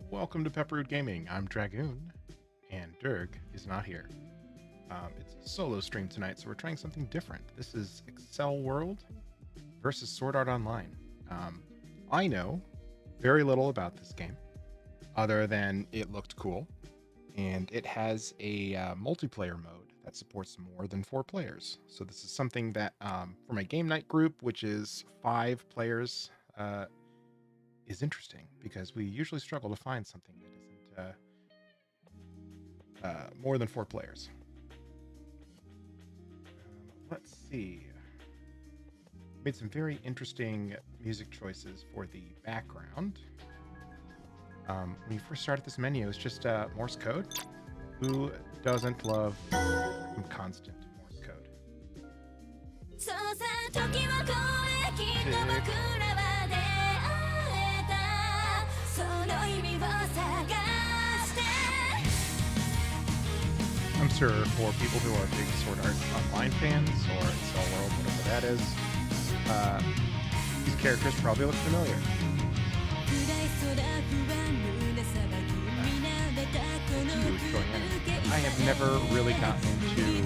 Welcome to Pepperroot Gaming. I'm Dragoon, and Durg is not here. It's a solo stream tonight, so we're trying something different. This is Accel World versus Sword Art Online. I know very little about this game, other than it looked cool, and it has a multiplayer mode that supports more than 4 players. So this is something that, for my game night group, which is 5 players, is interesting because we usually struggle to find something that isn't more than 4 players. Let's see. Made some very interesting music choices for the background. When you first start at this menu, it's just Morse code. Who doesn't love constant Morse code? I'm sure for people who are big Sword Art Online fans, or Accel World, whatever that is, these characters probably look familiar. I have never really gotten into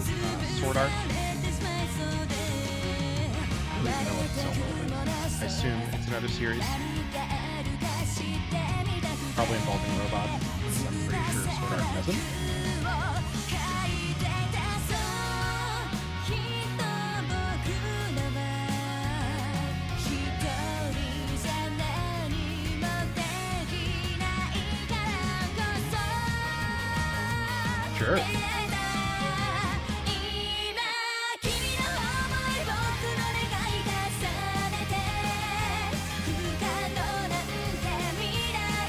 Sword Art. I don't even know what it's so I assume it's another series, probably involving robots. I'm pretty sure Sword Art doesn't. Sure.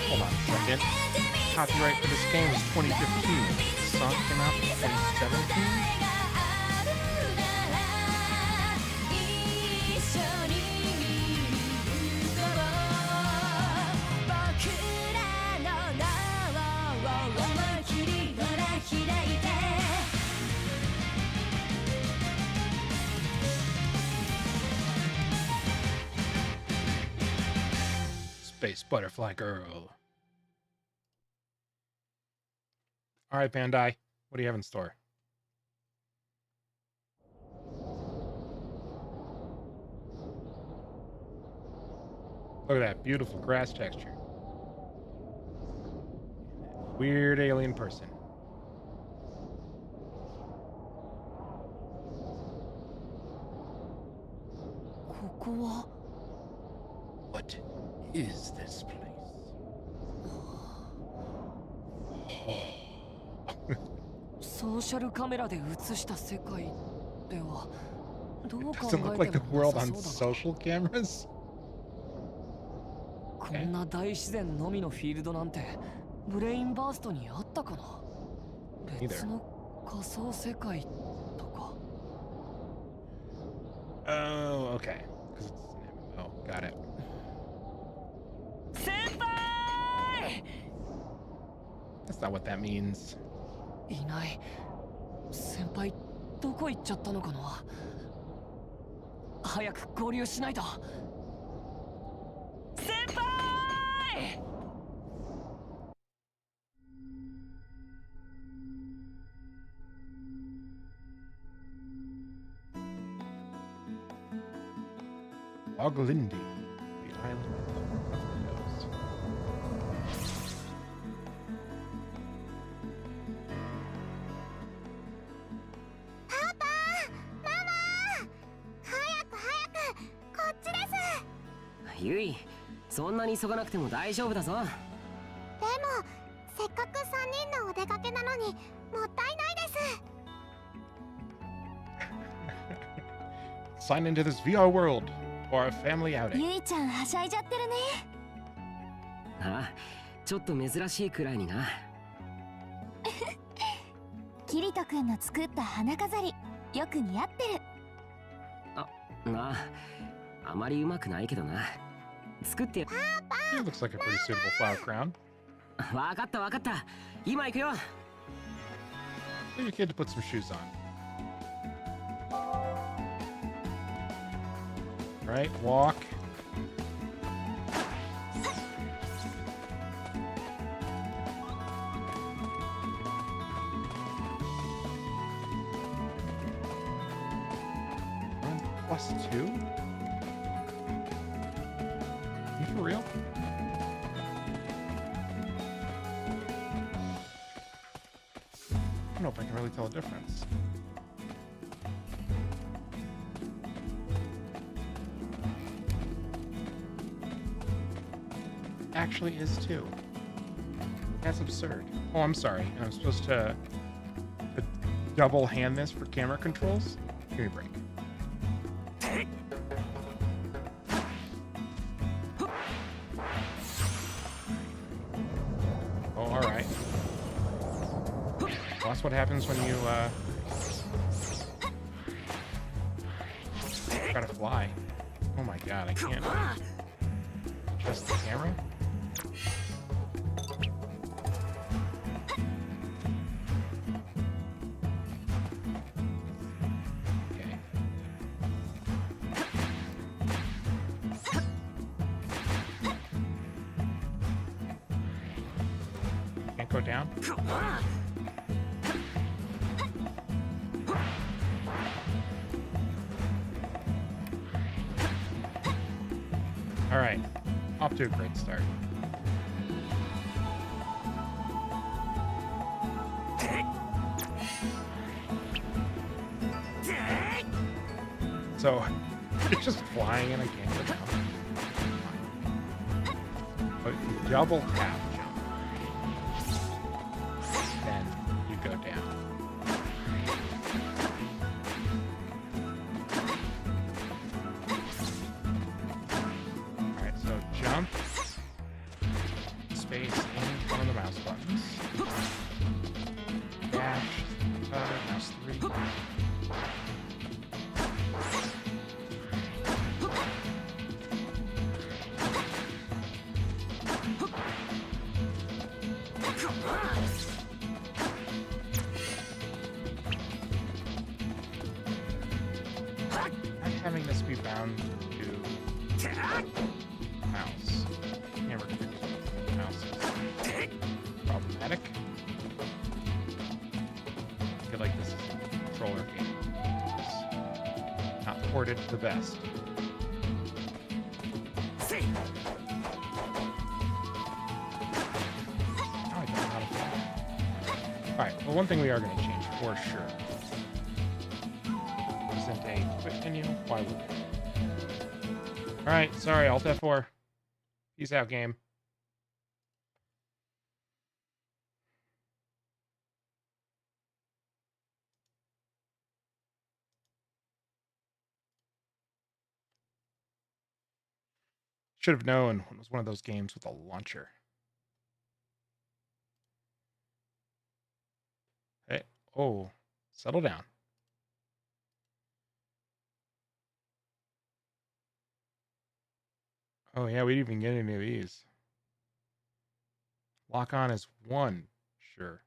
Hold on a second. Copyright for this game is 2015. The song came out in 2017. Space Butterfly Girl. All right, Bandai, what do you have in store? Look at that beautiful grass texture. Weird alien person. What is this place? It doesn't look like the world on social cameras. Okay. Neither. Oh, okay. Because it's an MMO. Got it. That's not what that means. 先輩どこ行っちゃったのかな。早く合流しないと。先輩。Oglindi, the island of widows. Papa! Mama! 早く早くこっちです。ゆい、そんなに急がなくても大丈夫だぞ。でもせっかく3人のお出かけなのにもったいないです。Sign into this VR world for a family outing. ゆいちゃんはしゃいじゃってるね。ああ、ちょっと珍しいくらいにな。キリト君の作った花飾りよく似合ってる。なあ、あまりうまくないけどな。作って。It looks like a pretty suitable flower crown. わかったわかった。今行くよ。Get your kid to put some shoes on. Right, walk. +2? You for real? I don't know if I can really tell a difference. Actually is too. That's absurd. Oh, I'm sorry. I'm supposed to double hand this for camera controls? Give me a break. Oh, alright. Well, that's what happens when you, gotta fly. Oh my god, I can't adjust the camera? Okay. Can't go down? Alright, off to a great start. So, it's just flying and I can't go down. But you double tap jump, then you go down. Alright, so jump, space, and one of the mouse buttons. Dash, mouse 3. I'm having this be bound to mouse. Camera controls. Mouse is problematic. I feel like this is a controller game. It's not ported the best. Now I don't know how to play. Alright, well, one thing we are going to change for sure isn't a quick menu. Why would it? Alright, sorry, Alt F4. Peace out, game. Should have known it was one of those games with a launcher. Hey, oh, settle down. Oh yeah, we didn't even get any of these. Lock on is 1. Sure.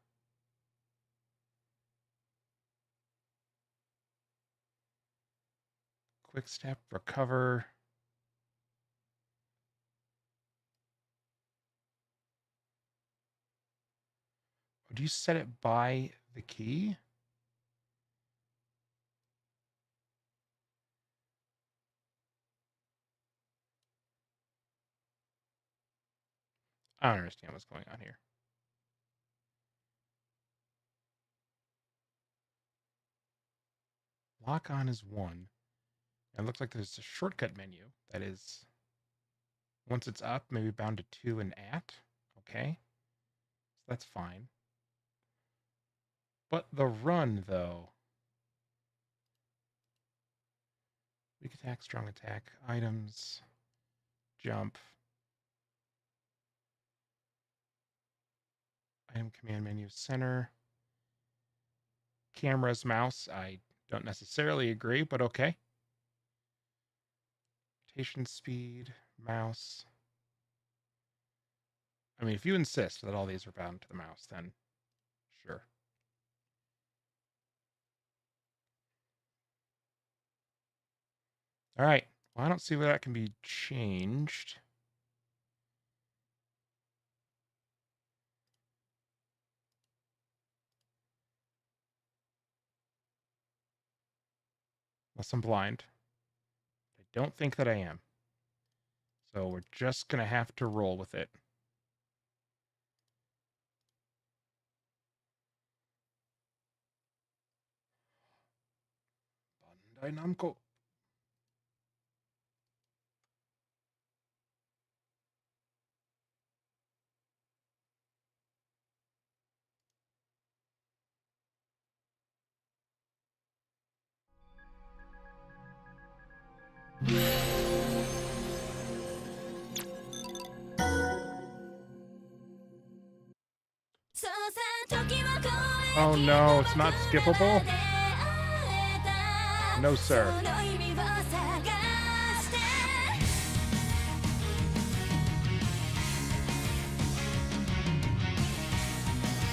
quick step, recover. Do you set it by the key? I don't understand what's going on here. Lock on is 1. And it looks like there's a shortcut menu that is, once it's up, maybe bound to 2 and at. Okay. So that's fine. But the run, though. Weak attack, strong attack, items, jump. Item command menu, center. Cameras, mouse. I don't necessarily agree, but okay. Rotation speed, mouse. I mean, if you insist that all these are bound to the mouse, then sure. All right. Well, I don't see where that can be changed. Unless I'm blind. I don't think that I am. So we're just going to have to roll with it. Bandai Namco. Oh no, it's not skippable? No, sir.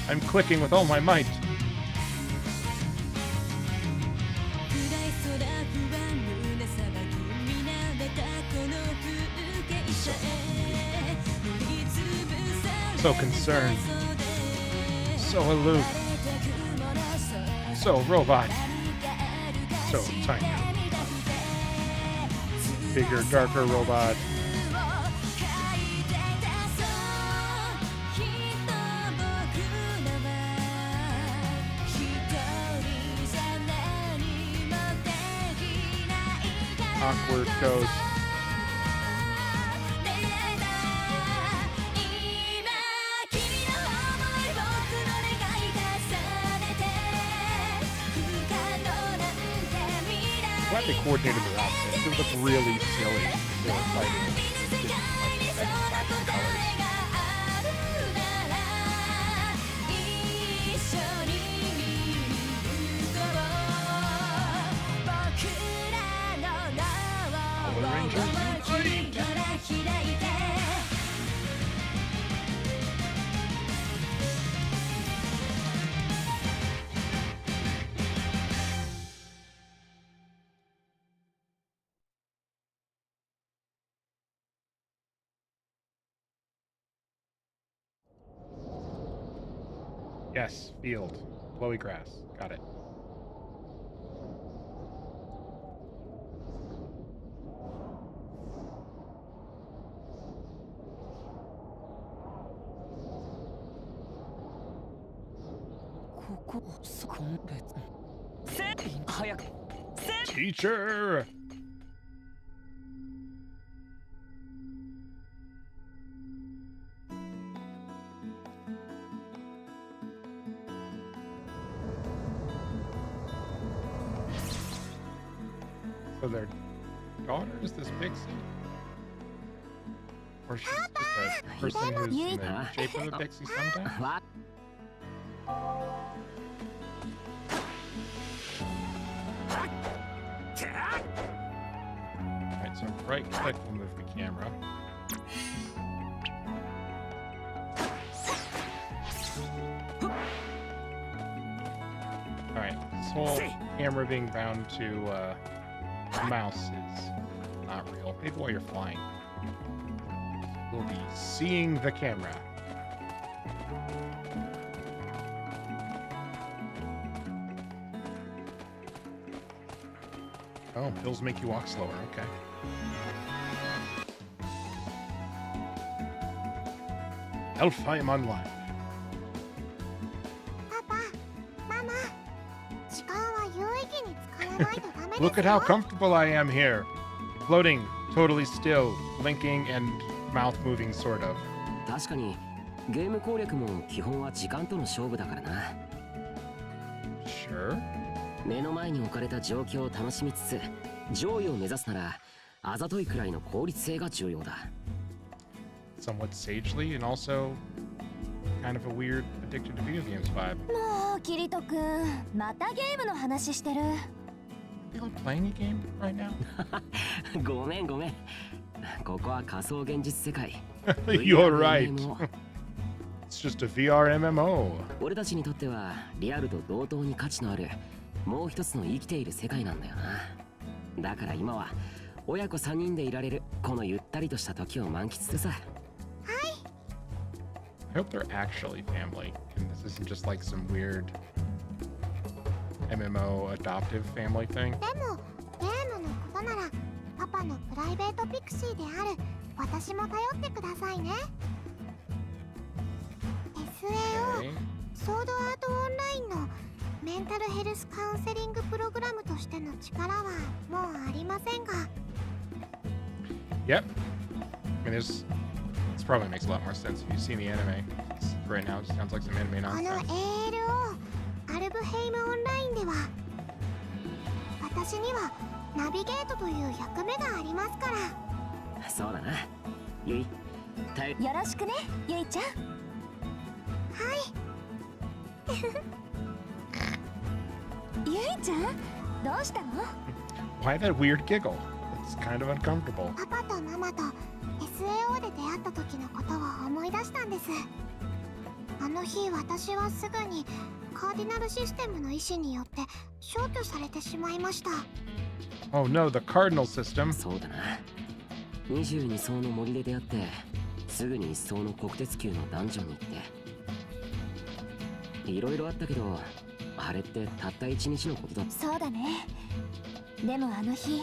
I'm clicking with all my might. So concerned. So aloof. So robot. So tiny. Bigger, darker robot. Awkward ghost. Glad they coordinated their outfits. It would look really silly if they were fighting different, like, colors. Power Rangers Unite! Yes, field. Blowy grass. Got it. Teacher! So their daughter is this pixie? Or she's just a person who's in the shape of a pixie sometimes? Alright, so right click will move the camera. Alright, this whole camera being bound to mouse is not real. Maybe while you're flying. We'll be seeing the camera. Oh, pills make you walk slower. Okay. Hellfire Online. パパ、ママ、時間は有意義に使わないとダメですよ。 Look at how comfortable I am here. Floating, totally still, blinking and mouth moving, sort of. 確かにゲーム攻略も基本は時間との勝負だからな。 Sure. 目の前に置かれた状況を楽しみつつ上位を目指すならあざといくらいの効率性が重要だ。 Somewhat sagely and also kind of a weird addicted to video games vibe. もうキリト君、またゲームの話してる。Are you playing a game right now? ごめんごめん。ここは仮想現実世界。You're right. It's just a VR MMO. 俺たちにとってはリアルと同等に価値のあるもう一つの生きている世界なんだよな。だから今は親子3人でいられるこのゆったりとした時を満喫するさ。I hope they're actually family, and this isn't just like some weird MMO adoptive family thing. でもゲームのことならパパのプライベートピクシーである私も頼ってくださいね。 SAO、 Okay. ソードアートオンラインのメンタルヘルスカウンセリングプログラムとしての力はもうありませんが。 Yep. I mean, this probably makes a lot more sense if you've seen the anime. Right now, it just sounds like some anime この nonsense. ALO アルブヘイムオンラインでは私にはナビゲートという役目がありますから。そうだな。ゆい、よろしくね、ゆいちゃん。はい。ゆいちゃん、どうしたの？ Why that weird giggle? It's kind of uncomfortable. パパとママと SAO で出会った時のことを思い出したんです。あの日私はすぐにカーディナルシステムの意思によって消去されてしまいました。 Oh no, the cardinal system. そうだな。22層の森で出会ってすぐに1層の国鉄級のダンジョンに行っていろいろあったけどあれってたった1日のことだ。そうだね。でもあの日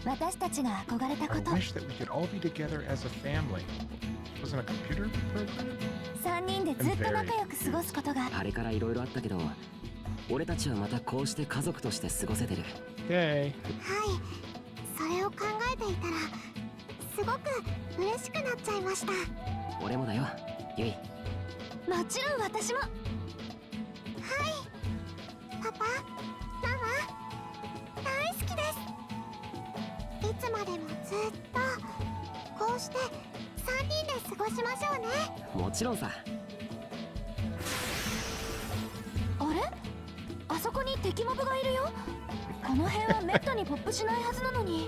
私たちが憧れた I こと、 wish that we could all be together as a family. Wasn't a computer program? 3人でずっと仲良く過ごすことが。あれからいろいろあったけど俺たちはまたこうして家族として過ごせてる。 Yay. はい、それを考えていたらすごく嬉しくなっちゃいました。俺もだよ、ゆい。もちろん私も。はい、パパ、ママ、大好きです。いつまでもずっとこうして3人で過ごしましょうね。もちろんさ。あれ？あそこに敵モブがいるよ。この辺はめったにポップしないはずなのに。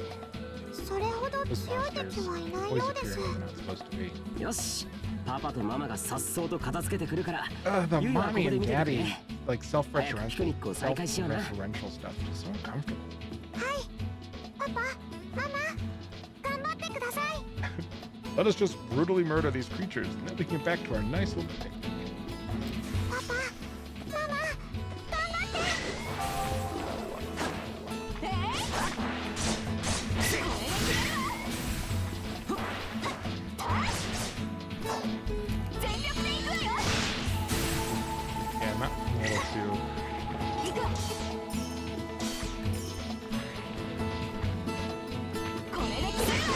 それほど Those 強い monsters 敵はいない always よう appear です where they're not supposed to be. よし、パパとママがさっそうと片付けてくるから。 The You are mommy and holding me daddy, today. like Picnic self-referentialを再開しような。 stuff, just so uncomfortable. パパ、ママ、頑張ってください。 Let us just brutally murder these creatures, and then we can get back to our nice little picnic. パパ、ママ、頑張って。全力で行くわよ。 Yeah, not being able to. 行く。これで来るわ。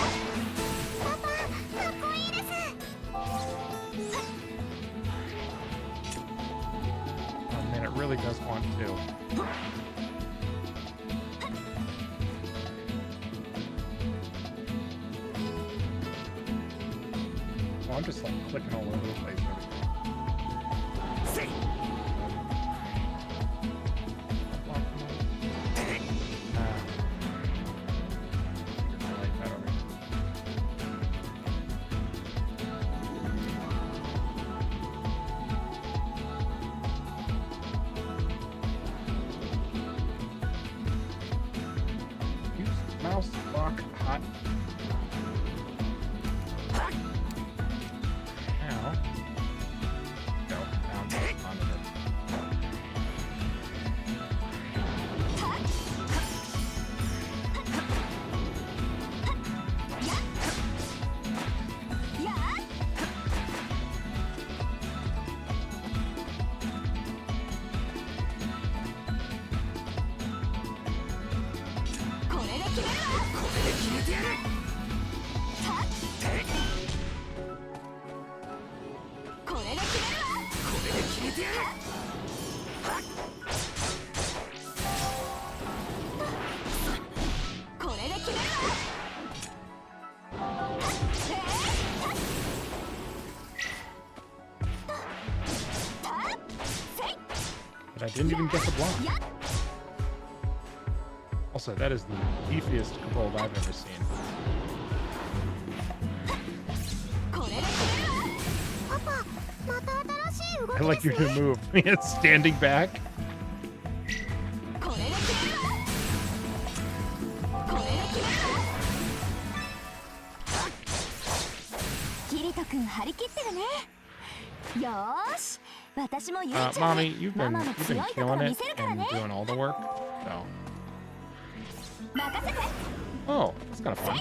パパ、かっこいいです。 Oh man, it really does want to. Oh, I'm just like clicking all over the place. I like that over here. Use mouse rock hot. Now, go down onto her. But I didn't even get the block. Also, that is the beefiest kobold I've ever seen. I like your new move. It's standing back. Mommy, you've been killing it and doing all the work. So. Oh, that's kind of fun.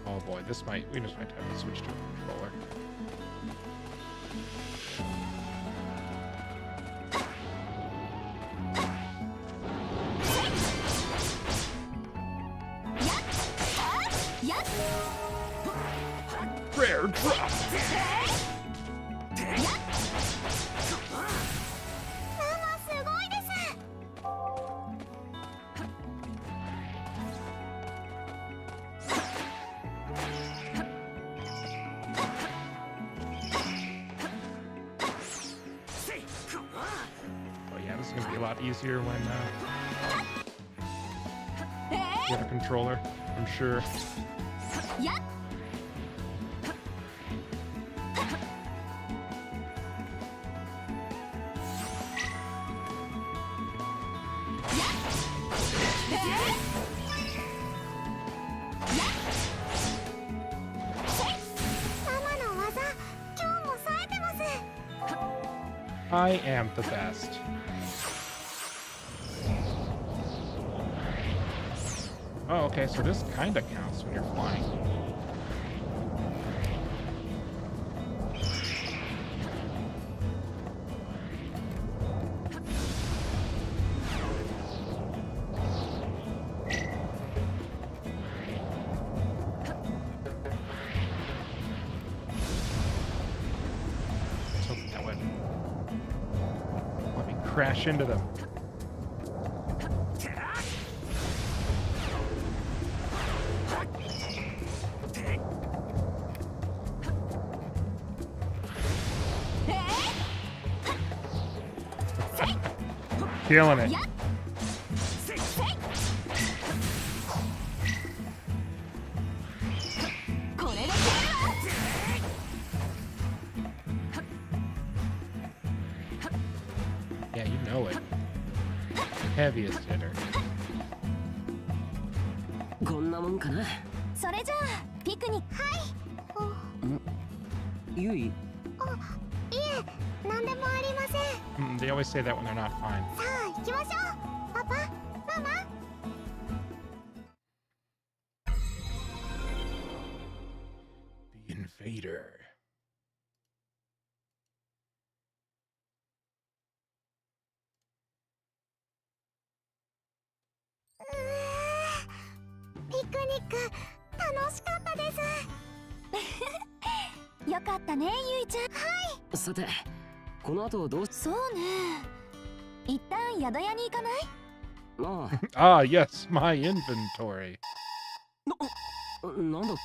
Oh boy, we just might have to switch to a controller. Rare drop. Easier when you have a controller, I'm sure. I am the best. Oh, okay, so this kinda counts when you're flying. Let's hope that would let me crash into them. Killing it. Yeah, you know it. Heaviest hitter. こんなもんかな。それじゃあピクニック。はい。ゆい。あ、いえ、なんでもありません。They always say that when they're not fine. さあ行きましょう。パパ、ママ。The Invader. ピクニック楽しかったです。よかったね、ゆいちゃん。はい。さて、この後どう？そうね。一旦宿屋に行かない？Ah, yes, my inventory. なんだこの音。緊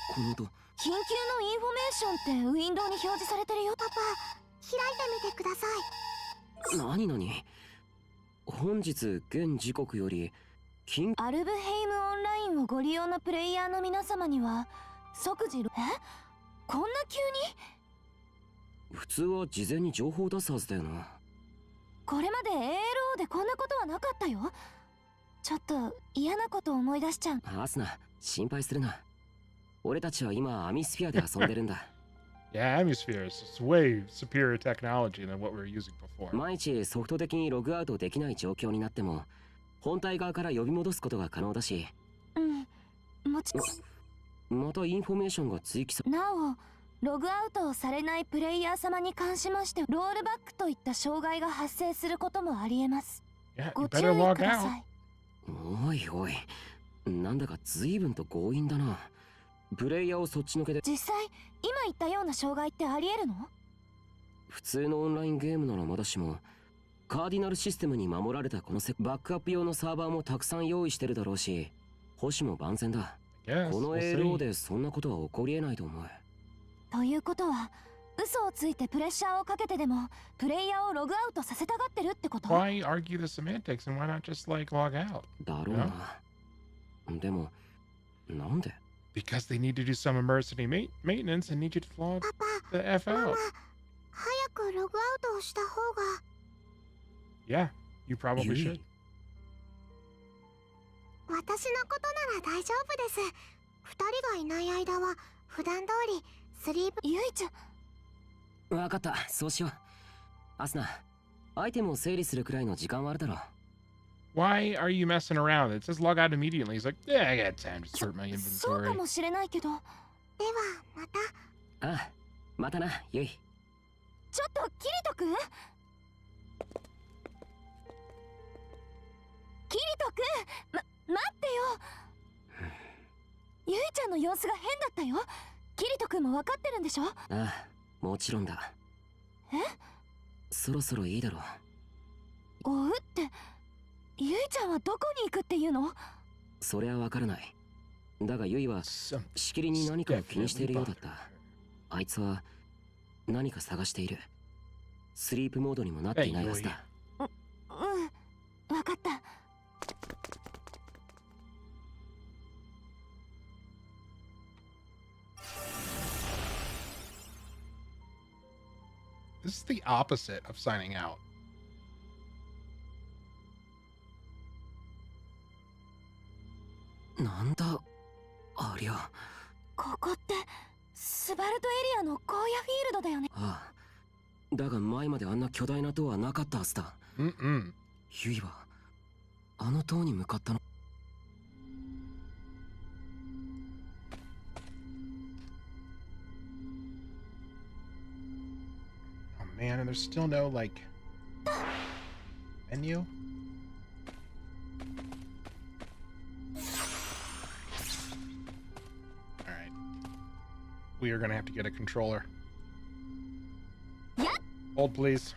急のインフォメーションってウィンドウに表示されてるよ。パパ、開いてみてください。何？本日現時刻よりアルブヘイムオンラインをご利用のプレイヤーの皆様には即時こんな急に？普通は事前に情報を出すはずだよな。これまで ALO でこんなことはなかったよ。ちょっと嫌なことを思い出しちゃう。アスナ、心配するな。俺たちは今アミスフィアで遊んでるんだ。Yeah, Hemisphere is way superior technology than what we were using before. 毎日ソフト的にログアウトできない状況になっても、本体側から呼び戻すことが可能だし。もちろん。またインフォメーションが追記さ。なお、ログアウトをされないプレイヤー様に関しまして、ロールバックといった障害が発生することもありえます。Yeah, you ご注 better 意 log くだ out. さい。おいおい、なんだか随分と強引だな。プレイヤーをそっちのけで。実際、今言ったような障害ってありえるの？普通のオンラインゲームならまだしも、カーディナルシステムに守られたこのバックアップ用のサーバーもたくさん用意してるだろうし、保守も万全だ。Yes, この we'll ALO see. でそんなことは起こりえないと思う。ということは、嘘をついてプレッシャーをかけてでもプレイヤーをログアウトさせたがってるってこと？ Why argue the semantics and why not just like log out? だろうな。でも、なんで？ Because they need to do some emergency maintenance and need you to log the F ママ、 out. 早くログアウトをした方が。Yeah, you probably should. 私のことなら大丈夫です。二人がいない間は普段通りスリーブ。ゆいちゃん。わかった、そうしよう。アスナ、アイテムを整理するくらいの時間はあるだろう。Why are you messing around? It says log out immediately. He's like, yeah, I got time to sort my そう inventory. かもしれないけど。ではまた。ああ、またな、ユイ。ちょっとキリト君？キリト君、待ってよ。ゆいちゃんの様子が変だったよ。キリト君も分かってるんでしょ？ああ、もちろんだ。え？そろそろいいだろう。追うって、ゆいちゃんはどこに行くっていうの？そりゃわからない。だがユイは Some しきりに何かを気にしているようだっ definitely た。あいつは何か探している。スリープモードにもなっていないはずだ。分かった。This is the opposite of signing out. なんだありゃ。ここってスバルトエリアの荒野フィールドだよね。ああ、だが前まであんな巨大な塔はなかったはずだ。ユイはあの塔に向かったの。Oh man, and there's still no like menu. All right, we are gonna have to get a controller. Yeah. Hold, please.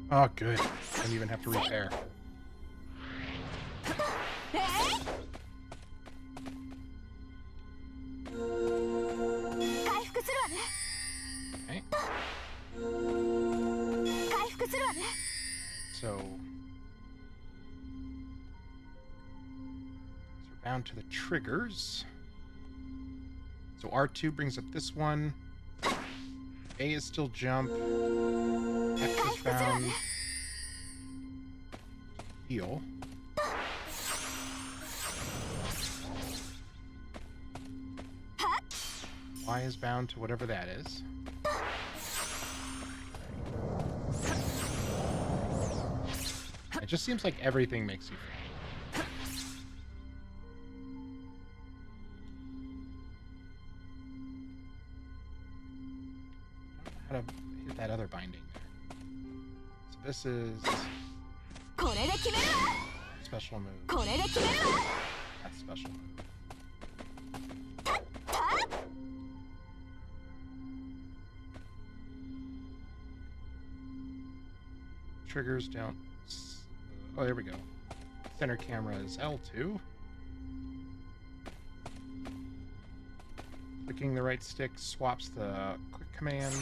Oh, good. Don't even have to repair. 回復するわね。 Okay. 回復するわね。 So we're bound to the triggers. So R2 brings up this one. A is still jump. X is bound. Heal. Y is bound to whatever that is. It just seems like everything makes you fail. How to hit that other binding there. So this is これで決めるわ。 special move. これで決めるわ。 That's special move. triggers down. Oh, there we go. Center camera is L2. Clicking the right stick swaps the quick command.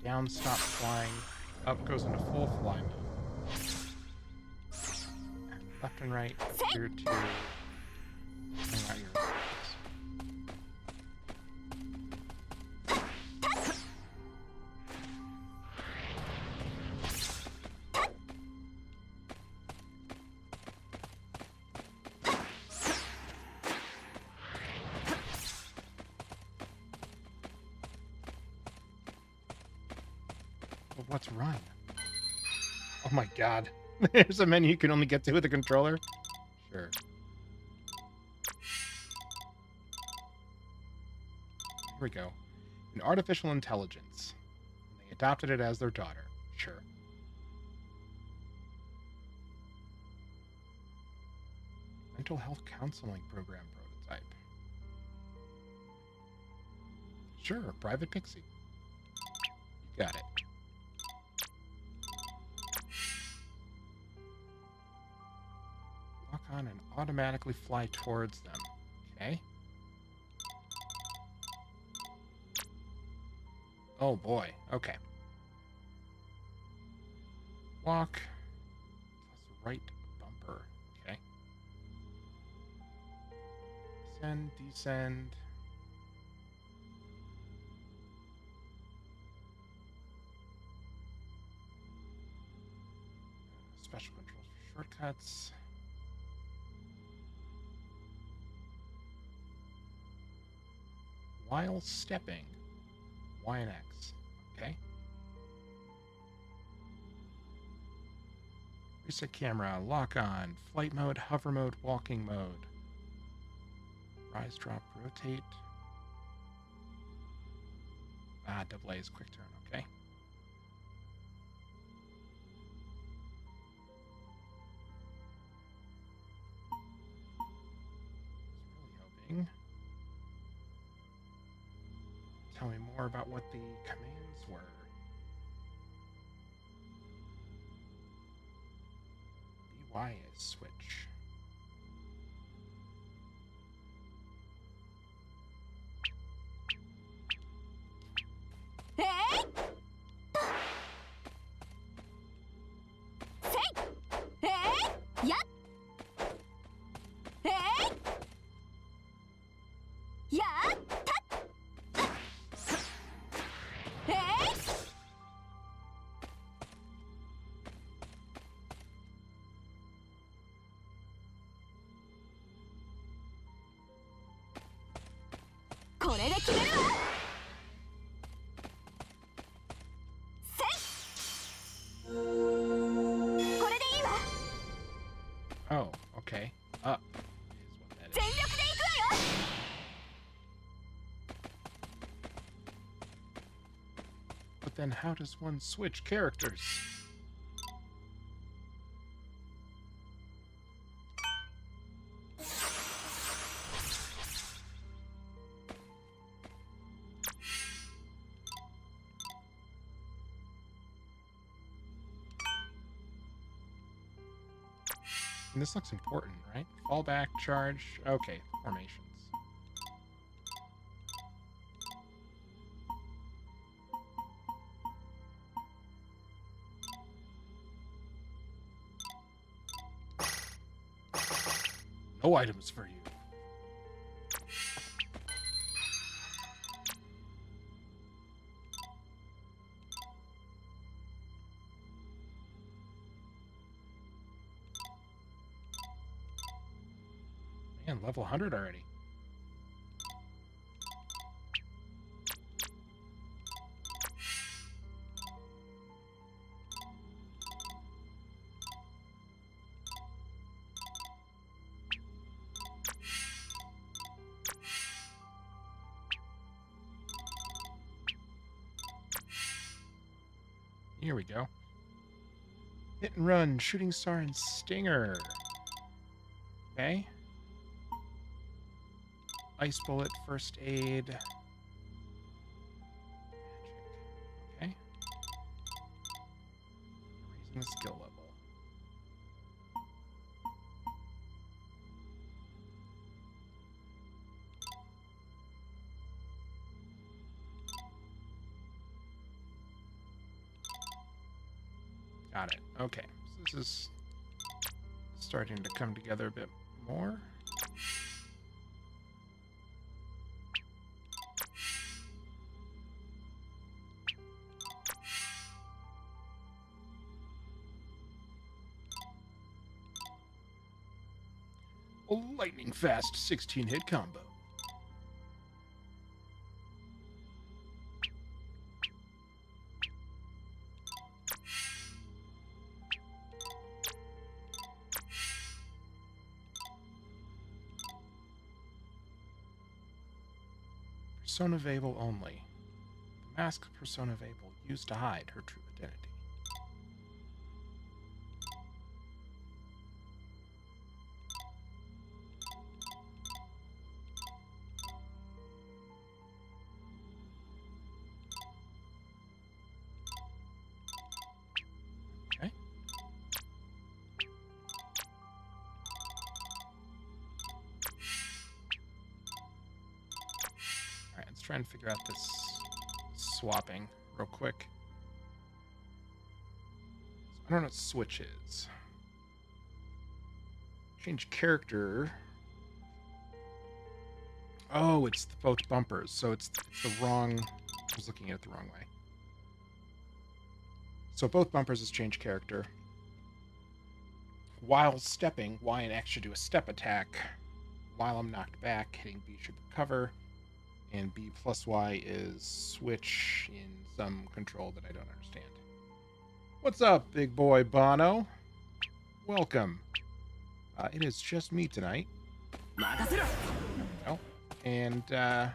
Down stops flying. Up goes into full fly mode. Left and right, here to bring out your weapons. Well, what's run? Oh my god. There's a menu you can only get to with a controller? Sure. Here we go. An artificial intelligence. They adopted it as their daughter. Sure. Mental health counseling program prototype. Sure, Private Pixie. You got it. Lock on and automatically fly towards them. Okay. Oh boy. Okay. Walk. Plus right bumper. Okay. Ascend, descend. Special controls for shortcuts. While stepping, Y and X. Okay. Reset camera, lock on, flight mode, hover mode, walking mode. Rise, drop, rotate. Double A is quick turn, okay. I was really hoping. Tell me more about what the commands were. BY is switch. Oh, okay. Up is what that is. But then how does one switch characters? And this looks important, right? Fallback, charge. Okay, formations. No items for you. Man, level 100 already. Here we go. Hit and run, shooting star, and stinger. Okay. Ice bullet, first aid. Magic. Okay. Raising the skill level. Got it. Okay. So this is starting to come together a bit more. A lightning fast 16 hit combo. Persona Vable only. The mask of Persona Vable used to hide her true identity. Okay. Alright, let's try and figure out this swapping real quick. So I don't know what switch is. Change character. Oh, it's both bumpers, so it's the wrong... I was looking at it the wrong way. So both bumpers is change character. While stepping, Y and X should do a step attack. While I'm knocked back, hitting B should recover. And B plus Y is switch in some control that I don't understand. What's up, big boy Bono? Welcome. It is just me tonight. Well, and Dirg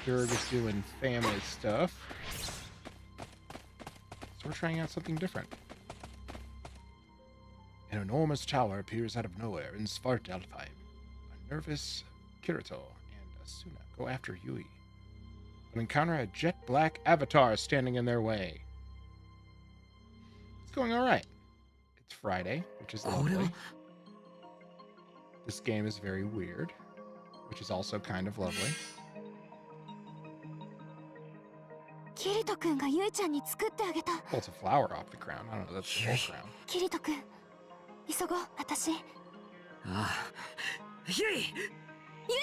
is doing family stuff. So we're trying out something different. An enormous tower appears out of nowhere in Svartalfheim. A nervous Kirito and Asuna go after Yui, but encounter a jet black avatar standing in their way. It's going alright. It's Friday, which is lovely. This game is very weird, which is also kind of lovely. キリト君がユイちゃんに作ってあげた。 Well, it's a flower off the crown. I don't know, that's the whole crown. キリト君、急ごう、私。ああ、ユイ。ユイ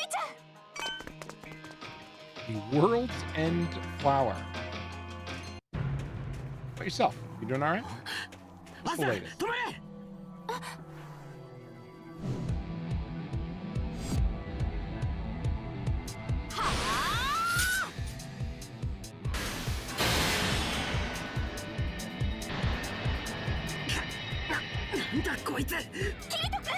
ちゃん。 The World's End Flower. What yourself? You doing alright? What's the latest? 止まれ。なんだこいつ。キリト君。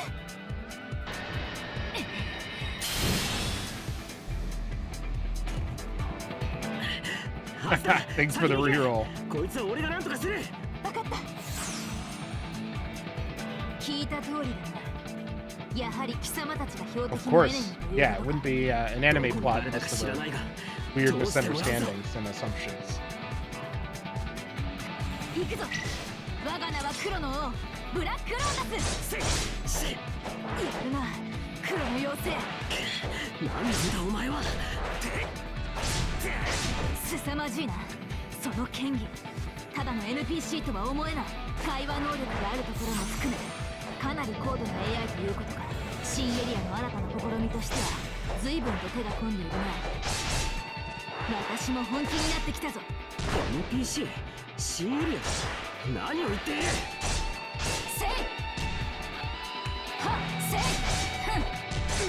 Thanks for the reroll. こいつは俺がなんとかする。わかった。聞いた通りだな。やはり貴様たちが標的 Of のエネ course. ミーという Yeah, こ it とか。 wouldn't be an anime plot because of the weird misunderstandings and assumptions. 行くぞ。我が名は黒の王、ブラックロータス。やるな、黒の妖精。なんなんだお前は。凄まじいな。その剣技、ただの NPC とは思えない会話能力があるところも含め、かなり高度な AI ということから、新エリアの新たな試みとしては随分と手が込んでいるな。私も本気になってきたぞ。 NPC 新エリア。何を言っている。せいはっせいふんふ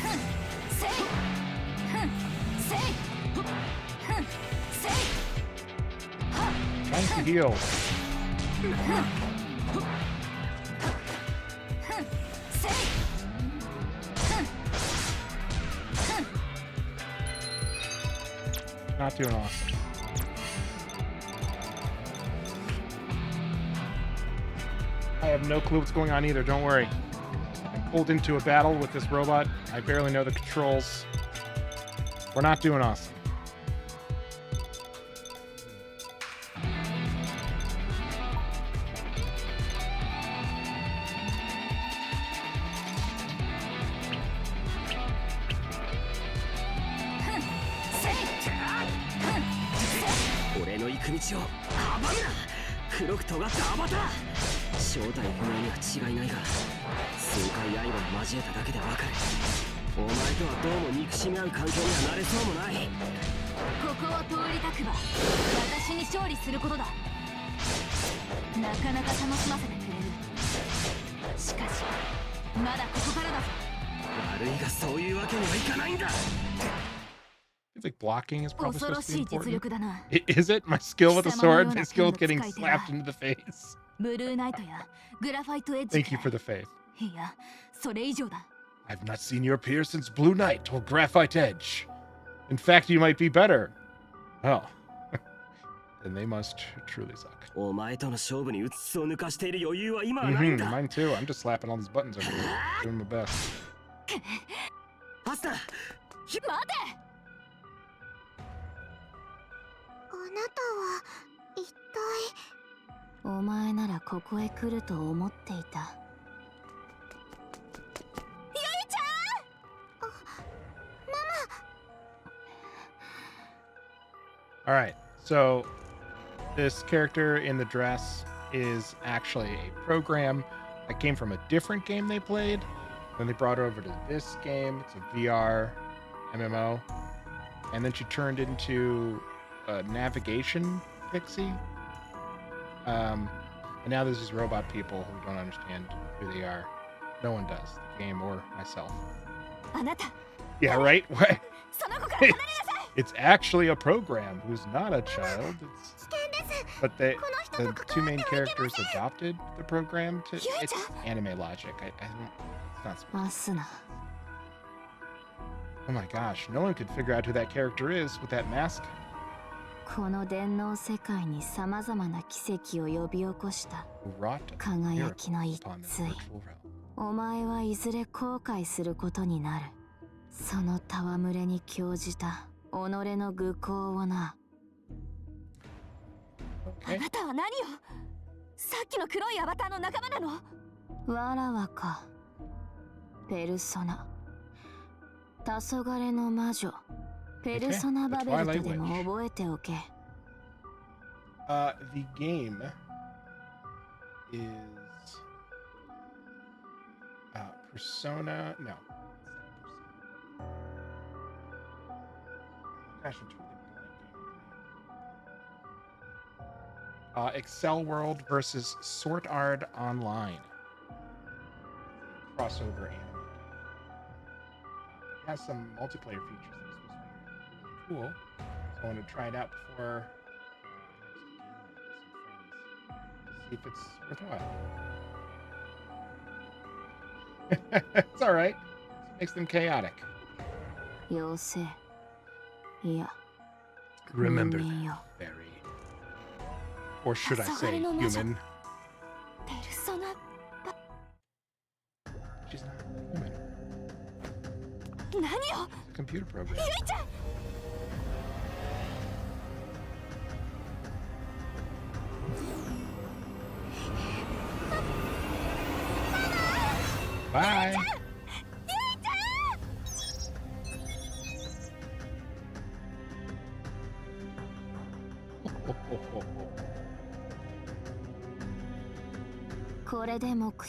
んせいふんせいふんせいはっ Trying to heal. ふんせいふんふん Not doing awesome. I have no clue what's going on either, don't worry. I'm pulled into a battle with this robot. I barely know the controls. We're not doing awesome. I think blocking is probably supposed to be important. Is it? My skill with the sword? My skill with getting slapped into the face? Thank you for the faith. I've not seen your peer since Blue Knight or Graphite Edge. In fact, you might be better. Well, then they must truly suck. Mine too. I'm just slapping all these buttons over here. Doing my best. あなたは一体。お前ならここへ来ると思っていた。ゆいちゃん。ママ。 All right, so this character in the dress is actually a program that came from a different game they played. Then they brought her over to this game. It's a VR MMO. And then she turned into a navigation pixie. And now there's these robot people who don't understand who they are. No one does, the game or myself. Yeah, right? What? It's actually a program who's not a child. But the two main characters adopted the program to. It's anime logic. It's not supposed to. Oh my gosh, no one could figure out who that character is with that mask. この電脳世界に様々な奇跡を呼び起こした輝きの一対。お前はいずれ後悔することになる。その戯れに興じた己の愚行をな。あなたは何を？さっきの黒いアバターの仲間なの？わらわか。ペルソナ。黄昏の魔女。ペルソナバベルトでも覚えておけ。The game is Persona. No. Gosh, I'm totally blanking. Accel World versus Sword Art Online. Crossover anime. It has some multiplayer features that are supposed to be really cool. So I want to try it out before see if it's worthwhile. It's all right. It makes them chaotic. Remember that, fairy. Or should I say, human? She's not human. It's a computer program. Bye.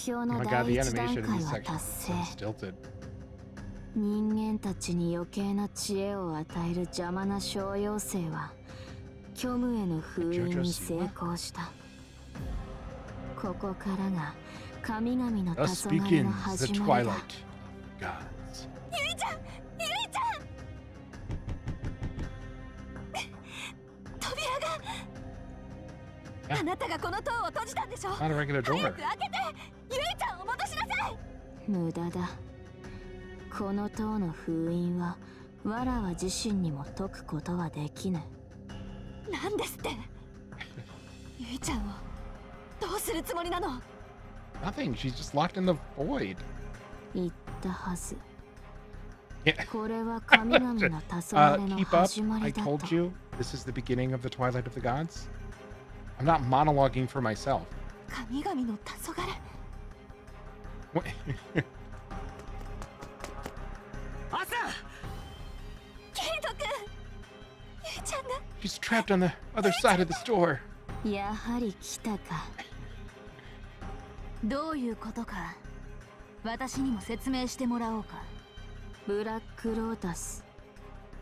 Oh my god, the animation in this section is so stilted. 人間たちに余計な知恵を与える邪魔な小妖精は虚無への封印に成功した。ここからが神々の黄昏の始まりだ。ゆいちゃん、ゆいちゃん。扉が。あなたがこの塔を閉じたんでしょ。早く開けて、ゆいちゃんを戻しなさい。無駄だ。この塔の封印はわらわ自身にも解くことはできぬ。なんですって。ゆいちゃんをどうするつもりなの？ Nothing. She's just locked in the void. 言ったはず。 Yeah. これは神々の黄昏の Keep up. 始ま I りだと。 told you this is the beginning of the Twilight of the Gods. I'm not monologuing for myself. 神々の黄昏。 What? アスラ、ケイト君、ゆいちゃんが。 She's trapped on the other side of this door. やはり来たか。どういうことか私にも説明してもらおうか。ブラックロータス、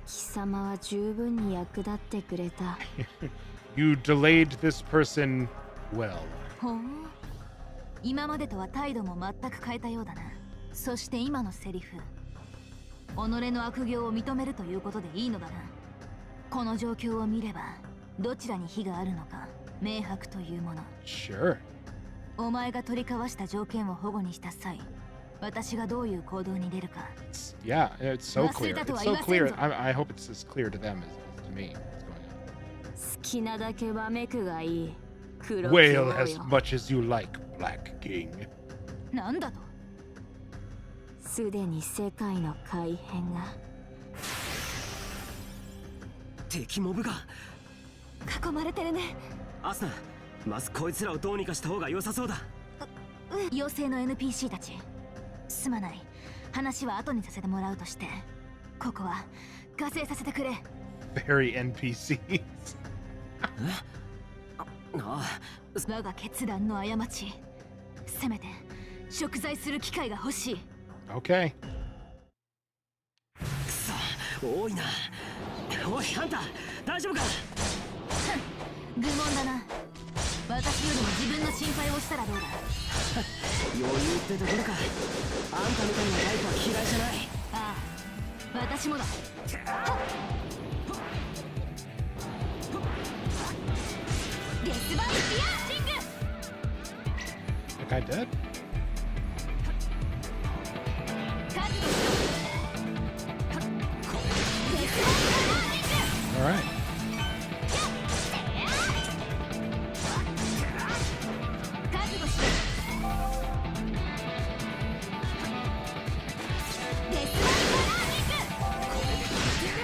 貴様は十分に役立ってくれた。 You delayed this person well. ほう、今までとは態度も全く変えたようだな。そして今のセリフ、己の悪行を認めるということでいいのだな。この状況を見ればどちらに非があるのか明白というもの。 Sure. お前が取り交わした条件を保護にした際、私がどういう行動に出るか。 Yeah, it's so clear. It's so clear. I hope it's as clear to them as to me. What's 好きなだけわめくがいい。 going on? Wail as much as you like, Black King. なんだと。すでに世界の改変が。敵モブが囲まれてるね。アスナ、まずこいつらをどうにかした方が良さそうだ。妖精の NPC たち、すまない。話は後にさせてもらうとして、ここは加勢させてくれ。 Very NPCs. 我が決断の過ち、せめて贖罪する機会が欲しい。 Okay. くそ、多いな。おい、ハンター、大丈夫か。愚問だな。私よりも自分の心配をしたらどうだ。余裕ってところか。あんたみたいなタイプは嫌いじゃない。ああ、私もだ。デスバイスピアーシング。 The guy dead? 覚悟しろ。デスバイスピアーシング。 All right. 覚悟しろ。デスバイスピアーシング。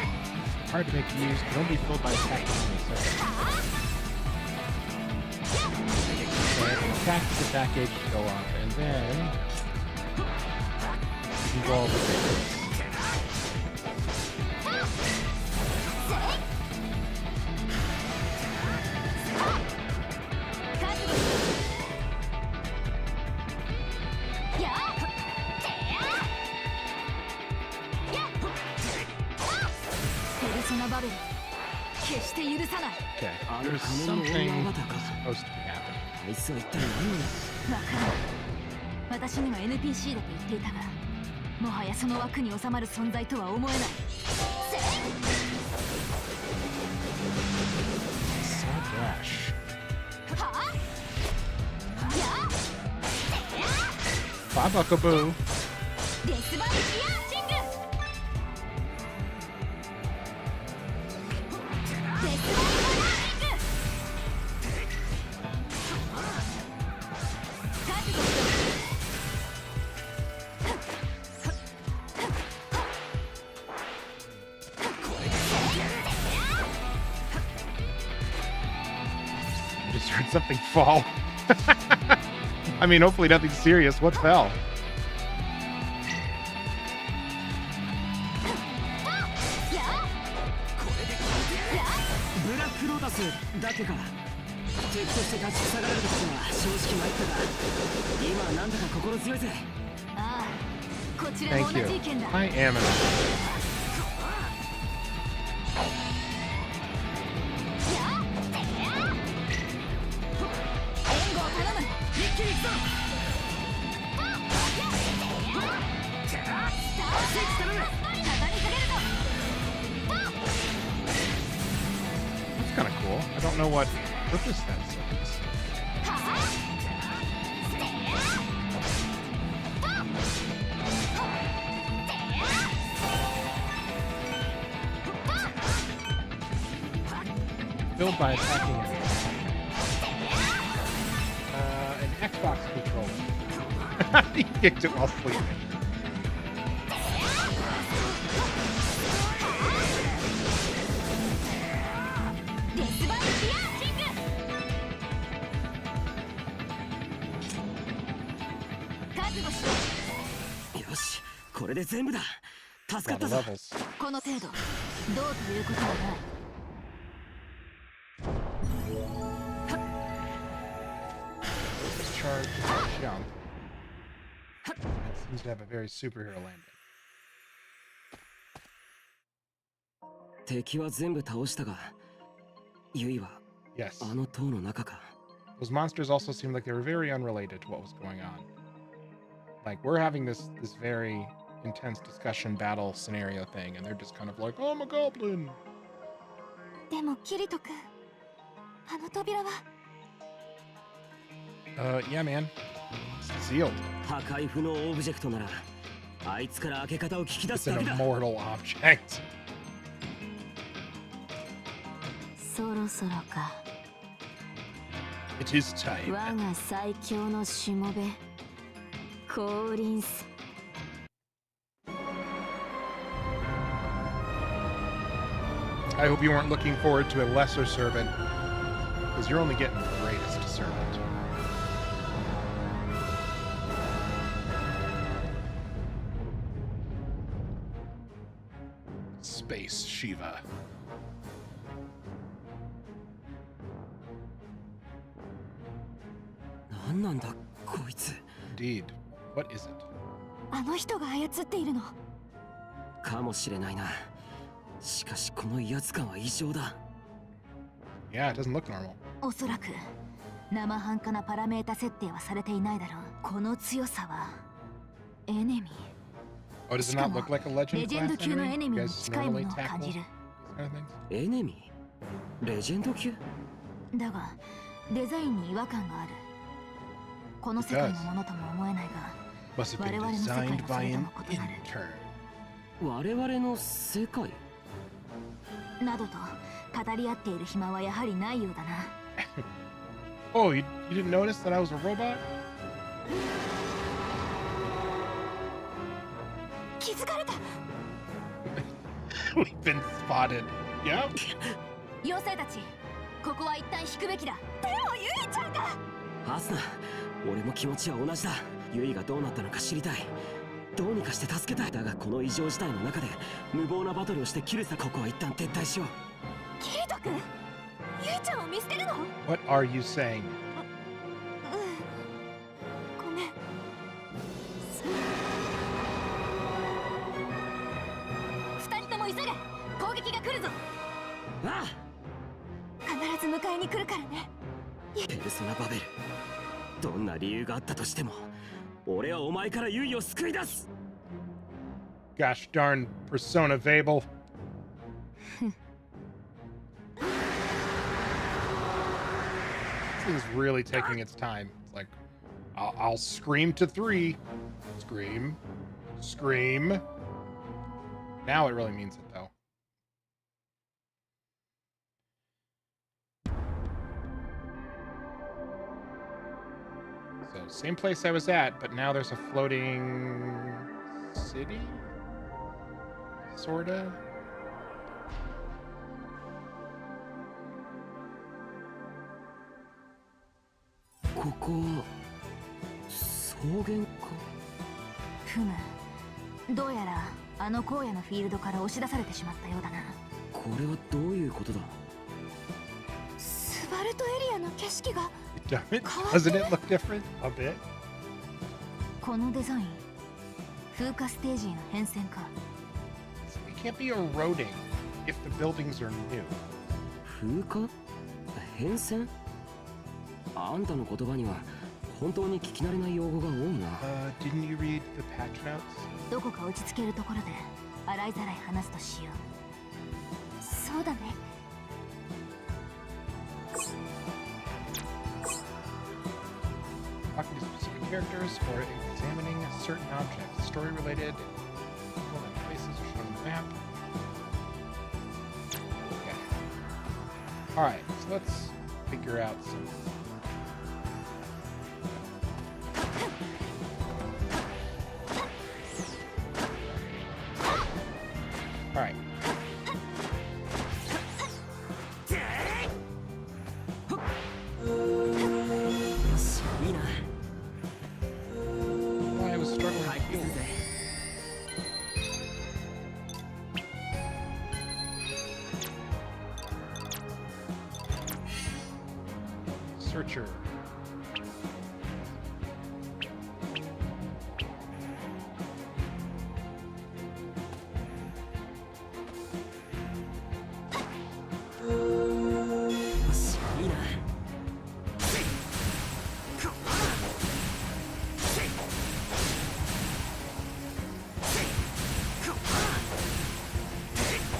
Hard to make use, but only filled by attacking enemies. Okay. Attack the package to go off, and then you can go over there. 決して許さない。 Okay. There's something supposed to be happening. あいつは一体何を。わからない。私には NPC だと言っていたが、もはやその枠に収まる存在とは思えない。 So brash. は Babakaboo. デスバイピアーシング。 デスバイピアーシング。 覚悟しろ。 I just heard something fall. I mean, hopefully nothing serious. What fell? ブラックロータスだけか。敵として立ち塞がれることは正直参ったが、今はなんだか心強いぜ。ああ、こちらも Thank 同じ you. 意見だ。 I am an 援護を頼む。一気に行くぞ。スタースイッチ頼む。畳みかけるぞ。 That's kind of cool. I don't know what purpose that serves. Filled by attacking enemies. An Xbox controller. He kicked it while sleeping. れで全部だ。助か A った lot ぞ。 of levels. この程度どうということはない。 Charge, jump. That seems to have a very superhero landing. 敵は全部倒したが、ユイは Yes. あの塔の中か。 Those monsters also seem like they were very unrelated to what was going on. Like, we're having this very intense discussion battle scenario thing, and they're just kind of like, oh, I'm a goblin. でもキリト君、あの扉は Yeah, man. It's sealed. 破壊不能オブジェクトなら、あいつから開け方を聞き出 It's すだ an けだ。 immortal object. そろそろか。 It is time. 我が最強のしもべ降臨す。 I hope you weren't looking forward to a lesser servant, because you're only getting the greatest servant. Space Shiva. なんなんだこいつ。 Indeed. What is it? あの人が操っているの。かもしれないな。しかしこの威圧感は異常だ。 Yeah, it doesn't look normal. おそらく生半可なパラメータ設定はされていないだろう。この強さはエネミー。 Oh, does it not look like a レ legend ジェンド class 級のエ enemy? ネ You ミー guys に近いも normally のを tackle 感じる。 these kind of things? エネミーレジェンド級。だがデザインに違和感がある。この世界のものとも思えないが、 Must have been 我々の世界 designed はそ by れと an も異なる。 intern. 我々の世界。などと語り合っている暇はやはりないようだな。 Oh, you didn't notice that I was a robot? 気づかれた。 We've been spotted. Yep. 妖精たち、ここは一旦引くべきだ。でもユイちゃんが。ハスナ、俺も気持ちは同じだ。ユイがどうなったのか知りたい。どうにかして助けたい。だがこの異常事態の中で無謀なバトルをしてキルさ。ここは一旦撤退しよう。キリト君、ユイちゃんを見捨てるの？ What are you saying? ごめん。二人とも急げ。攻撃が来るぞ。あ必ず迎えに来るからね。あ、ペルソナバベル。どんな理由があったとしても、俺はお前からユイを救い出す。 Gosh darn Persona Vabel. This thing's really taking its time. It's like, I'll scream to 3. Scream. Scream. Now it really means it, though. So, same place I was at, but now there's a floating city? Sorta? ここは草原か。ふむ。どうやらあの荒野のフィールドから押し出されてしまったようだな。これはどういうことだ。スバルトエリアの景色が。 Doesn't it look different a bit? このデザイン、風化ステージへの変遷か。 It can't be eroding if the buildings are new. 風化変遷。あんたの言葉には本当に聞き慣れない用語が多いな。Didn't you read the patch notes? どこか落ち着けるところで洗いざらい話すとしよう。そうだね。 Talking to specific characters or examining certain objects. Story related. Places are shown on the map. Okay. Alright, so let's figure out some. Alright. よし、いいな。 I was struggling 帰 to ってく feel るぜ。Searcher.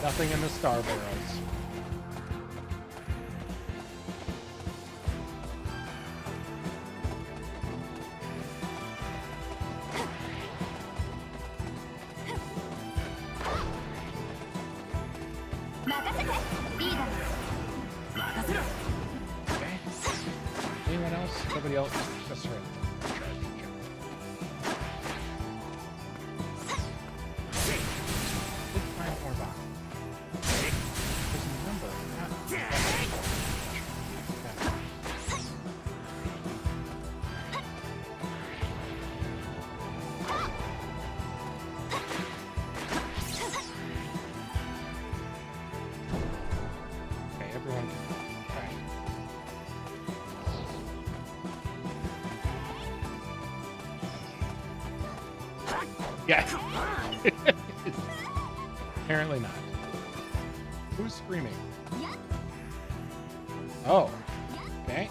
Nothing in the star barrels. Okay. Anyone else? Nobody else? Just her. Let's find more boxes. There's a number. Okay, everyone can try. Yeah. Apparently not. Who's screaming? Oh. Okay.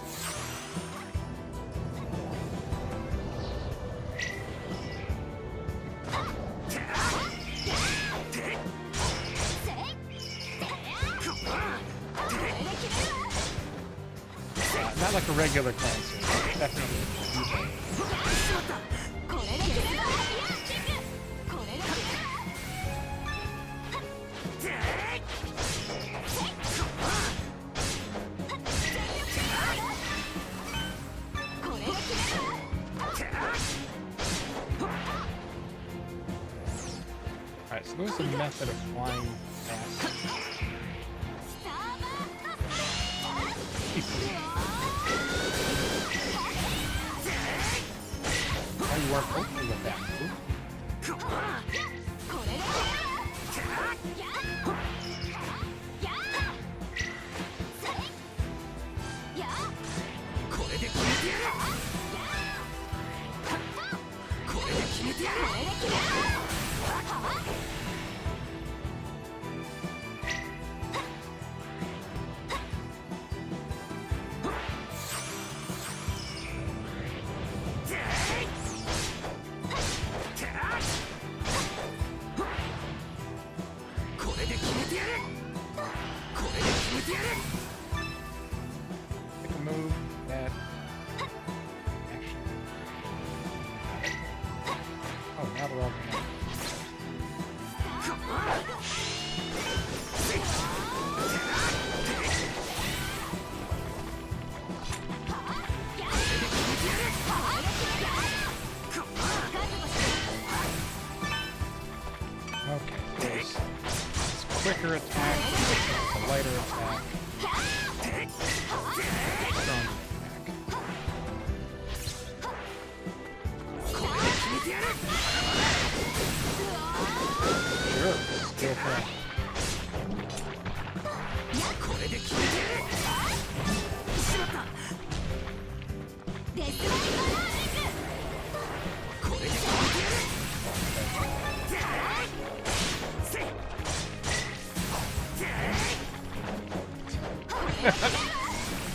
Not like a regular concert. Definitely. Alright, so there's a method of flying fast. Oh, you weren't hoping with that move. Pick a move that actually. Oh, now they're all connected. Okay, there's quicker attack, a lighter attack, strong attack. Sure, still fast.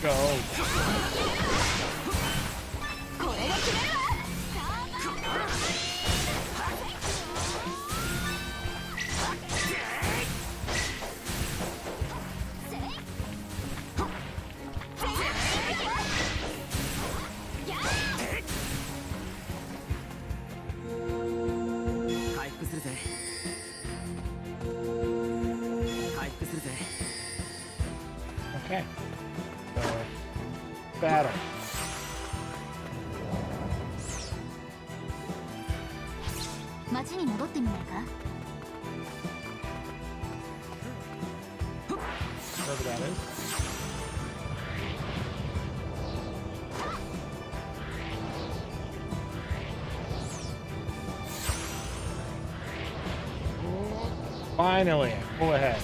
Go. Okay. So, battle. Wherever that is. Finally, pull ahead.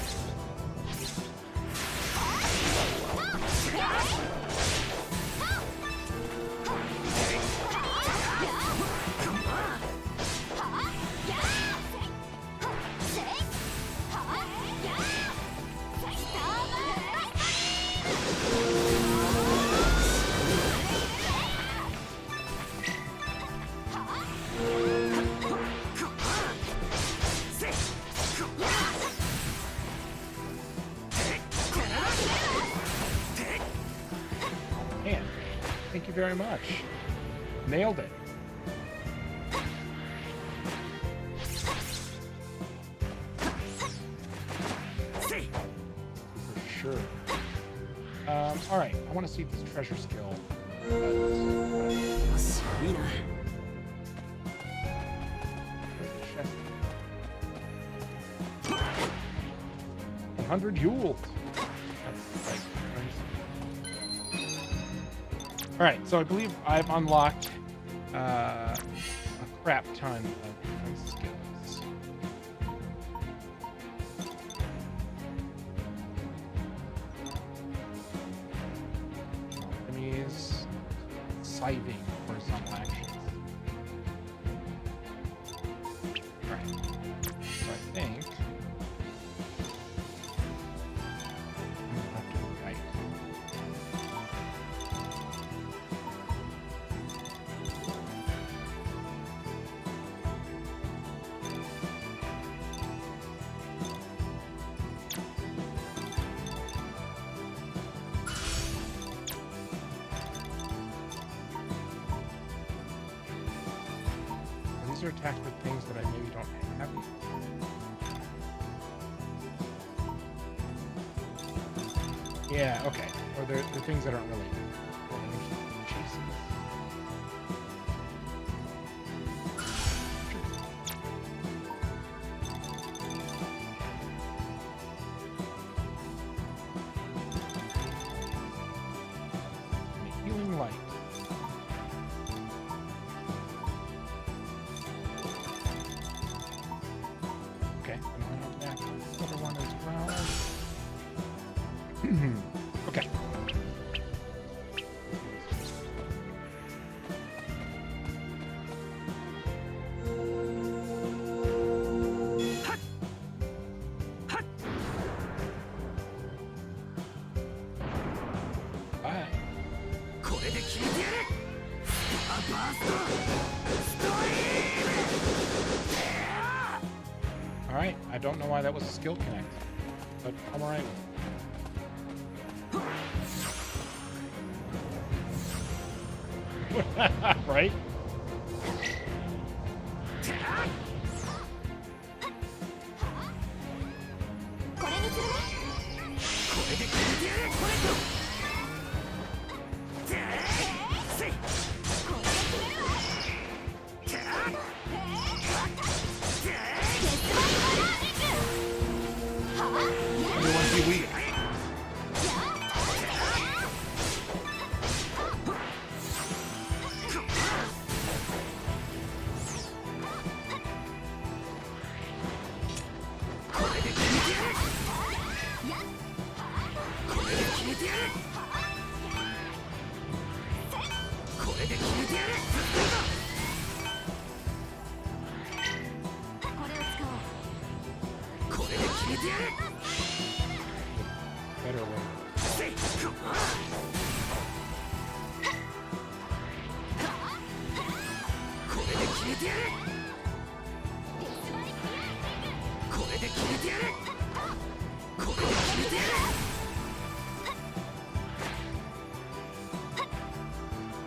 Thank you very much. Nailed it. For sure. All right. I want to see this treasure skill. いいな。 100 Yule. All right, so I believe I've unlocked a crap ton of skills. Enemies, scything, horizontal actions. All right, so I think. Left or right. These are attacked with things that I maybe don't have. Yeah, okay. Or they're things that aren't really chases. Healing light. Okay, I'm going to attack this other one as well. Okay. Bye. これで決めてやる。スターバースト。ストリーム。 Alright, I don't know why that was a skill connect, but I'm alright with it. Right? Everyone's be weak. Better way.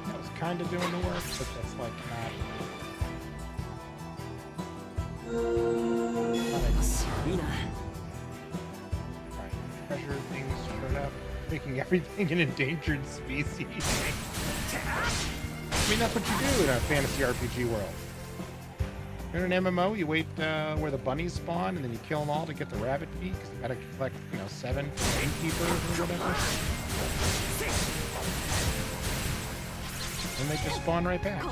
That was kind of doing the work, but that's like not ideal. Alright, treasure things showed up, making everything an endangered species. I mean, that's what you do in a fantasy RPG world. In an MMO, you wait where the bunnies spawn, and then you kill them all to get the rabbit feet, because you gotta collect, 7 gamekeepers or whatever. And they just spawn right back.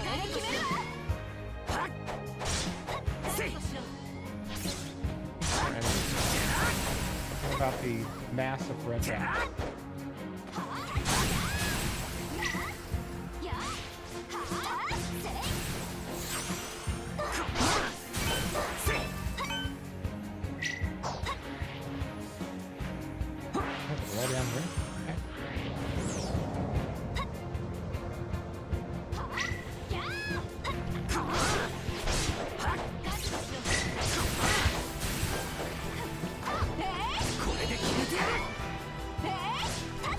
What about the massive red dot? Right down here. Okay.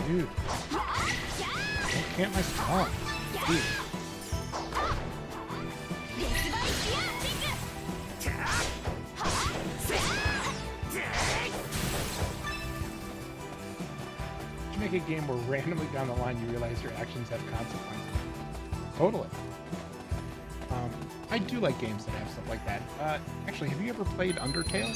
Dude. Don't can't my spawn? Dude. You make a game where randomly down the line you realize your actions have consequences. Totally. I do like games that have stuff like that. Actually, have you ever played Undertale?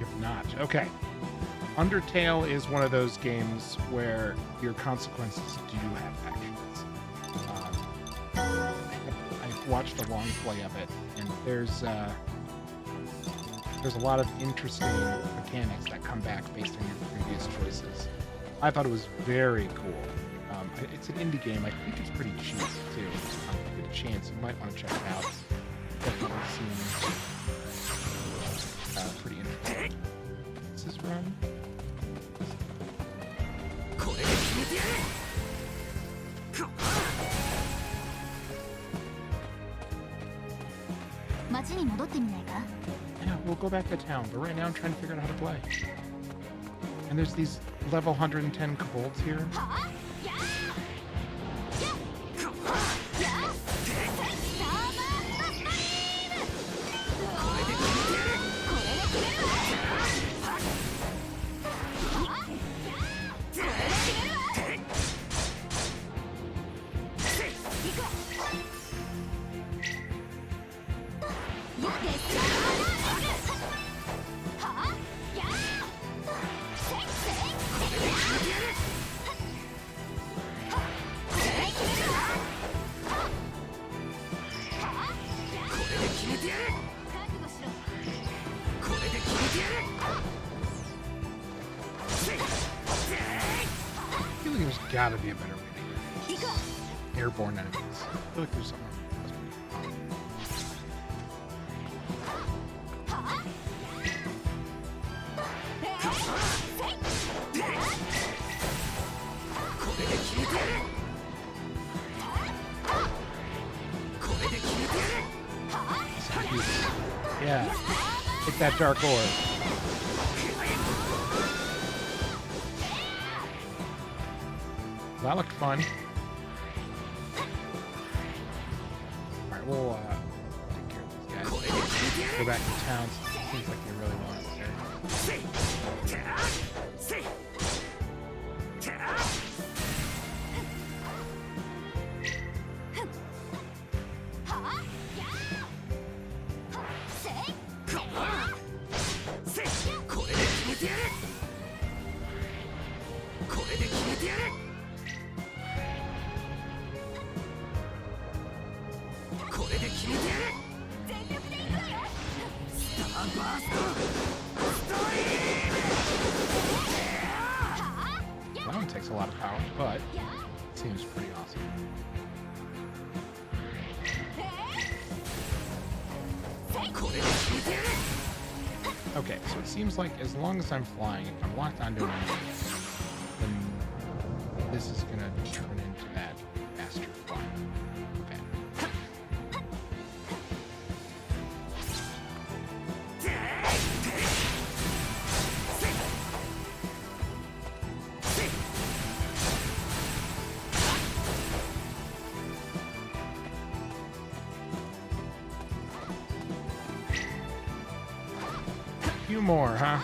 If not, okay. Undertale is one of those games where your consequences do have actions. I've watched a long play of it, and there's a lot of interesting mechanics that come back based on your previous choices. I thought it was very cool. It's an indie game. I think it's pretty cheap too. If you get a chance, you might want to check it out. Definitely seems pretty interesting. What's this run? 町に戻ってみないか Yeah, we'll go back to town, but right now I'm trying to figure out how to play. And there's these level 110 kobolds here. I feel like there's gotta be a better way to use airborne enemies. I feel like there's something. Yeah, hit that dark orb. That looked fun. Alright, we'll take care of these guys. Go back to town. Seems like they really want us there. That one takes a lot of power, but it seems pretty awesome. Okay, so it seems like as long as I'm flying, if I'm locked onto an enemy, then this is gonna turn into that faster flying. Okay. A few more, huh?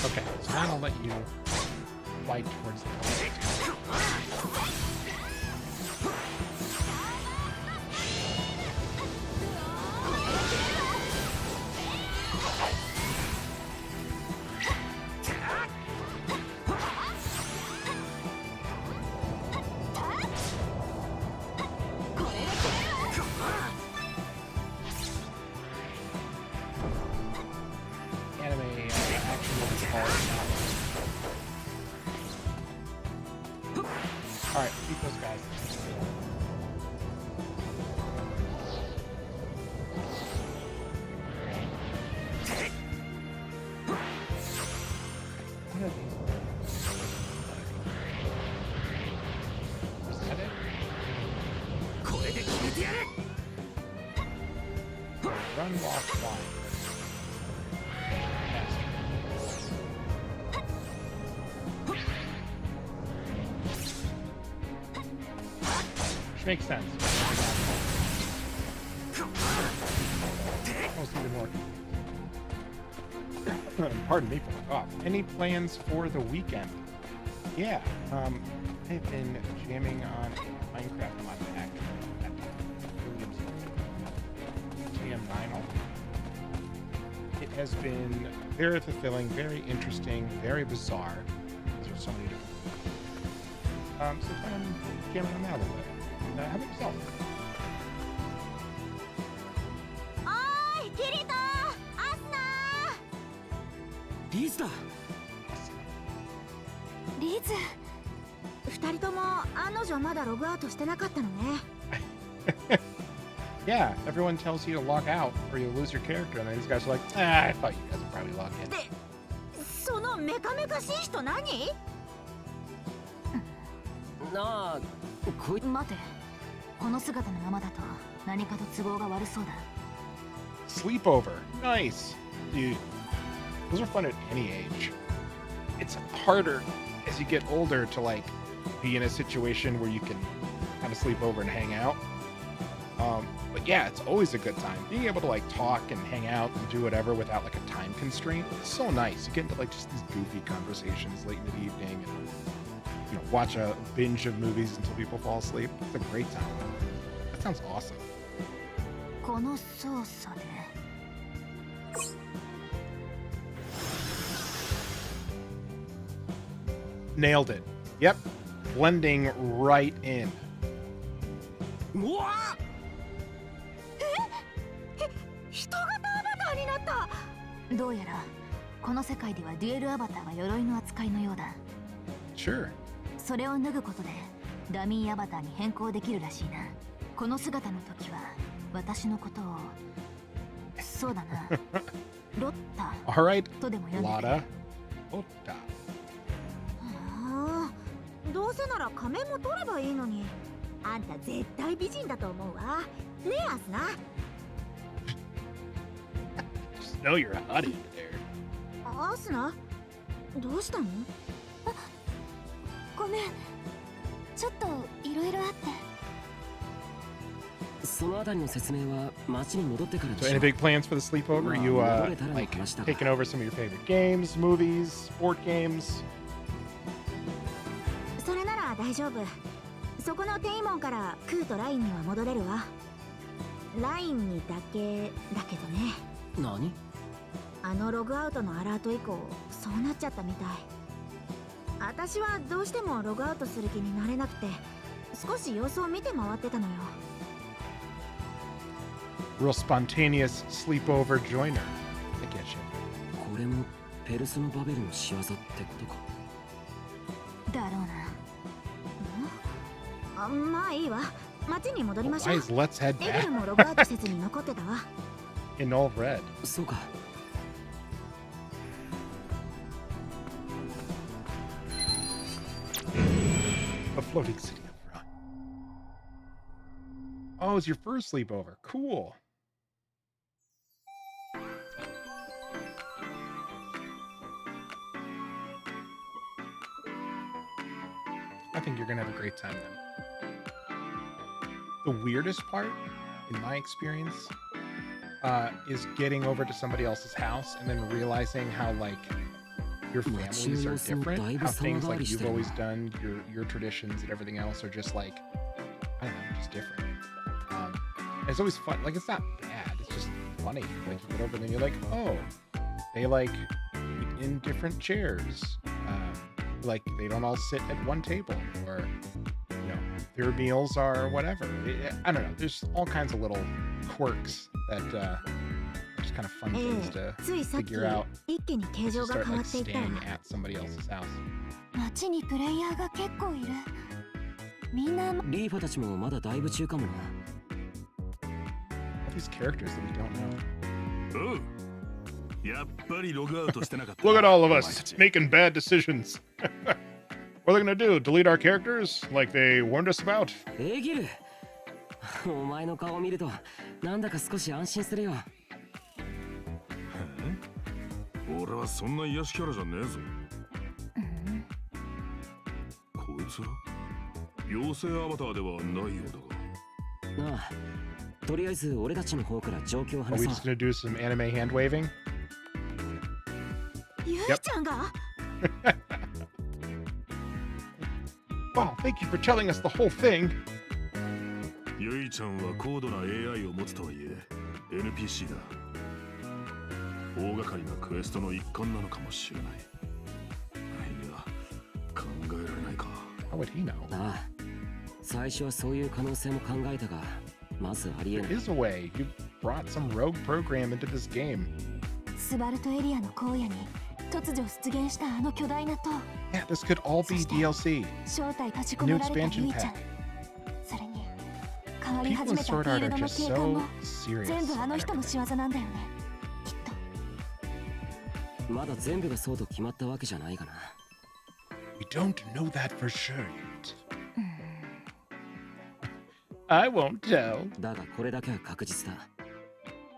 Okay, so now I'll let you fight towards the wall. Alright, beat those guys. What are Which makes sense. Almost even more. Pardon me for the cough. Any plans for the weekend? Yeah, I've been jamming on a Minecraft mod pack at TM9. It has been very fulfilling, very interesting, very bizarre. There's so many different so I'm jamming on that a little bit. How about yourself? おーいキリトアスナリーズだ。リーズ二人とも案の定まだログアウトしてなかったのね。Yeah, everyone tells you to log out or you'll lose your character, and then these guys are like, I thought you guys would probably log in. で、そのメカメカしい人何？なあ、こい待て、この姿のままだと何かと都合が悪そうだ。 Sleepover. Nice. Dude, those are fun at any age. It's harder as you get older to like be in a situation where you can kind of sleep over and hang out. But yeah, it's always a good time. Being able to like talk and hang out and do whatever without like a time constraint is so nice. You get into like just these goofy conversations late in the evening and watch a binge of movies until people fall asleep. It's a great time. That sounds awesome. この操作で Nailed it. Yep. Blending right in. うわ人型アバターになった。どうやらこの世界ではデュエルアバターは鎧の扱いのようだ。 Sure. それを脱ぐことでダミーアバターに変更できるらしいな。この姿の時は私のことをそうだなロッタ All right. とでも呼んでくれ。 Lotta. Lotta. ああ、どうせなら仮面も取ればいいのに。あんた絶対美人だと思うわ。ねえアスナ。 Just know you're a hottie there. アスナ、どうしたの？ごめん、ちょっといろいろあって。そのあたりの説明は街に戻ってからに So し any よう。 big plans for the sleepover? You like taking over some of your favorite games, movies, sport games? それなら大丈夫。そこの店員門からクーとラインには戻れるわ。ラインにだけだけどね。何？あのログアウトのアラート以降、そうなっちゃったみたい。私はどうしてもログアウトする気になれなくて、少し様子を見て回ってたのよ。Real spontaneous sleepover joiner. I get you. これもペルソのバベルの仕業ってことか。だろうな。あ、まあいいわ。街に戻りましょ Why う。 is Let's Head エグル back もログアウトせずに残ってたわ。in all red? そうか。A floating city up front. Oh, it's your first sleepover. Cool. I think you're gonna have a great time then. The weirdest part, in my experience, is getting over to somebody else's house and then realizing how like your families are different. How things like you've always done, your traditions and everything else are just like, I don't know, just different. It's always fun. Like it's not bad. It's just funny. Like you get over and then you're like, oh, they like eat in different chairs. Like they don't all sit at one table, or their meals are whatever. I don't know. There's all kinds of little quirks that are just kind of fun things to ついさっき figure out. 一気に形 To 状が start 変わ like っていったわ。 staying at somebody else's house. 街にプレイヤーが結構いる。みんなリーファたちもまだだいぶ中かもな。All these characters that we don't know. おう、やっぱりログアウトしてなかった。 Look at all of お前 us たち making bad decisions. What are they gonna do? Delete our characters like they warned us about? エギル、お前の顔を見るとなんだか少し安心するよ。俺はそんな癒しキャラじゃねえぞ。こいつは妖精アバターではないようだが。ああ、とりあえず俺たちの方から状況を Are we 話 just そう。 gonna do some anime hand waving? ゆいちゃんが Wow, thank you for telling us the whole thing. ゆいちゃんは高度な AI を持つとはいえ NPC だ。大掛かりなクエストの一環なのかもしれない。いや、考えられないか。 How would he know? ああ、最初はそういう可能性も考えたが、まずありえな There い。 is a way. You brought some rogue program into this game. スバルトエリアの荒野に突如出現したあの巨大な塔。 Yeah, this could all be DLC. 正体閉じ込められたゆいちゃん。それに変わり People 始 with めたフ Sword ィー Art ル are ドの just 景観も so serious. 全部あの and 人の everything. 仕業なんだよね。きっと。まだ全部がそうと決まったわけじゃないがな。 We don't know that for sure yet. I won't tell. だがこれだけは確実だ。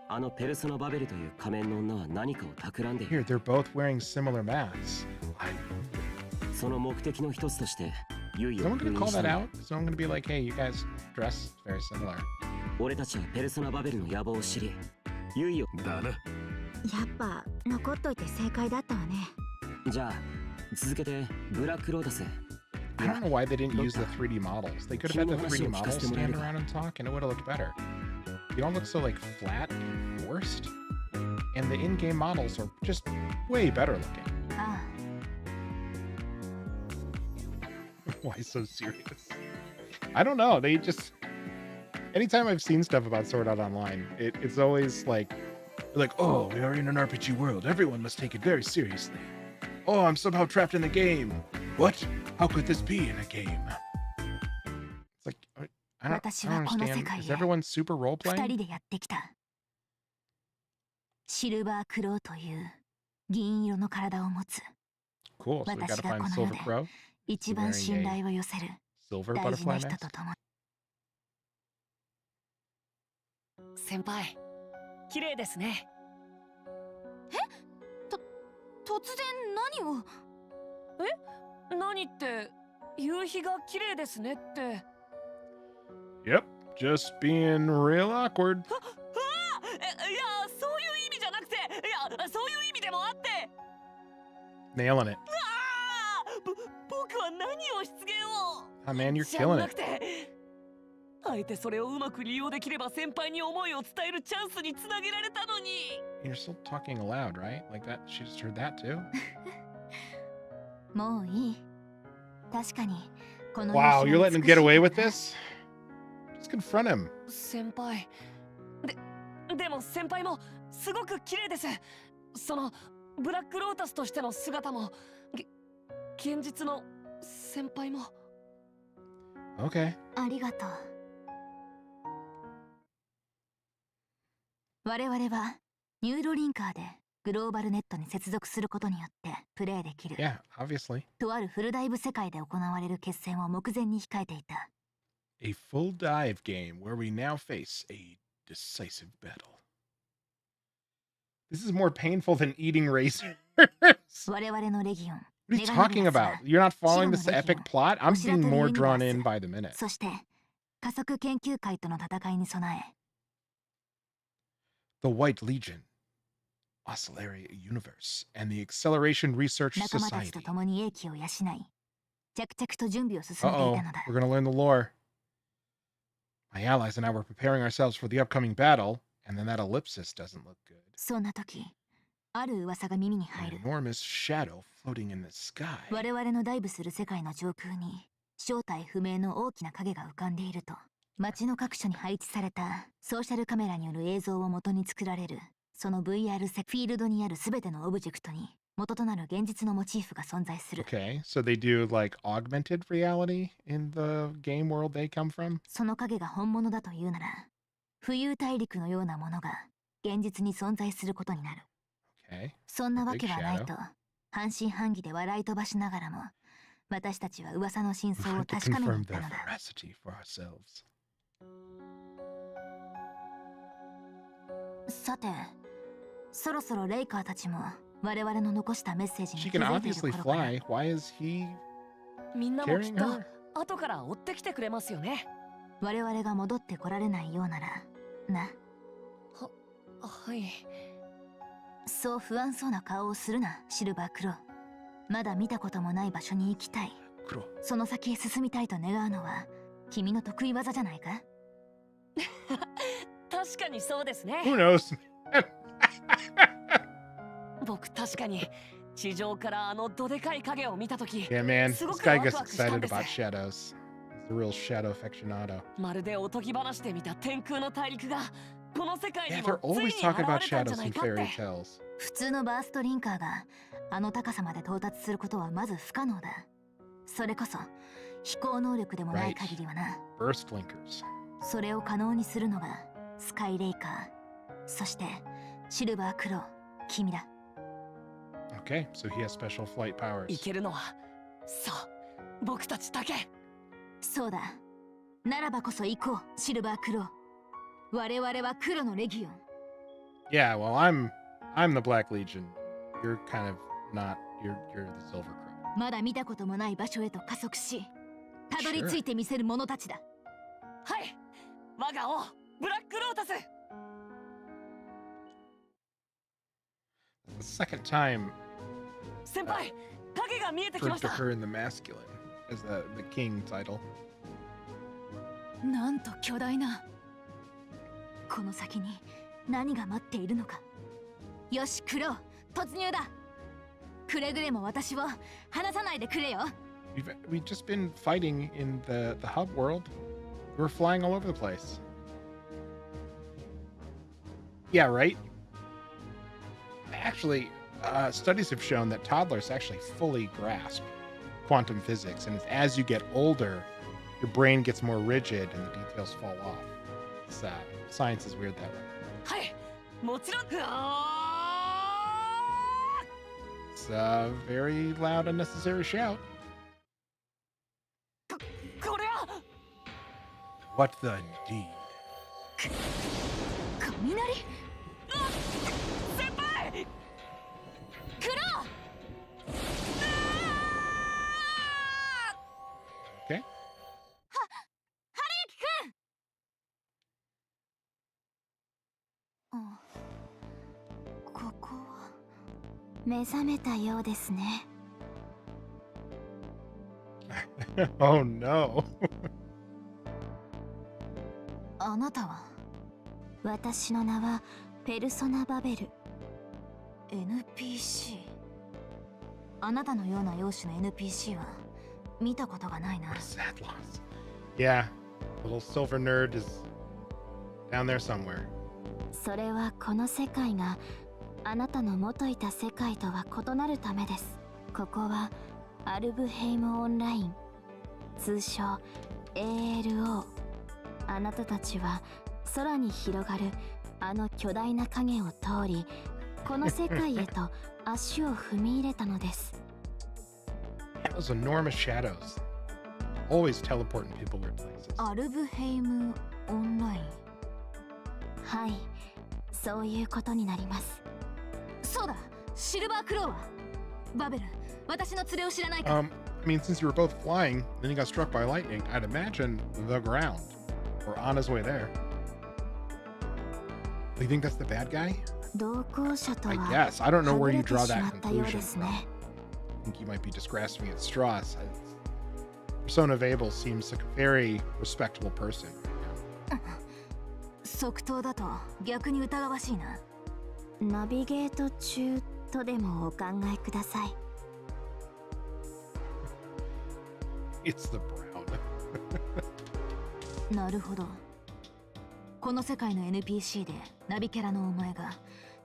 あのペルソナバベルという仮面の女は何かを企んでいる。 Here, they're both wearing similar masks. その目的の一つとしてユイ Is を someone 封 gonna 印 call した that んだ。 out? Is someone gonna be like, hey, you guys dress very similar? 俺たちはペルソナバベルの野望を知り、ユイを。だな。やっぱ残っといて正解だったわね。じゃあ続けてブラックロータス。 I don't know why they didn't use the 3D models. They could have had the 3D models stand around and talk and it would have looked better. They all look so like flat and forced. And the in-game models are just way better looking. あ Why so serious? I don't know. They just anytime I've seen stuff about Sword Art Online, it's always like, oh, we are in an RPG world. Everyone must take it very seriously. Oh, I'm somehow trapped in the game. What? How could this be in a game? It's like I don't 私はこの世 understand. 界 Is へ everyone super role 二 playing? 人でやってきた。シルバークローという銀色の体を持つ Cool. So we gotta 私が find この世 Silver で Crow. 一番信頼を寄せる Silver 大事な butterfly 人 mask. と共に。先輩、綺麗ですね。突然何を。何って夕日が綺麗ですねって。 Yep. Just being real awkward. いや、そういう意味じゃなくて、いや、そういう意味でもあって。 Nailing it. 僕は何を失言を。 Ah, man, you're じゃ killing な it. くて、あえてそれをうまく利用できれば先輩に思いを伝えるチャンスにつなげられたのに。 You're still talking aloud, right? Like that. She just heard that too. もういい。確かにこの Wow, 夕 you're 日は letting him 美しい get away か with ら this? Just confront him. 先輩。でも先輩もすごく綺麗です。そのブラックロータスとしての姿も、現実の先輩も。 Okay. ありがとう。我々はニューロリンカーでグローバルネットに接続することによってプレイできる。 Yeah, obviously. とあるフルダイブ世界で行われる決戦を目前に控えていた。 A full dive game where we now face a decisive battle. This is more painful than eating racers. 我々のレギオン。 What are you talking about? You're not following this epic plot? I'm being more drawn in by the minute. そして加速研究会との戦いに備え。 The White Legion, Oscillaria Universe, and the Acceleration Research 仲間たち Society. と共に英気を養い、着々と準備を進めてい Uh-oh, たのだ。 we're gonna learn the lore. My allies and I were preparing ourselves for the upcoming battle, and then that ellipsis doesn't look good. そんな時、ある噂が耳に入 An る。 enormous shadow floating in the sky. 我々のダイブする世界の上空に正体不明の大きな影が浮かんでいると。街の各所に配置されたソーシャルカメラによる映像を元に作られるその VR フィールドにあるすべてのオブジェクトに元となる現実のモチーフが存在する。 Okay, so they do like augmented reality in the game world they come from? その影が本物だというなら、浮遊大陸のようなものが現実に存在することになる。 Okay. そんなわけはないと半信半疑で笑い飛ばしながらも、私たちは噂の真 We 相を want to 確かめに confirm 行った their のだ。 veracity for ourselves. さて、そろそろレイカーたちも我々の残したメッセージに She 気 can づいてい obviously る頃から fly. Why is he みんなもきっ carrying と her? 後から追ってきてくれますよね。我々が戻ってこられないようならな。はい。そう不安そうな顔をするな、シルバークロー。まだ見たこともない場所に行きたい。黒。その先へ進みたいと願うのは君の得意技じゃないか。確かにそうですね。 Who knows? 僕確かに地上からあのどでかい影を見たとき、 Yeah, man. すご This く guy ワ gets クワクしたん excited です。 about shadows. He's a real shadow aficionado. まるでおとぎ話で見た天空の大陸がこの世界に Yeah, も they're つい always に talking 現 about れたんじゃ shadows ない in かって fairy tales. 普通のバーストリンカーがあの高さまで到達することはまず不可能だ。それこそ飛行能力でもない限りはな。 Burst blinkers. それを可能にするのがスカイレイカー、そしてシルバークロー、君だ。 Okay, so he has special flight い powers. けるのはそう僕たちだけ。そうだ。ならばこそ行こう、シルバークロー。我々は黒のレギオン。 Yeah, well, I'm the Black Legion. You're kind of not. You're the Silver Crow. まだ見たこともない場所へと加速し、たどり着いてみせる者たちだ。はい、我が王ブラックロータス。 The second time 先輩、影が見えてきま referred し to た。 her in the masculine as the king title. なんと巨大な。この先に何が待っているのか。よし、クロー、突入だ。くれぐれも私を離さないでくれよ。We've just been fighting in the hub world. We're flying all over the place. Yeah, right? Actually, studies have shown that toddlers actually fully grasp quantum physics, and as you get older, your brain gets more rigid and the details fall off. It's, science is weird that way. はい、もちろん。 It's a very loud, unnecessary shout. これは What the indeed? 雷。先輩。クロー。 Okay. ここは目覚めたようですね。Oh no. あなたは私の名はペルソナバベル。 NPC。 あなたのような容姿の NPC は見たことがないな。 What a sad loss. Yeah, little silver nerd is down there somewhere. それはこの世界があなたの元いた世界とは異なるためです。ここはアルブヘイムオンライン、通称 ALO。 あなたたちは空に広がるあの巨大な影を通り、この世界へと足を踏み入れたのです。 Those enormous shadows. Always teleporting people weird places. アルブヘイムオンライン。はい、そういうことになります。そうだ、シルバークローは。バベル、私の連れを知らないか。I mean, since you were both flying, then he got struck by lightning, I'd imagine the ground. Or on his way there. Do you think that's the bad guy? 同行者と I は guess. I don't know は where ぐ you れて draw しま that ったようで conclusion す from. ね。 I think you might be just grasping at straws. Persona of Abel seems like a very respectable person. 即答だと逆に疑わしいな。ナビゲート中とでもお考えください。 It's the brown. なるほど。この世界の NPC でナビキャラのお前が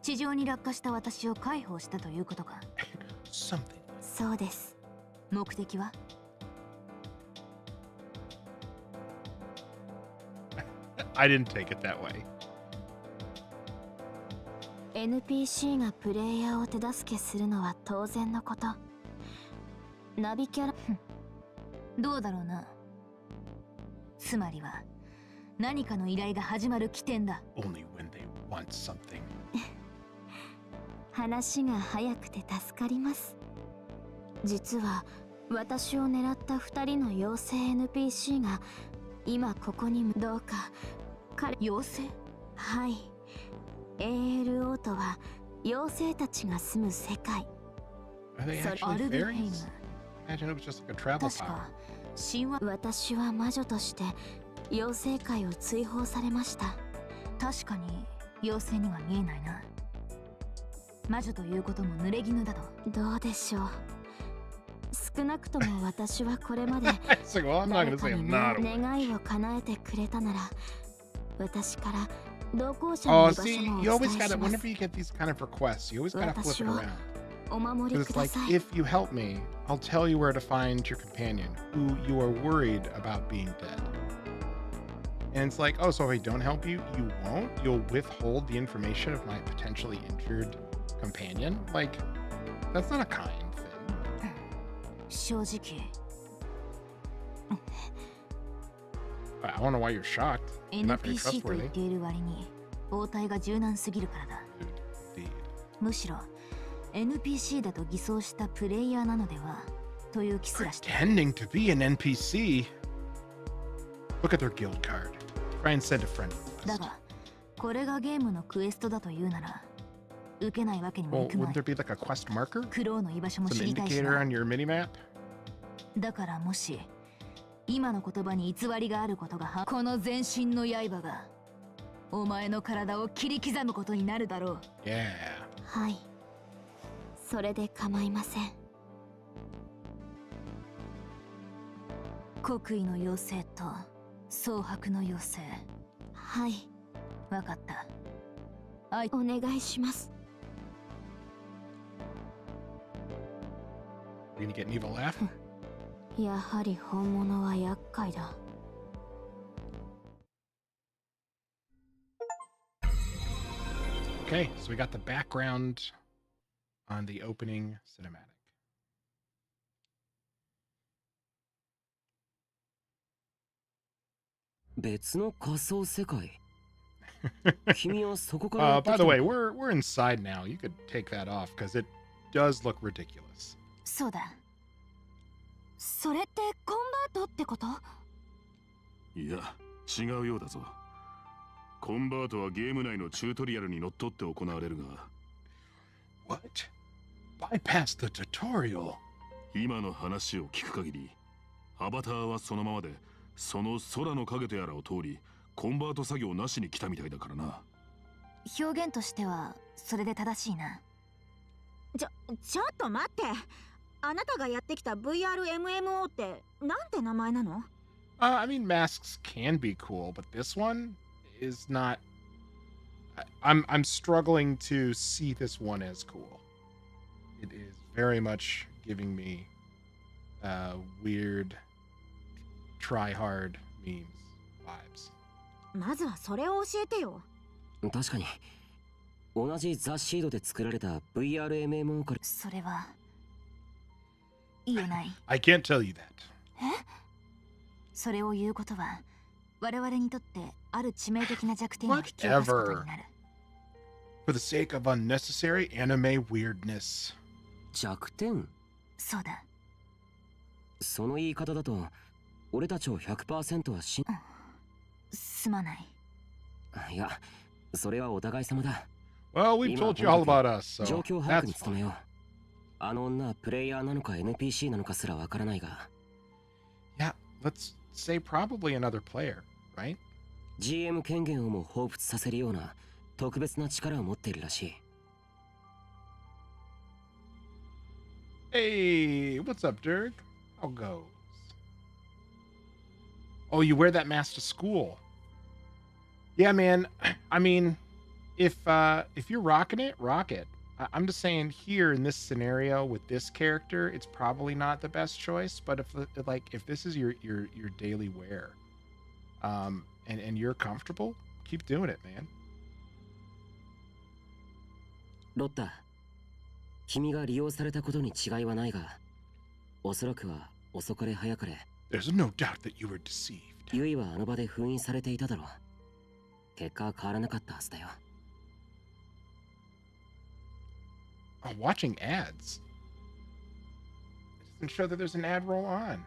地上に落下した私を解放したということか。 Something. そうです。目的は？ I didn't take it that way. NPC がプレイヤーを手助けするのは当然のこと。ナビキャラ、どうだろうな。つまりは何かの依頼が始まる起点だ。 Only when they want something. 話が早くて助かります。実は私を狙った2人の妖精 NPC が今ここにもどうか彼妖精？はい ALO とは妖精たちが住む世界。 Are they それ actually アルベヘイム。 fairies? Imagine it was just like a travel 確 power. か神話。私は魔女として妖精界を追放されました。確かに妖精には見えないな。魔女ということも濡れ衣だと。どうでしょう。少なくとも私はこれまで It's like, well, I'm not 誰 gonna か say に I'm not aware. 願いを叶えてくれたなら私から同行者 Oh, の居場所 see, も you お always 伝えし gotta, ます。 whenever you get these kind of requests, you always gotta flip it 私は around. お守 Because り it's くだ like, さい。 if you help me, I'll tell you where to find your companion who you are worried about being dead. And it's like, oh, so if I don't help you, you won't? You'll withhold the information of my potentially injured companion? Like, that's not a kind thing. 正直 I don't know why you're shocked. I'm not very NPC と言っ trustworthy. ている割に応対が柔軟すぎるからだ。 Indeed. むしろ NPC だと偽装したプレイヤーなのではという気すらして。 Pretending to be an NPC? Look at their guild card. Try and send a friend だ request. がこれがゲームのクエストだというなら受けないわけにも Well, いくま wouldn't い。 there be like a quest marker? クローの居場所も Some 知りたいし indicator な。 on your minimap? だからもし今の言葉に偽りがあることがこの全身の刃がお前の体を切り刻むことになるだろう。 Yeah. はい。それで構いません。国威の妖精と蒼白の妖精。はい。わかった。お願いします。 You gonna get an evil laugh? やはり本物は厄介だ。 Okay, so we got the background on the opening cinematic. 別の仮想世界君はそこからやって By き the た way, we're inside now. You could take that off because it does look ridiculous. そうだ。それってコンバートってこと？いや違うようだぞ。コンバートはゲーム内のチュートリアルにのっとって行われるが What? Bypass the tutorial. 今の話を聞く限りアバターはそのままでその空の影とやらを通りコンバート作業なしに来たみたいだからな。表現としてはそれで正しいな。ちょっと待って。あなたがやってきた VRMMO ってなんて名前なの？ I mean, masks can be cool, but this one is not. I'm struggling to see this one as cool. It is very much giving me weird, try hard memes vibes. まずはそれを教えてよ。確かに同じザ・シードで作られた VRMMO からそれは言えない。 I can't tell you that. それを言うことは我々にとってある致命的な弱点を引き起こすことになる。 For the sake of unnecessary anime weirdness. 弱点。そうだ。その言い方だと俺たちを 100% はすまない。いやそれはお互い様だ。 Well, we've told you all about us, 状 so 況把握 that's に努め fine. よう。あの女はプレイヤーなのか NPC なのかすらわからないが Yeah, let's say probably another player, right? GM 権限をも彷彿させるような特別な力を持っているらしい。 Hey, what's up, Dirk? How goes? Oh, you wear that mask to school. Yeah, man. I mean, if you're rocking it, rock it. I'm just saying here in this scenario with this character, it's probably not the best choice. But if this is your daily wear, and you're comfortable, keep doing it, man. ロッタ、君が利用されたことに違いはないが、おそらくは遅かれ早かれ、 There's no doubt that you were deceived. ユイはあの場で封印されていただろう。結果は変わらなかったはずだよ。Oh, watching ads. It doesn't show that there's an ad roll on.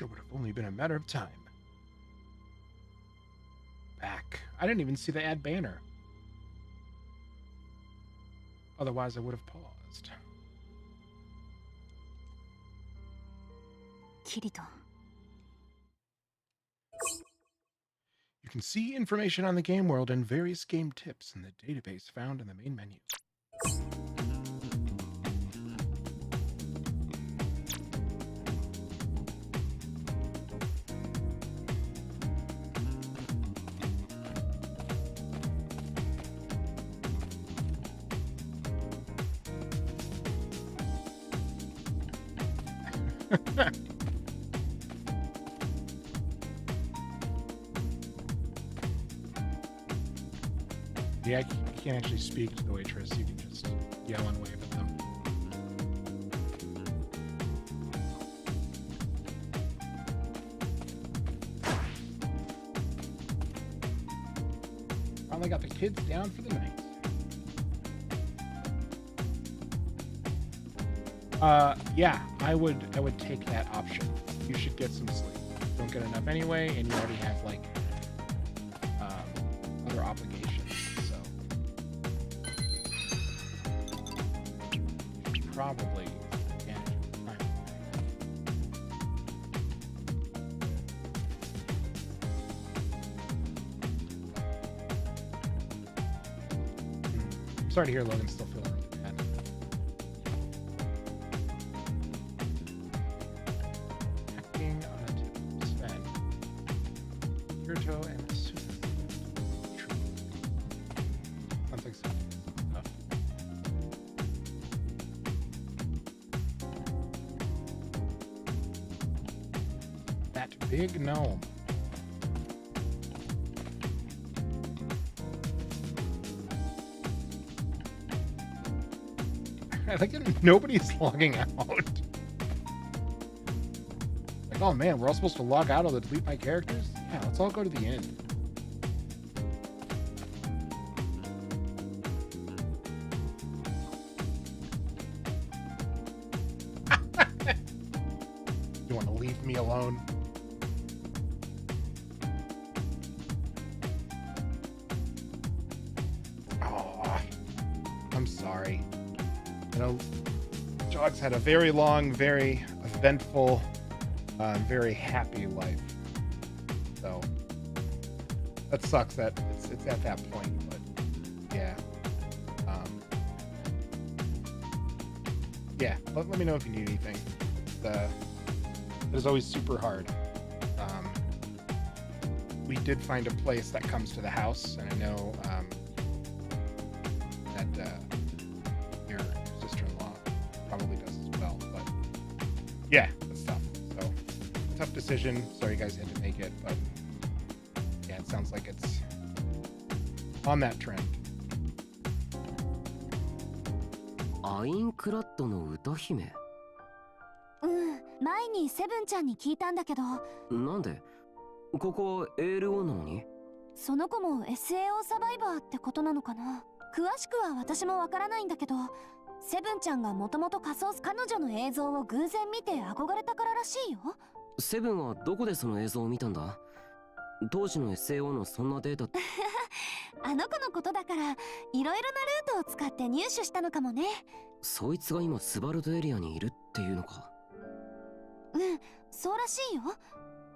Sure would have only been a matter of time. Back. I didn't even see the ad banner. Otherwise, I would have paused. キリト。 You can see information on the game world and various game tips in the database found in the main menu. Yeah, you can't actually speak to the waitress. You can just yell and wave at them. Finally got the kids down for the night. Yeah, I would take that option. You should get some sleep. Don't get enough anyway, and you already have like other obligations. Probably manage your time. Sorry to hear Logan's still feeling really bad. Acting on a tip. Sven. Kirito and Susan. Sounds like something. Big gnome. I think nobody's logging out. Like, oh man, we're all supposed to log out or delete my characters? Yeah, let's all go to the end. You want to leave me alone? I'm sorry. You know, Jog's had a very long, very eventful, very happy life. So that sucks that it's at that point, but yeah. Yeah, let me know if you need anything. It is always super hard. We did find a place that comes to the house, and I know that your sister-in-law probably does as well, but yeah, that's tough. So tough decision. Sorry you guys had to make it, but yeah, it sounds like it's on that trend. アインクラッドの歌姫。前にセブンちゃんに聞いたんだけど。なんで？ここ ALO なのに？その子も SAO サバイバーってことなのかな。詳しくは私もわからないんだけど、セブンちゃんがもともと彼女の映像を偶然見て憧れたかららしいよ。セブンはどこでその映像を見たんだ？当時の SAO のそんなデータ。あの子のことだから、いろいろなルートを使って入手したのかもね。そいつが今スバルトエリアにいるっていうのか。うん、そうらしいよ。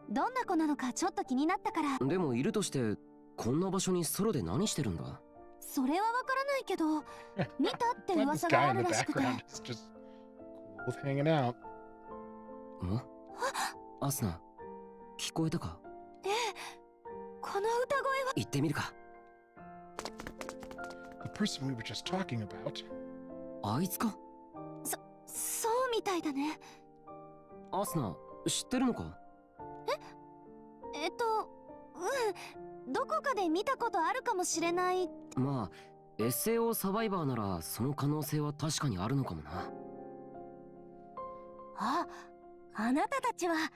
どんな子なのかちょっと気になったから。でもいるとしてこんな場所にソロで何してるんだ？それはわからないけど、見たって噂があるらしくて。アスナ、聞こえたか？ええ、この歌声は。言ってみるか。The person we were just talking about. あいつか？そうみたいだね。アスナ、知ってるのか？どこかで見たことあるかもしれない。まあ SAO サバイバーならその可能性は確かにあるのかもな。あなたたちは。あな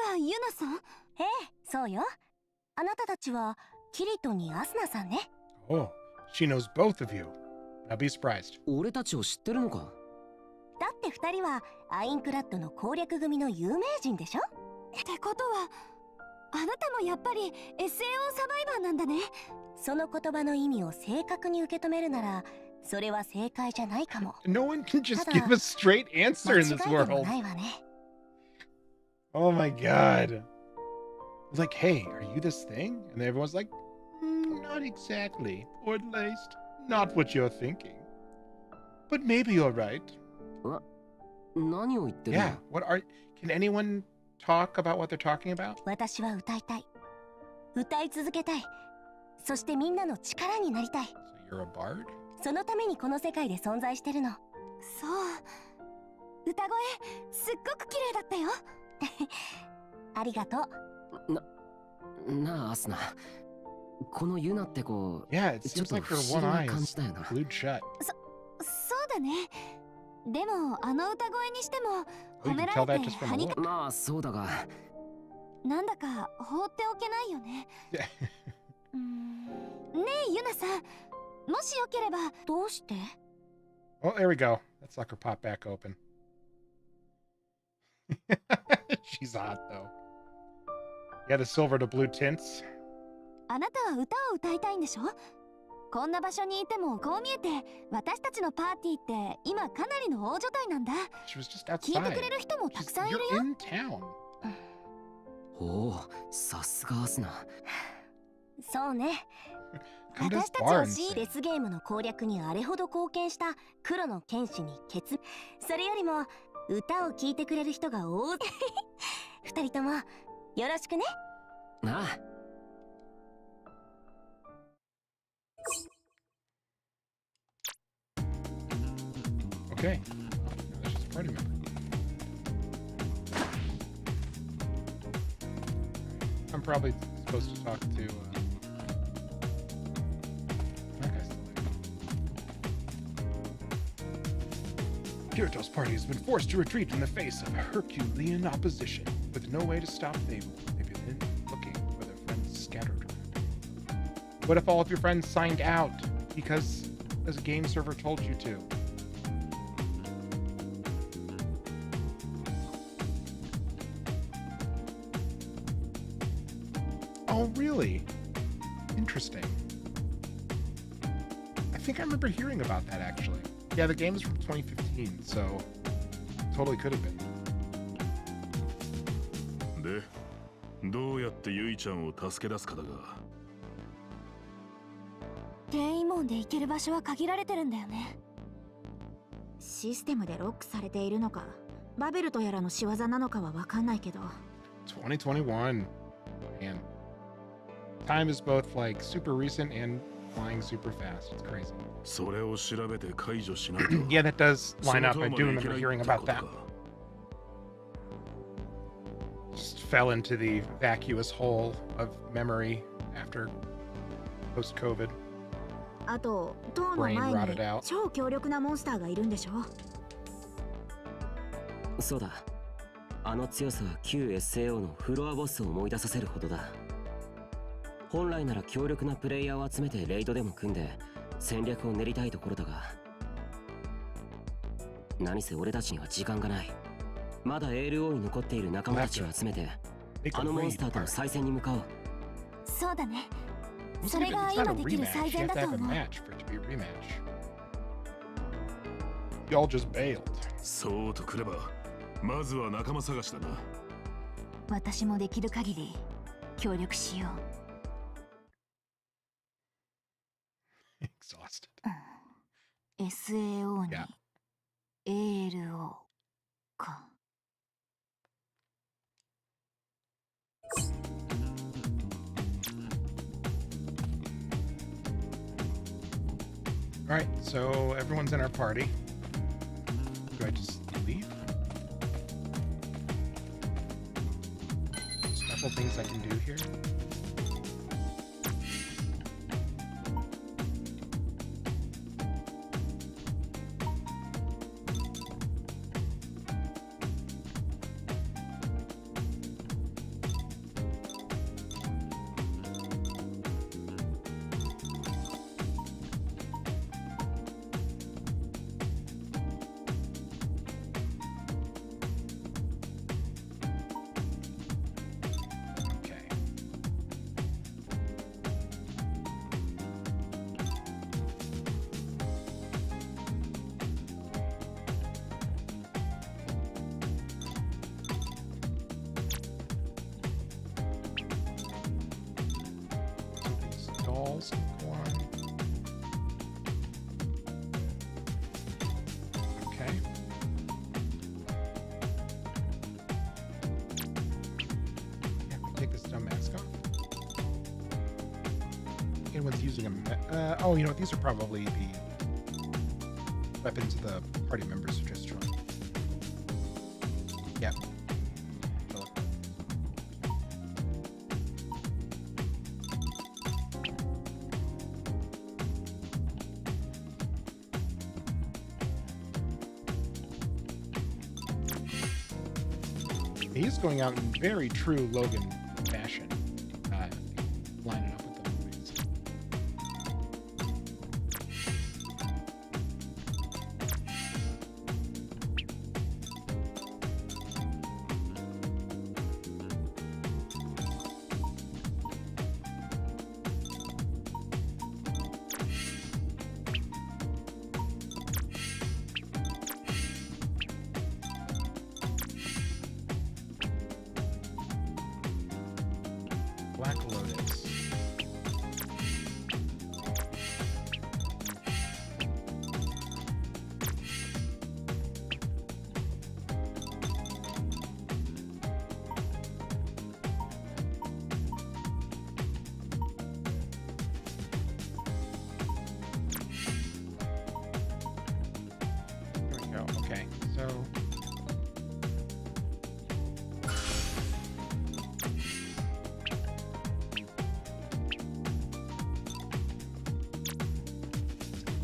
たがユナさん？ええ、そうよ。あなたたちはキリトにアスナさんね。Oh, she knows both of you. I'll be surprised. 俺たちを知ってるのか？だっって2人はアインクラッドの攻略組の有名人でしょ？ってことはあなたもやっぱり SAO サバイバーなんだね。その言葉の意味を正確に受け止めるならそれは正解じゃないかも。 No one can just give a straight 間 answer 違 in い this でも world. ないわね。 Oh my god. It's like, hey, are you this thing? And everyone's like, not exactly. Or at least, not what you're thinking. But maybe you're right. 何を言ってるの Yeah. What are... Can anyone talk about what they're talking about? 私は歌いたい。歌い続けたい。そしてみんなの力になりたい。 So you're a bard? そのためにこの世界で存在してるの。そう歌声すっごく綺麗だったよ。ありがとう。なあ、アスナ。このユナって子、 Yeah, it ちょっ seems と like 不 her 思議 one な eye 感 is じだよな。 glued shut. そうだね。でもあの歌声にしても Oh, 褒 you め can ら tell れ that て just from は the にか look. まあ、そうだが。なんだか放っておけないよね。ねえユナさん、もしよければ。どうして？ Oh, there we go. That sucker popped back open. She's hot, though. Yeah, the silver to blue tints. あなたは歌を歌いたいんでしょ？こんな場所にいてもこう見えて私たちのパーティーって今かなりの大所帯なんだ。 She was just 聞いて outside. くれる人もたくさんいる You're よ。 in town. おお、さすがアスナ。そうね。 Come to 私 this たち bar を and デ sing. スゲームの攻略にあれほど貢献した黒の剣士にそれよりも歌を聴いてくれる人が多い。二人ともよろしくね。なあ。Okay. That's just a party member. I'm probably supposed to talk to that guy's still there. Kirito's party has been forced to retreat in the face of Herculean opposition. With no way to stop Fable, they've been looking for their friends scattered around. What if all of your friends signed out because a game server told you to? Oh, really? Interesting. I think I remember hearing about that, actually. Yeah, the game is from 2015, so totally could have been. で、どうやってユイちゃんを助け出すかだが。転移門で行ける場所は限られてるんだよね。システムでロックされているのかバベルとやらの仕業なのかは分かんないけど。2021. Man. Time is both like super recent and flying super fast. It's crazy. それを調べて解除しないと。 Yeah, that does そ line の up. 塔 I ま do で行け remember ない hearing って about こと that. か。Just fell into the vacuous hole of memory after post-COVID. あと塔の Brain 前 rotted に out. 超強力なモンスターがいるんでしょ。そうだ。あの強さは旧 SAO のフロアボスを思い出させるほどだ。本来なら強力なプレイヤーを集めてレイドでも組んで戦略を練りたいところだが、何せ俺たちには時間がない。まだ ALO に残っている仲間たちを集めて Make あ a のモン raid スターとの party. 再戦に向かおう。そうだね。 It's それが not 今 a できる rematch. 最 You 善 have だ to と have a 思う。 match for it to be a rematch. Y'all just bailed. そうとくれば、まずは仲間探しだな。私もできる限り協力しよ Exhausted. う。SAO に Yeah. ALO か。All right, so everyone's in our party. Do I just leave? Special things I can do here? walls can go on. Okay. Yeah, we take this dumb mask off. Anyone's using a oh, you know what? These are probably the weapons of the party members who just joined. Yep. He's going out in very true Logan fashion. Line it up with the movies. Black Lotus. There we go. Okay, so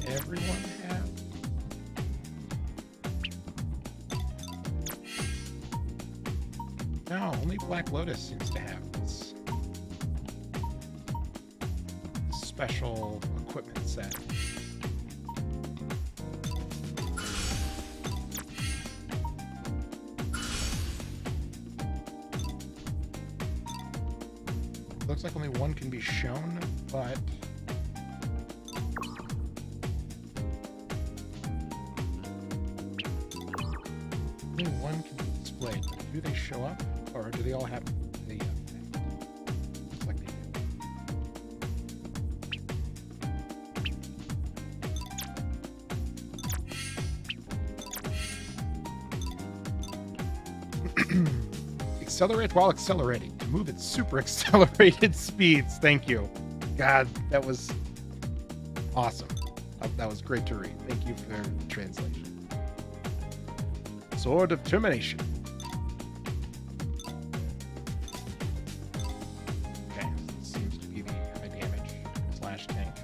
everyone have? No, only Black Lotus seems to have this special equipment set. Looks like only one can be shown, but only one can be displayed. But do they show up, or do they all have the effect? Looks like they do. Accelerate while accelerating to move at super accelerated speeds. Thank you. God, that was awesome. That was great to read. Thank you for the translation. Sword of Termination. Okay, so this seems to be the high damage slash tank.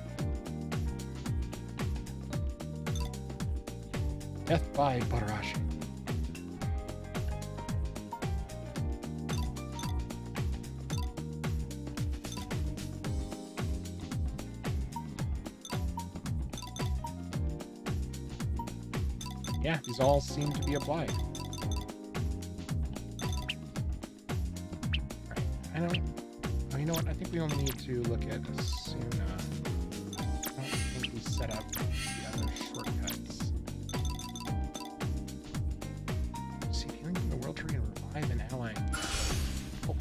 Death by Badarashi. Yeah, these all seem to be applied. Right. I don't. Oh, you know what? I think we only need to look at Asuna. I don't think we set up the other shortcuts. See, healing from the world tree and revive an ally. Oh.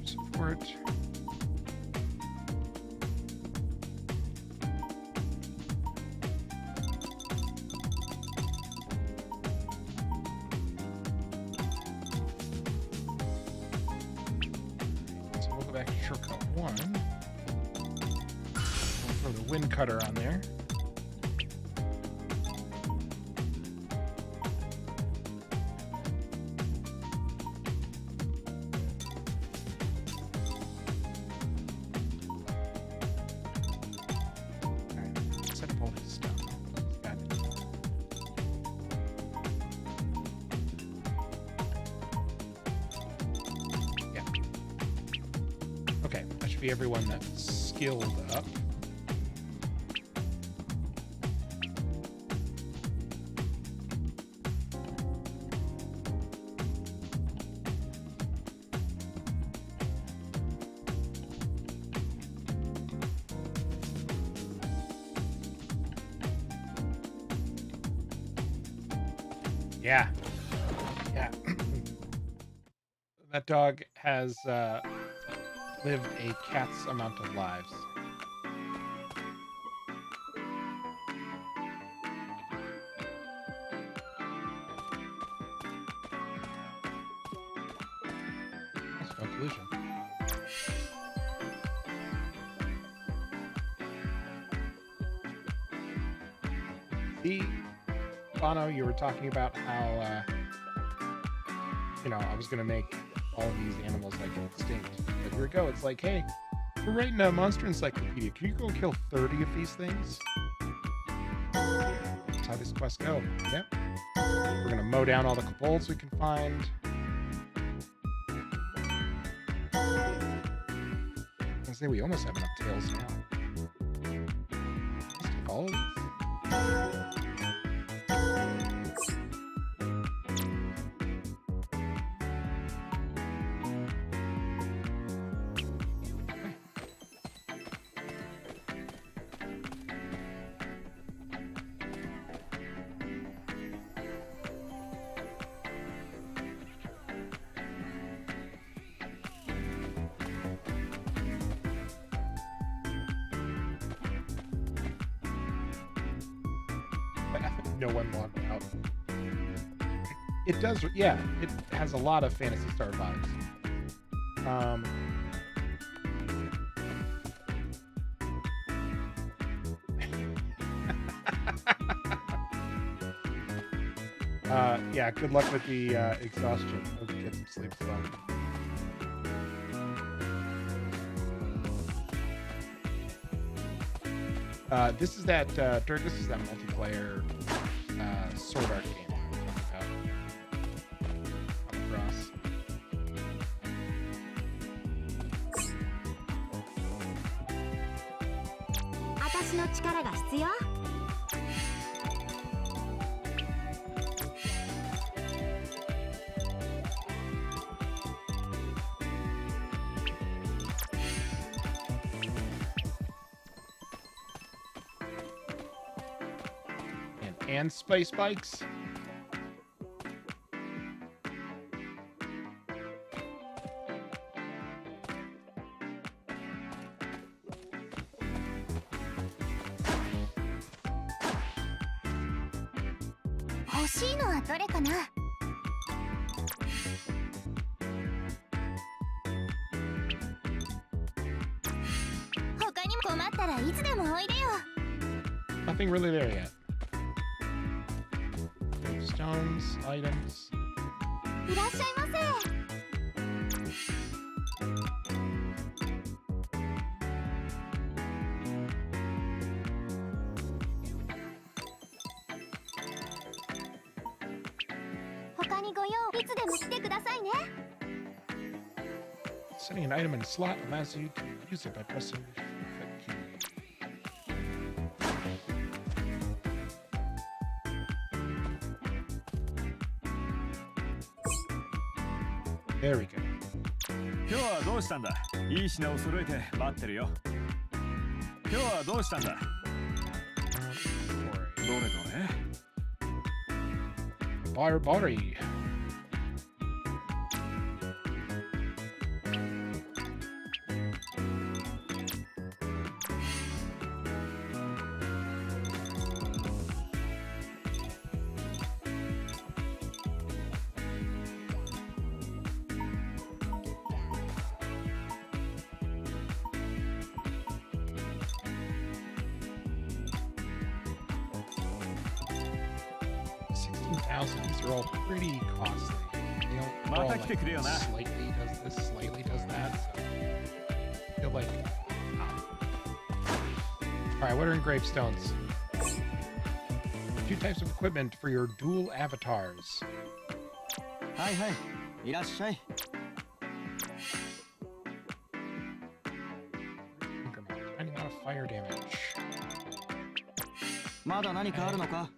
Support. So we'll go back to shortcut 1. We'll throw the wind cutter on there. Set up all this stuff. Got it. Yeah. Okay, that should be everyone that's skilled up. Yeah. Yeah. That dog has lived a cat's amount of lives. That's no collision. See, Bono, you were talking about how, I was going to make all of these animals like extinct. But here we go. It's like, hey, we're writing a monster encyclopedia. Can you go kill 30 of these things? That's how these quests go. Yep. We're going to mow down all the kobolds we can find. I say we almost have enough tails now. Let's take all of these. No one logged out. It does, yeah. It has a lot of Phantasy Star vibes. Yeah. Good luck with the exhaustion. Hope you get some sleep as well. This is that Dirk. This is that multiplayer Sword Art game. Across. 私の力が必要？ And space bikes. Nothing really there yet. Stones, items. いらっしゃいませ。他にご用、いつでも来てくださいね。Setting an item in a slot allows you to use it by pressing the key. There we go. 今日はどうしたんだ。いい品を揃えて待ってるよ。今日はどうしたんだ。どれどれ。Barbari. These are all pretty costly. They don't all like slightly does this, slightly does that. So I feel like. All right, what are engraved stones? 2 types of equipment for your dual avatars. はいはい、いらっしゃい。Tiny amount of fire damage. まだ何かあるのか。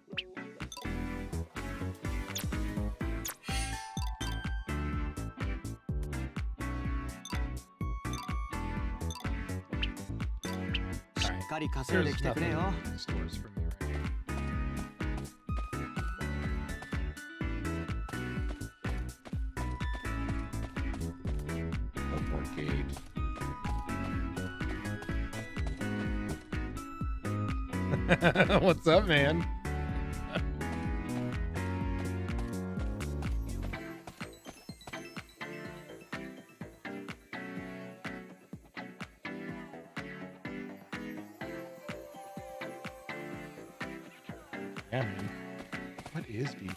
しっかり稼いできてくれよ。What's up, man? Yeah, man. What is BP?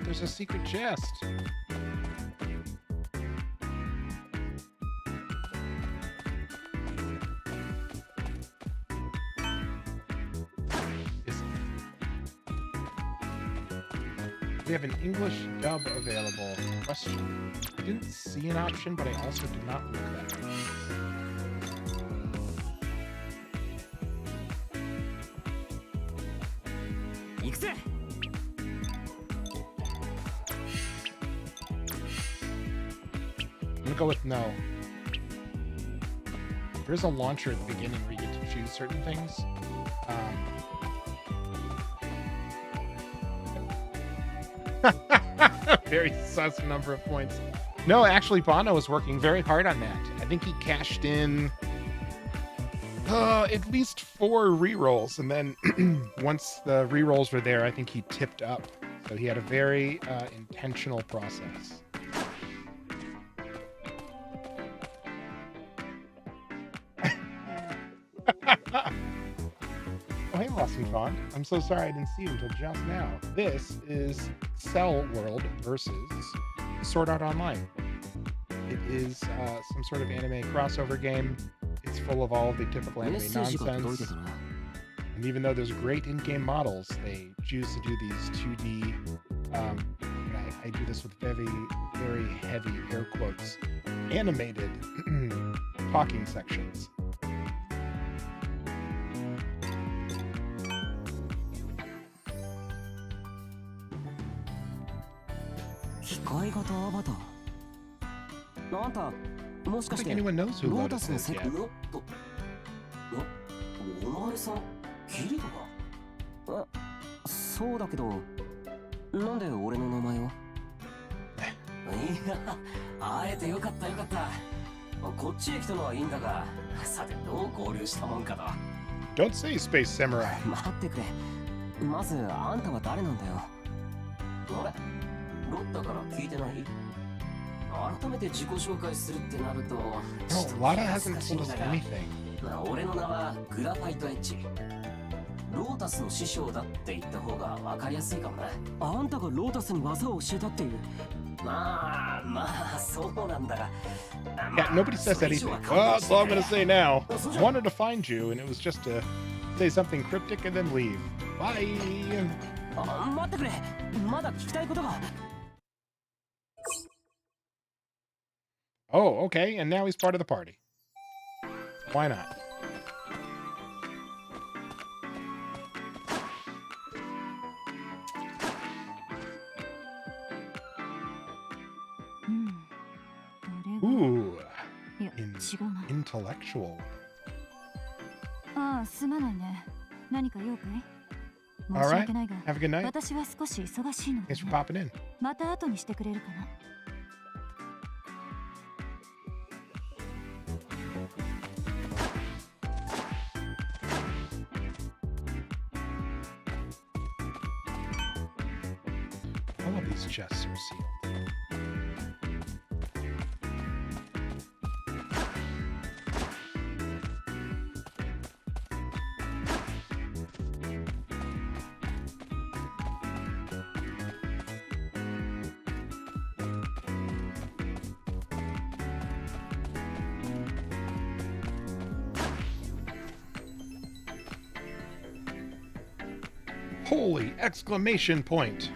There's a secret chest. We have an English dub available. Question. I didn't see an option, but I also did not look that up. I'm gonna go with no. There's a launcher at the beginning where you get to choose certain things. Very sus number of points. No, actually, Bono was working very hard on that. I think he cashed in at least 4 rerolls, and then once the rerolls were there, I think he tipped up. So he had a very intentional process. Oh, hey, Lost and Found. I'm so sorry I didn't see you until just now. This is Accel World versus Sword Art Online. It is some sort of anime crossover game. It's full of all the typical anime nonsense. And even though there's great in-game models, they choose to do these 2D, I do this with very, very heavy air quotes, animated talking sections. I don't think anyone knows who Lotus is yet. Don't say Space Samurai. まずあんたは誰なんだよ。あれ、ロッタから聞いてない？改めて自己紹介するってなると、 No, Lada hasn't told us anything. 俺の名はグラファイトエッジ。ロータスの師匠だって言った方が分かりやすいかもな。あんたがロータスに技を教えたっていう。まあそうなんだが。Yeah, nobody says anything. Well, that's all I'm gonna say now. I wanted to find you, and it was just to say something cryptic and then leave. Bye. 待ってくれ。まだ聞きたいことが。Oh, okay, and now he's part of the party. Why not? Ooh, intellectual. ああ、すまないね。何か用かい？ All 申し right, 訳ないが、 have a good night. 私は少し忙しいので、 Thanks for popping in. また後にしてくれるかな。All of these chests are sealed. Holy exclamation point.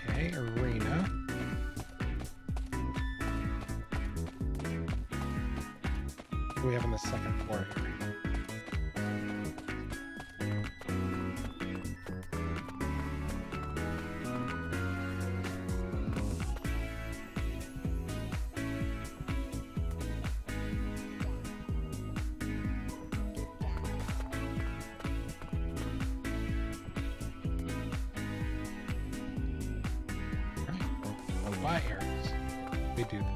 Okay, arena. What do we have on the second floor here? Why arrows? They do that.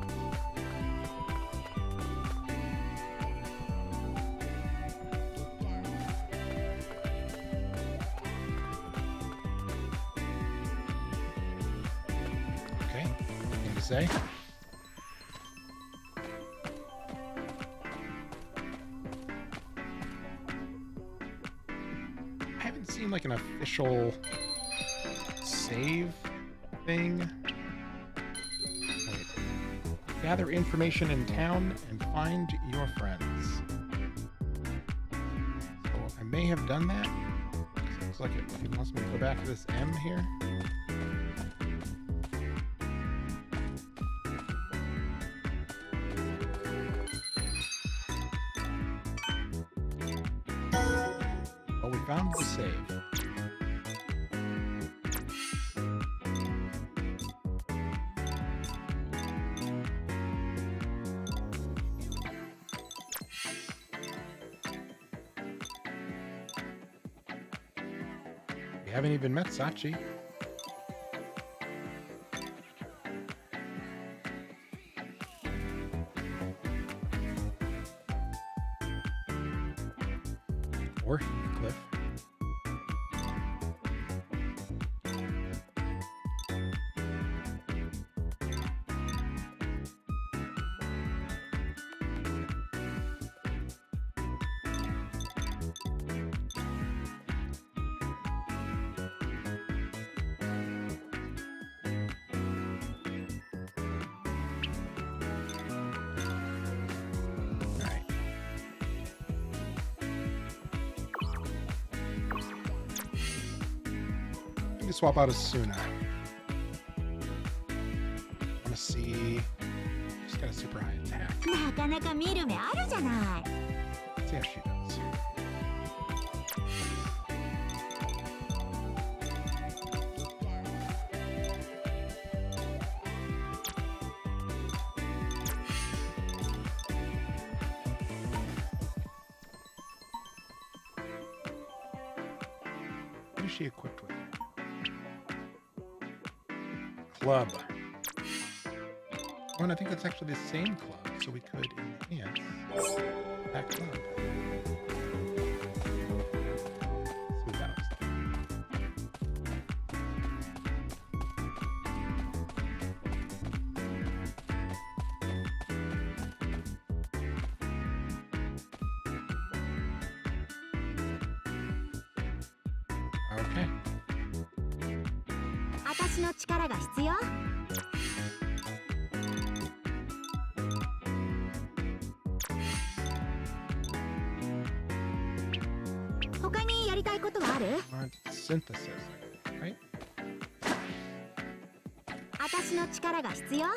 Okay, anything to say? I haven't seen like an official save thing. Wait. Gather information in town and find your friends. So I may have done that. Looks like it wants me to go back to this M here. Well, we found the save. We haven't even met Sachi. Or Heathcliff. Alright. Let me swap out Asuna. I want to see. She's got a super high attack. なかなか見る目あるじゃない。 Let's see how she does. What is she equipped with? Club. Oh, and I think that's actually the same club, so we could enhance that club. Let's see what that looks like. Okay. 私の力が必要？他にやりたいことはある？ Want synthesis, right? 私の力が必要？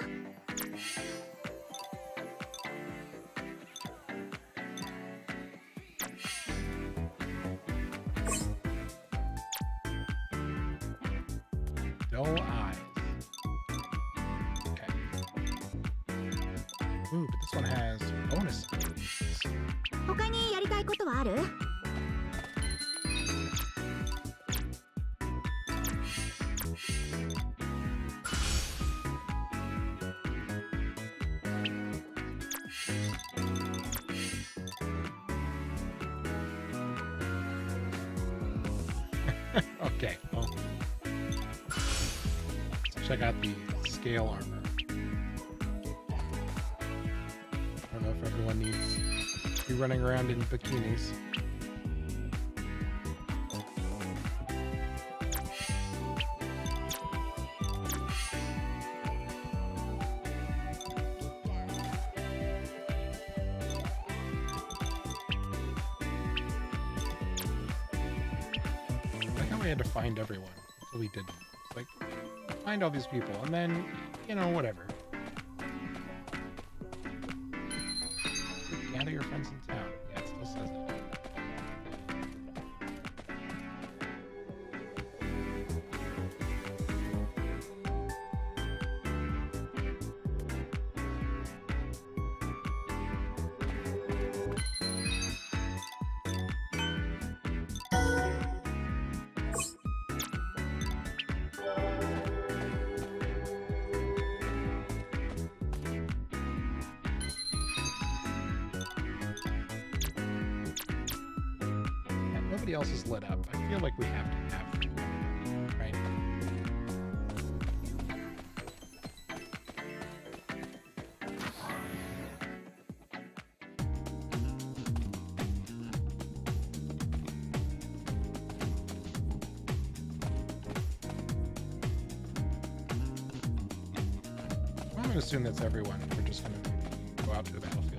Dull eyes. Okay. Ooh, but this one has bonus abilities. 他にやりたいことはある？ Okay, well. Let's check out the scale armor. I don't know if everyone needs to be running around in bikinis. I like how we had to find everyone until we didn't. It's like, find all these people, and then, you know, whatever. Gather your friends in town. Yeah, it still says it. everybody else is lit up, I feel like we have to have two, right? I'm going to assume that's everyone. We're just going to go out to the battlefield.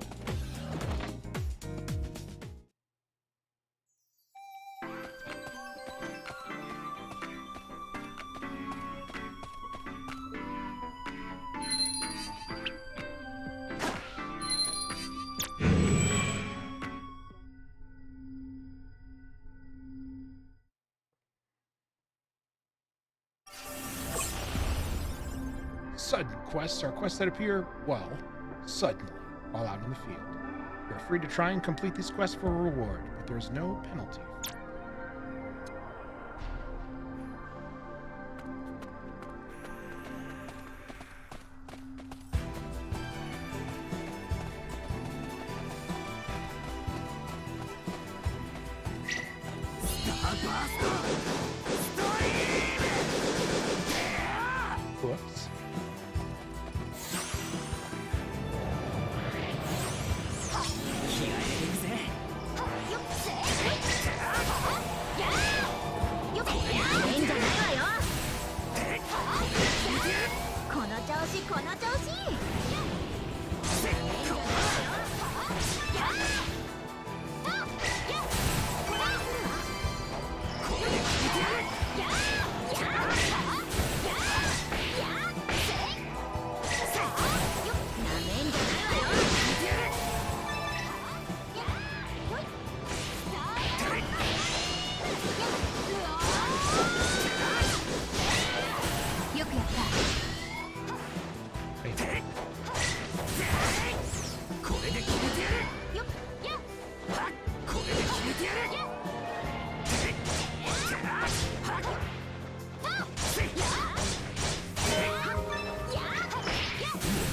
Sudden quests are quests that appear, well, suddenly, while out in the field. You're free to try and complete these quests for a reward, but there's no penalty. Whoops.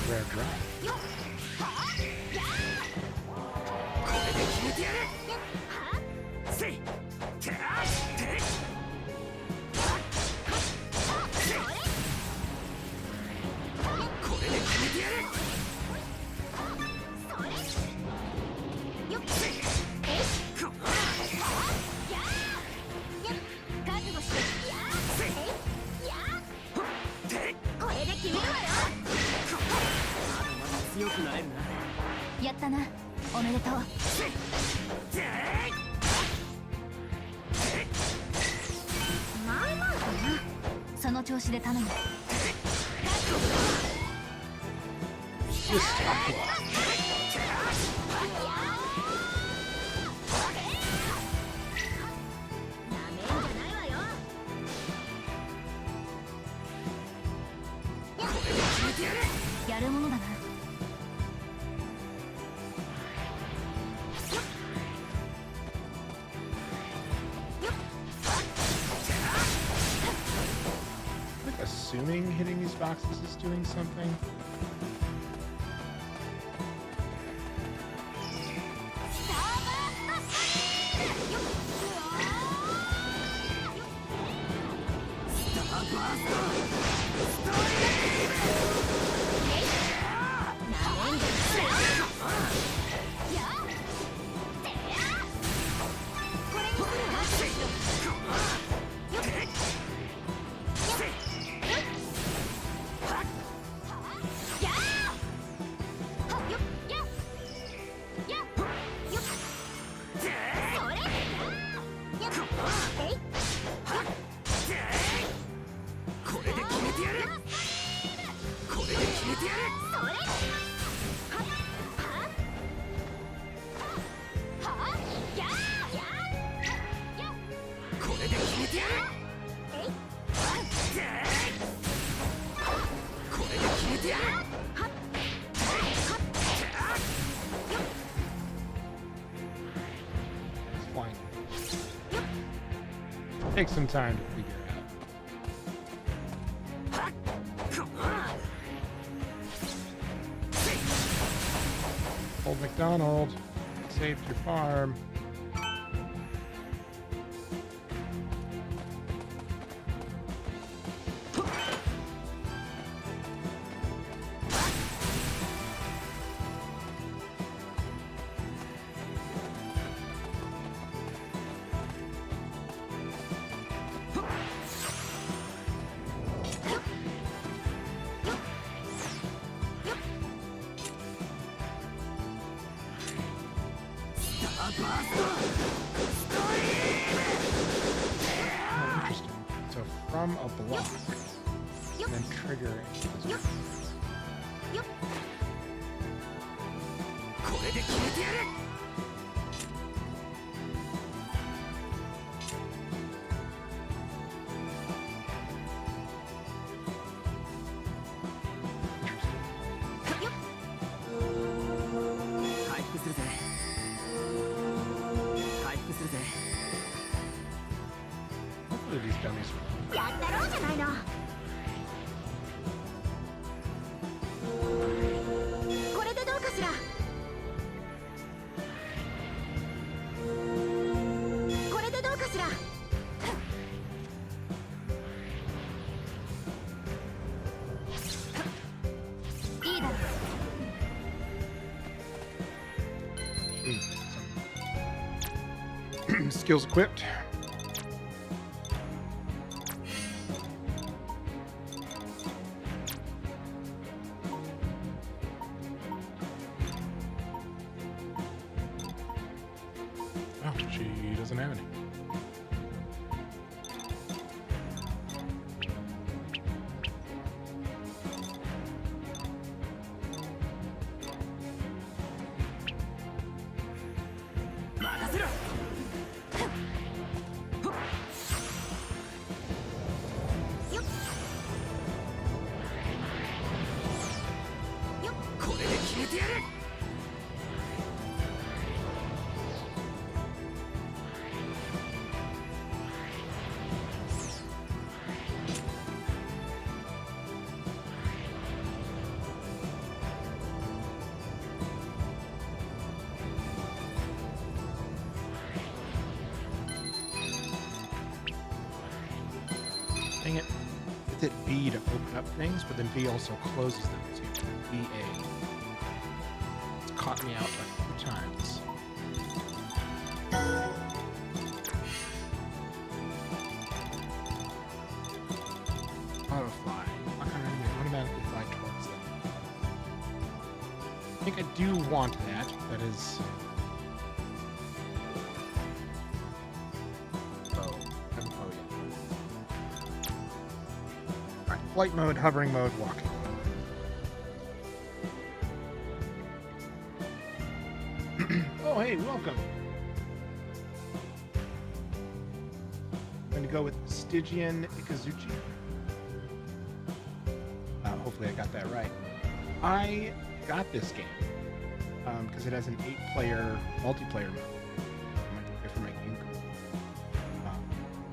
Rare drop.やったな。おめでとう。まあまあかな。その調子で頼む。やるものだな。Assuming hitting these boxes is doing something. Take some time to figure out. Old McDonald saved your farm. interesting. So from a block, then trigger into this one. これで決めてやる。 回復するぜ。回復するぜ。 Hopefully these dummies will. やったろうじゃないの。これでどうかしら。これでどうかしら。いいだろう。 Skills equipped. Oh, she doesn't have any. Dang it. It's hit B to open up things, but then B also closes them. So you can BA. It's caught me out like 2 times. Auto fly. Not gonna automatically fly towards them. I think I do want that. That is. Flight mode, hovering mode, walking. Oh, hey, welcome. I'm going to go with Stygian Ikazuchi. Hopefully I got that right. I got this game because it has an 8-player multiplayer mode. I might be good for my game group.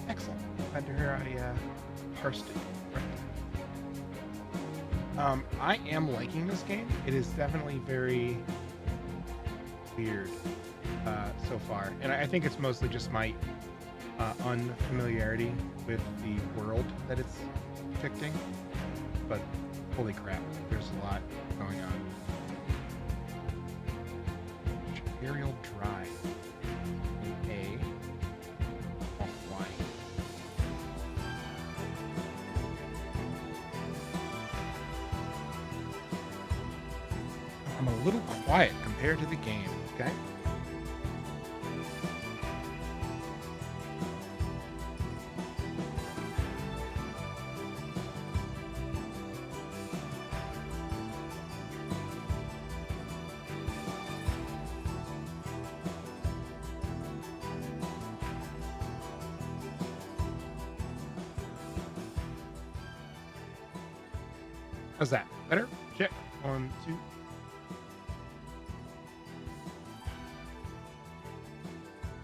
Excellent. Glad to hear I parsed it correctly. I am liking this game. It is definitely very weird so far. And I think it's mostly just my unfamiliarity with the world that it's depicting. But holy crap, there's a lot going on. Aerial drive. A. While flying. I'm a little quiet compared to the game, okay? How's that? Better? Check. 1, 2.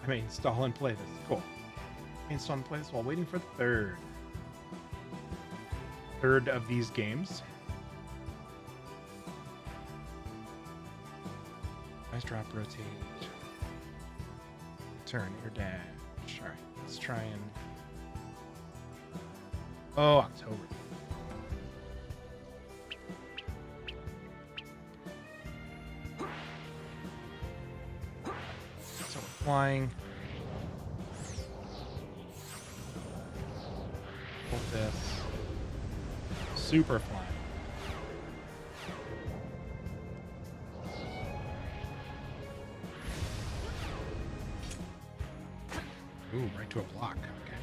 I may install and play this. Cool. Install and play this while waiting for the third of these games. Nice drop, rotate. Turn, air dash. Alright, let's try and... Oh, October. So we're flying. Hold this. Super flying. Ooh, right to a block. Okay.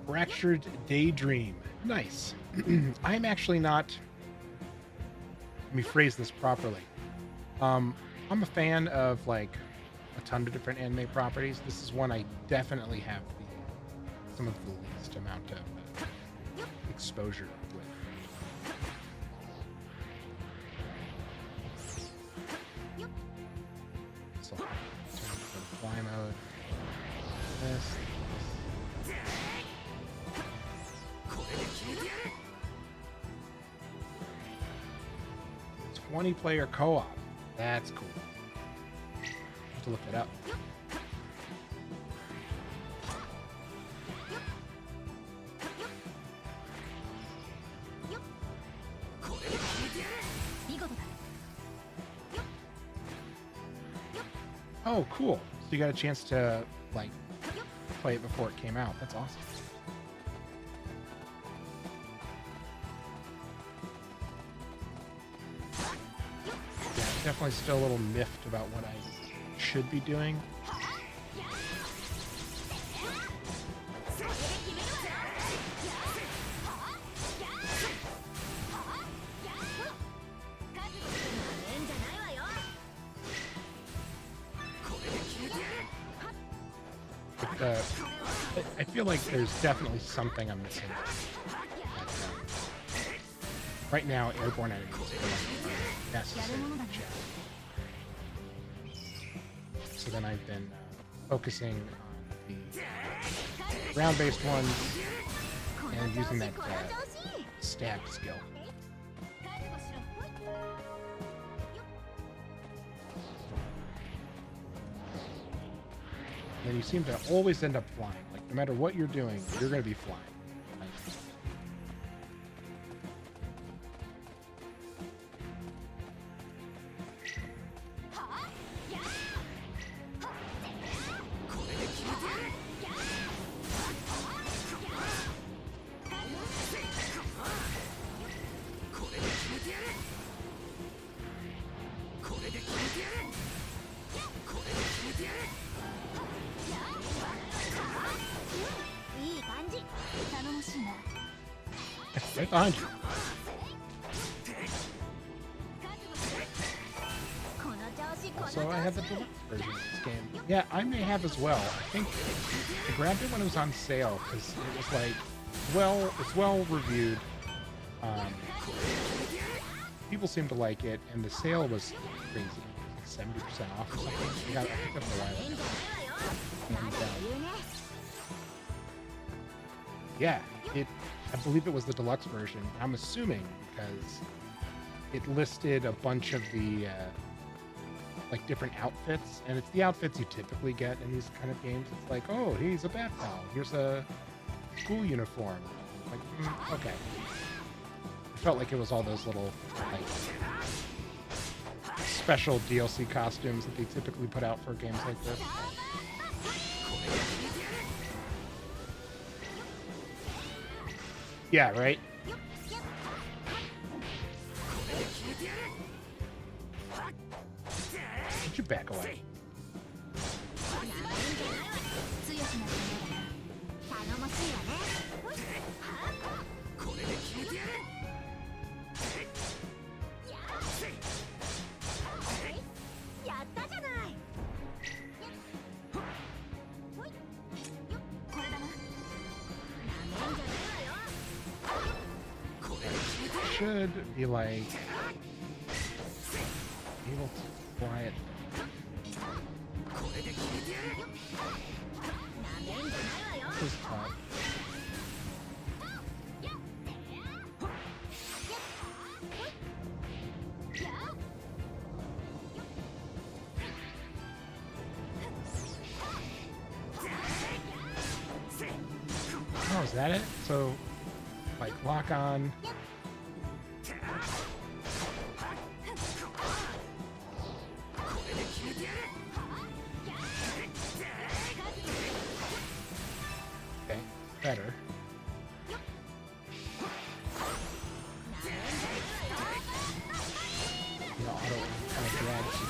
Fractured Daydream. Nice. I'm actually not... Let me phrase this properly. I'm a fan of, like, a ton of different anime properties. This is one I definitely have some of the least amount of exposure with. So, turn to fly mode. This. 20-player co-op. That's cool. I'll have to look that up. Oh, cool. So you got a chance to, like, play it before it came out. That's awesome. Yeah, definitely still a little miffed about what I should be doing. I feel like there's definitely something I'm missing. Right now, airborne enemies are necessary to check. So then I've been focusing on the ground-based ones and using that stab skill. And then you seem to always end up flying. Like, no matter what you're doing, you're going to be flying. Like, right behind you. So I have the deluxe version of this game. Yeah, I may have as well. I think I grabbed it when it was on sale because it was like, well, it's well reviewed. People seem to like it, and the sale was crazy, like 70% off or something. I picked up a while ago. And, yeah, I believe it was the deluxe version. I'm assuming because it listed a bunch of the like different outfits, and it's the outfits you typically get in these kind of games. It's like, oh, he's a bat pal. Here's a school uniform. Like, okay. It felt like it was all those little like special DLC costumes that they typically put out for games like this. Yeah, right? Would you back away? Should be like able to fly it. This is tough. Oh, is that it? So, like, lock on. Okay, better. The auto kind of drags you.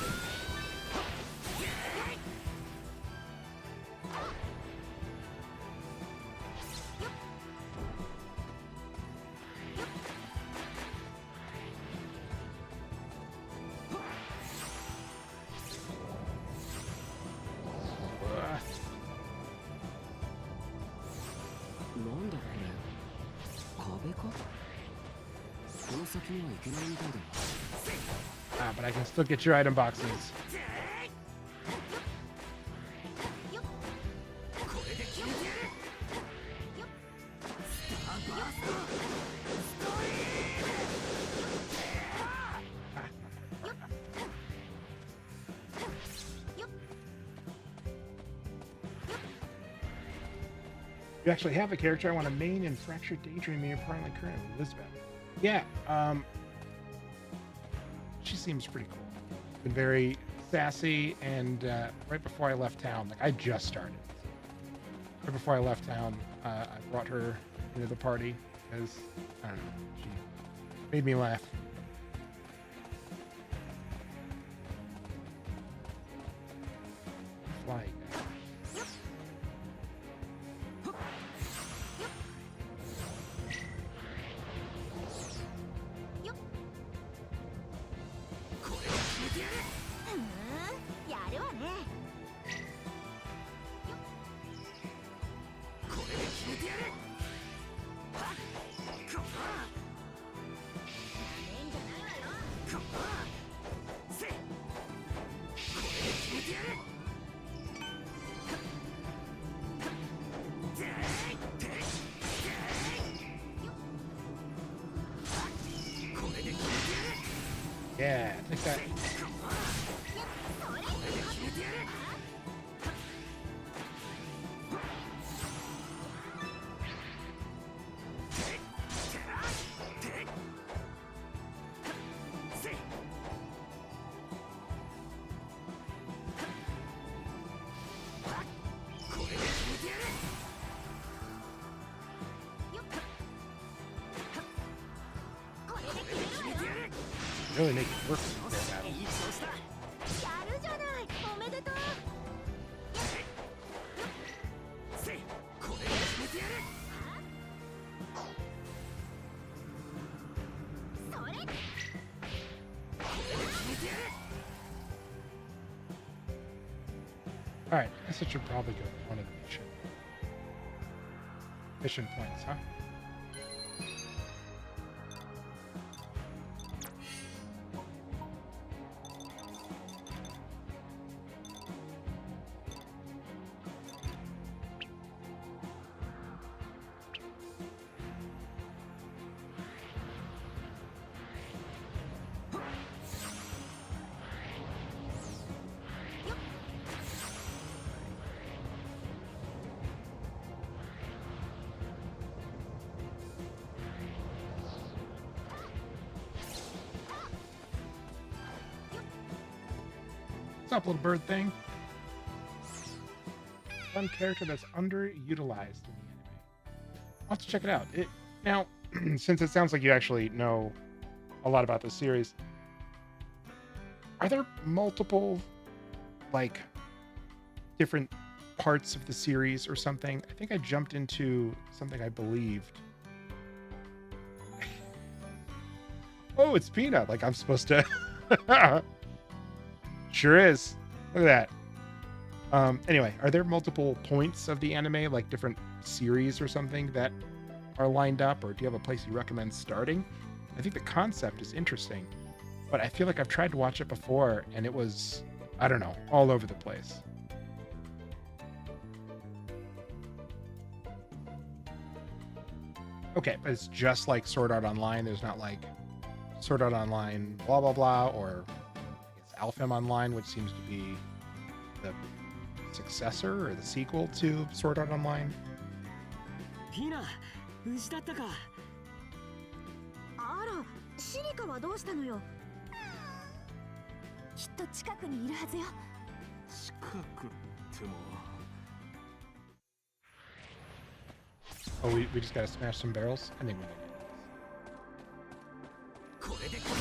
にはいけないみたいだな。 Ah, but I can still get your item boxes. You actually have a character I want to main in Fractured Daydreaming apparently currently, Elizabeth. Yeah, she seems pretty cool. Been very sassy, and right before I left town, like I just started. Right before I left town, I brought her into the party because, I don't know, she made me laugh. Flying. Yeah, I think that. Really make it work for their battle. Alright, I guess I should probably go to one of the mission points, huh? What's up, little bird thing? Fun character that's underutilized in the anime. I'll have to check it out. Now, since it sounds like you actually know a lot about the series, are there multiple, like, different parts of the series or something? I think I jumped into something I believed. Oh, it's Peanut. Like, I'm supposed to... Sure is. Look at that. Anyway, are there multiple points of the anime, like different series or something that are lined up, or do you have a place you recommend starting? I think the concept is interesting, but I feel like I've tried to watch it before and it was, I don't know, all over the place. Okay, but it's just like Sword Art Online. There's not like Sword Art Online blah blah blah, or Alphem Online, which seems to be the successor or the sequel to Sword Art Online. Pina, 無事だったか。あら、シリカはどうしたのよ。きっと近くにいるはずよ。近くっても。Oh, we just gotta smash some barrels? I think we can do this.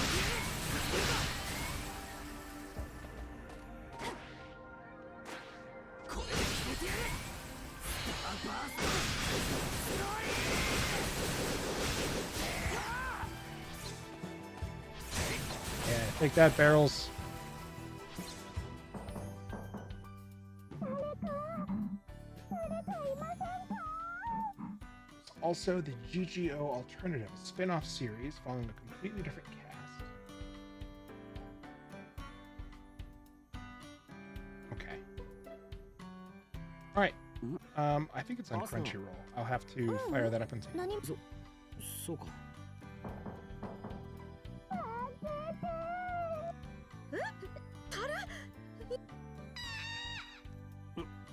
Yeah, take that, barrels. Also, the GGO Alternative spin-off series following the completely different cast. Okay. All right. I think it's on Awesome. Crunchyroll. I'll have to fire that up and see. そうか。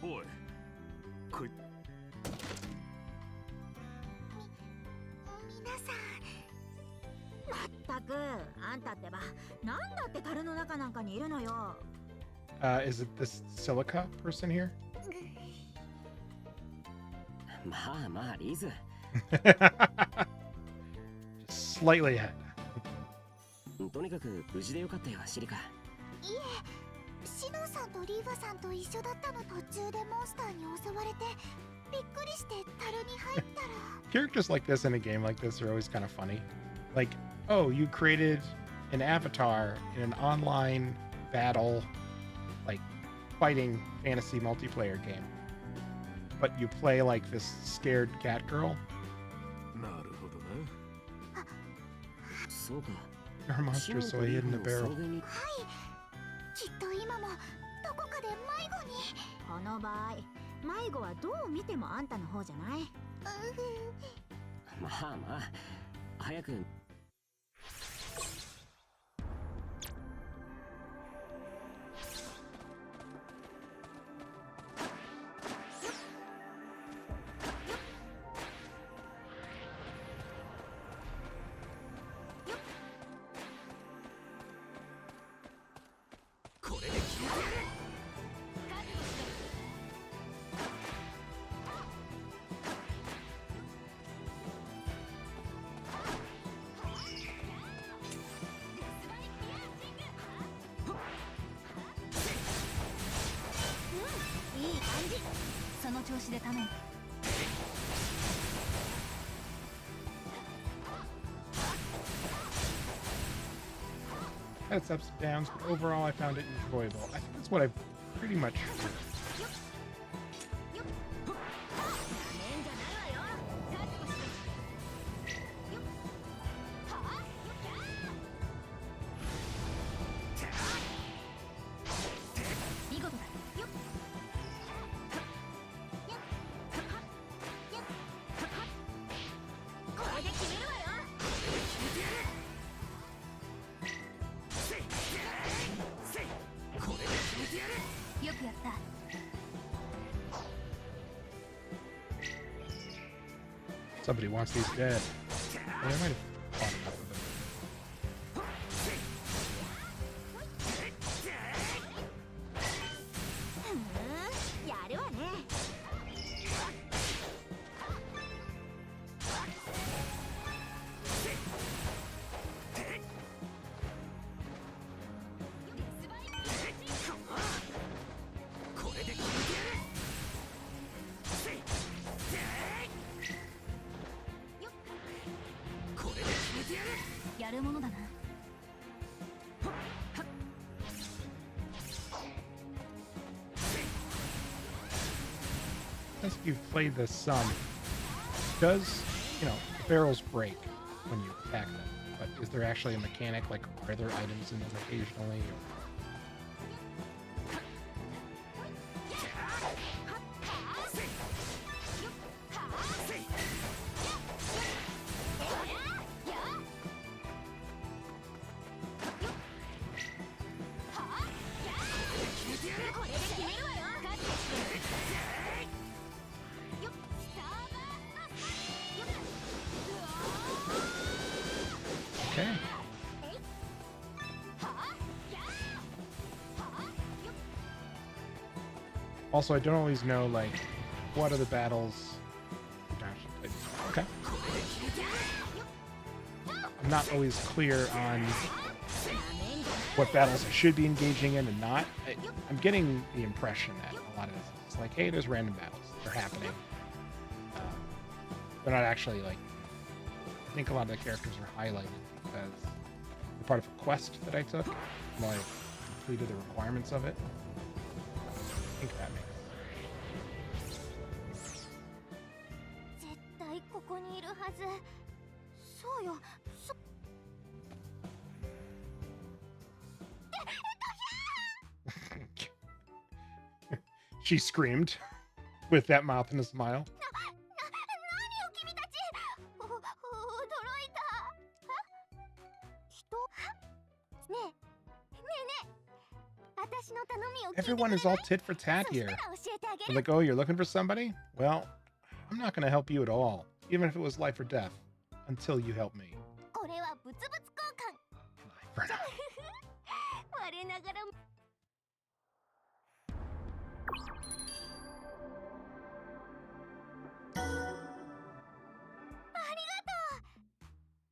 おい、こい。皆さん、まったくあんたってばなんだって樽の中なんかにいるのよ。 Is it this Silica person here? まあまあリズ。 Just slightly ahead. とにかく無事でよかったよ、シリカ。いえ、シノンさんとリーヴァさんと一緒だったの。途中でモンスターに襲われてびっくりして樽に入ったら Characters like this in a game like this are always kind of funny. Like, oh, you created an avatar in an online battle, like fighting fantasy multiplayer game, but you play like this scared cat girl. なるほどな。そうか。 Your monster is so hidden in the barrel. はい、きっと今もどこかで迷子に。この場合迷子はどう見てもあんたの方じゃない。まあまあ、早く。いい感じ。その調子で頼む。 Had its ups and downs, but overall I found it enjoyable. I think that's what I've pretty much. Somebody wants these dead. I might have fought enough of them. やるわね。 やるものだな。 As you've played this some, does, the barrels break when you attack them? But is there actually a mechanic, like, are there items in them occasionally? Or... Okay. Also, I don't always know, like, what are the battles. Okay. I'm not always clear on what battles I should be engaging in and not. I'm getting the impression that a lot of this is like, hey, there's random battles. They're happening. They're not actually, like, I think a lot of the characters are highlighted because they're part of a quest that I took. And I completed the requirements of it. I think that makes sense. 絶対ここにいるはず。そうよ。She screamed with that mouth and a smile. 何よ君たち。驚いた。人？ねえ、ねえねえ。私の頼みを聞いてくれる？ Everyone is all tit for tat そした here. ら教えてあげ They're る。 like, oh, you're looking for somebody? Well, I'm not going to help you at all, even if it was life or death, until you help me. これは物々交換。 Life or not. 我ながら。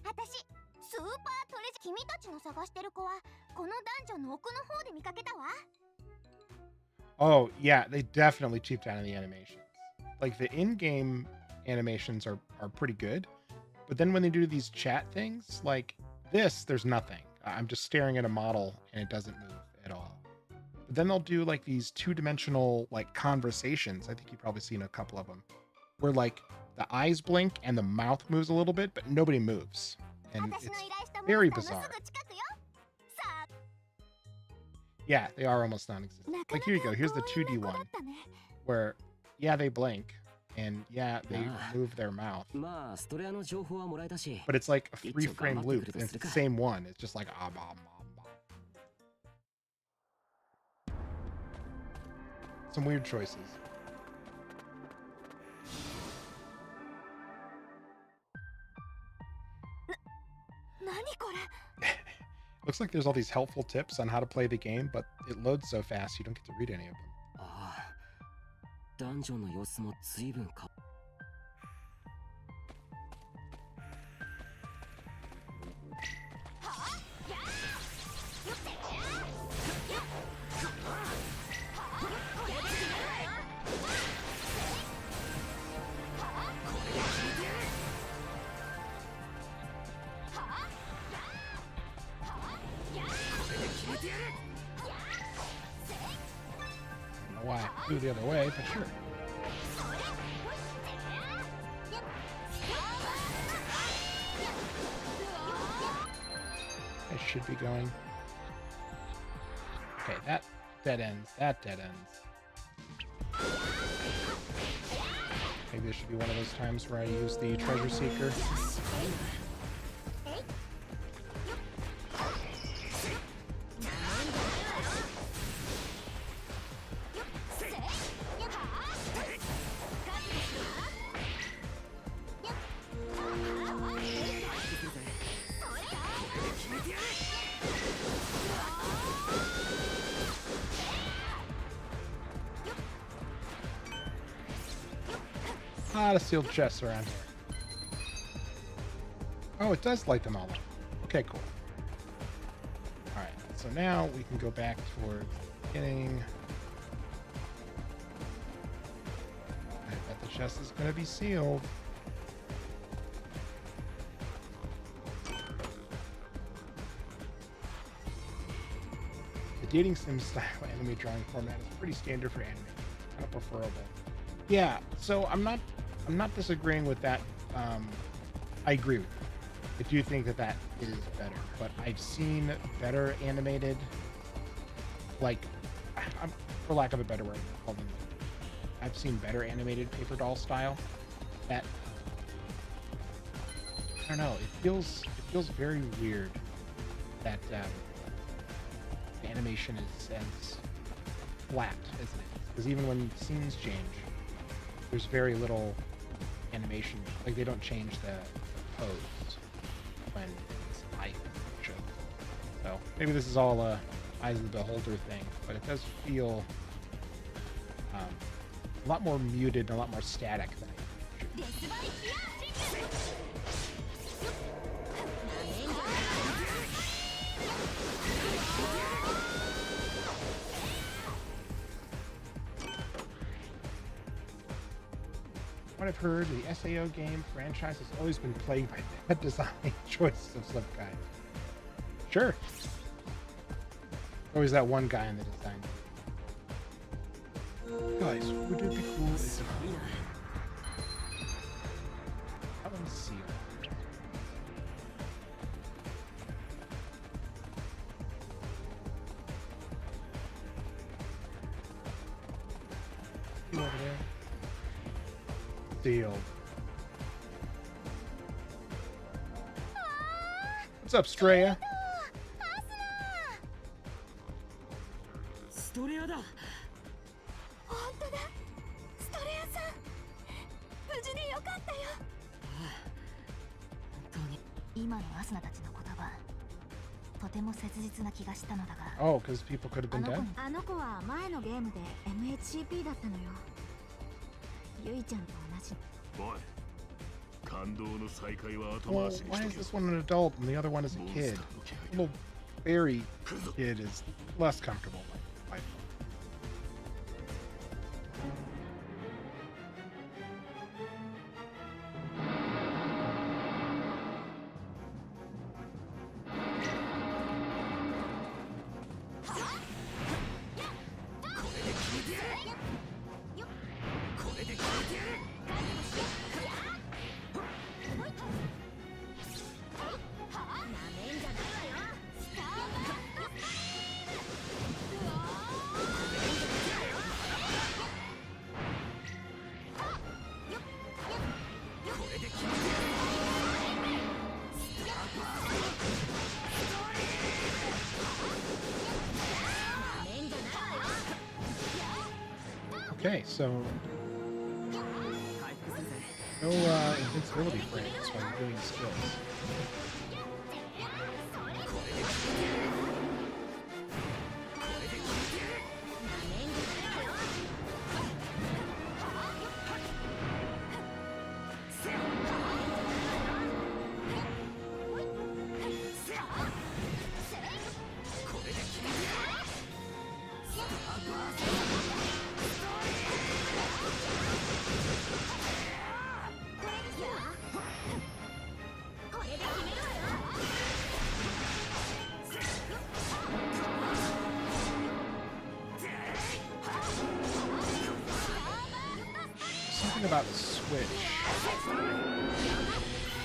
私スーパートレジ君たちの探してる子はこのダンジョンの奥の方で見かけたわ。 Oh, yeah, they definitely cheaped out on the animations. Like, the in-game animations are pretty good, but then when they do these chat things, like this, there's nothing. I'm just staring at a model, and it doesn't move at all. But then they'll do, like, these two-dimensional, like, conversations. I think you've probably seen a couple of them, where, like, the eyes blink and the mouth moves a little bit, but nobody moves. And 私の it's 依頼したモン very スターの bizarre. すぐ近くよ。さあ、 Yeah, they are almost non-existent. なか Like, な here you go. か Here's the 強 2D 引な子 one, だったね。 where, yeah, they blink, and yeah, they Ah. move their mouth. まあストレアの情報はもらえたし But it's like a 一応頑張 3-frame って loop, くれと and する it's か the same one. It's just like Some weird choices. 何これ。 Looks like there's all these helpful tips on how to play the game, but it loads so fast you don't get to read any of them. ああダンジョンの様子も随分か I don't know why I flew the other way, but sure. I should be going. Okay, that dead ends. That dead ends. Maybe this should be one of those times where I use the treasure seeker. A lot of sealed chests around here. Oh, it does light them all up. Okay, cool. Alright, so now we can go back towards the beginning. I bet the chest is going to be sealed. The dating sim style anime drawing format is pretty standard for anime. It's kind of preferable. Yeah, so I'm not disagreeing with that. I agree with you. I do think that that is better, but I've seen better animated, like, for lack of a better word, I'll call them, I've seen better animated paper doll style that, I don't know, it feels very weird that the animation is as flat as it is, because even when scenes change, there's very little animation. Like, they don't change the pose when it's live show. So maybe this is all a eyes of the beholder thing, but it does feel a lot more muted and a lot more static than I What I've heard, the SAO game franchise has always been plagued by bad design choices of some kind. Sure. Always that one guy in the design. Guys, would it be cool if that one's sealed? Sealed. What's up, Straya? ストレアだ。本当だ。ストレアさん、無事でよかったよ。本当に。今のアスナたちの言葉、とても切実な気がしたのだが。 Oh, because people could have been dead? あの子は前のゲームで MHCP だったのよ。ゆいちゃんと同じ。おい、感動の再会は後 Well, 回しに why し is と this け。 one an adult and the other one is a モンス kid? ターの気配 Little fairy kid is less comfortable. I feel. Okay, so no invincibility frames while you're doing skills. Something about switch.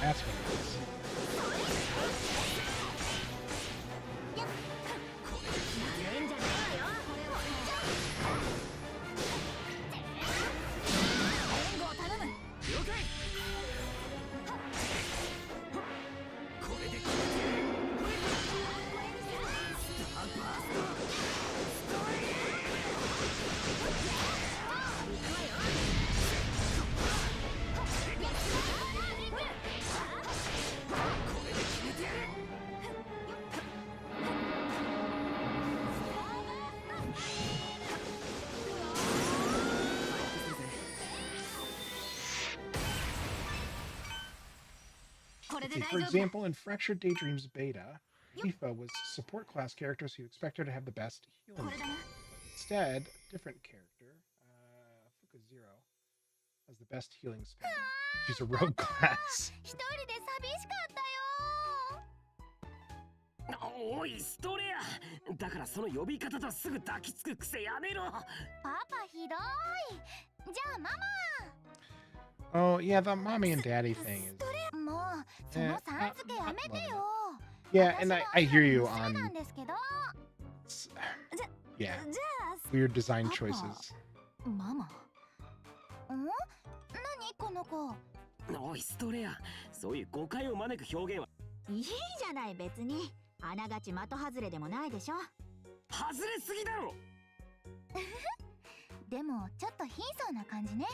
That's what it is. Okay, for example, in Fractured Daydreams Beta, Tifa was support class character, so you expect her to have the best healing. Instead, a different character, Fuka Zero, has the best healing spell. She's a rogue class. 一人で寂しかったよ。おいストレア。だからその呼び方とすぐ抱きつく癖やめろ。パパひどい。じゃあマ Oh, yeah, the mommy and daddy thing is... マ。もうそのさん付けやめてよ。 Yeah, and I hear you そう on... なんですけど。 Yeah, じゃあ weird design choices. ママ。ん？何この子。おいストレア。そういう誤解を招く表現は。いいじゃない別に。あながち的外れでもないでしょ。外れすぎだろ。でもちょっと貧相な感じね。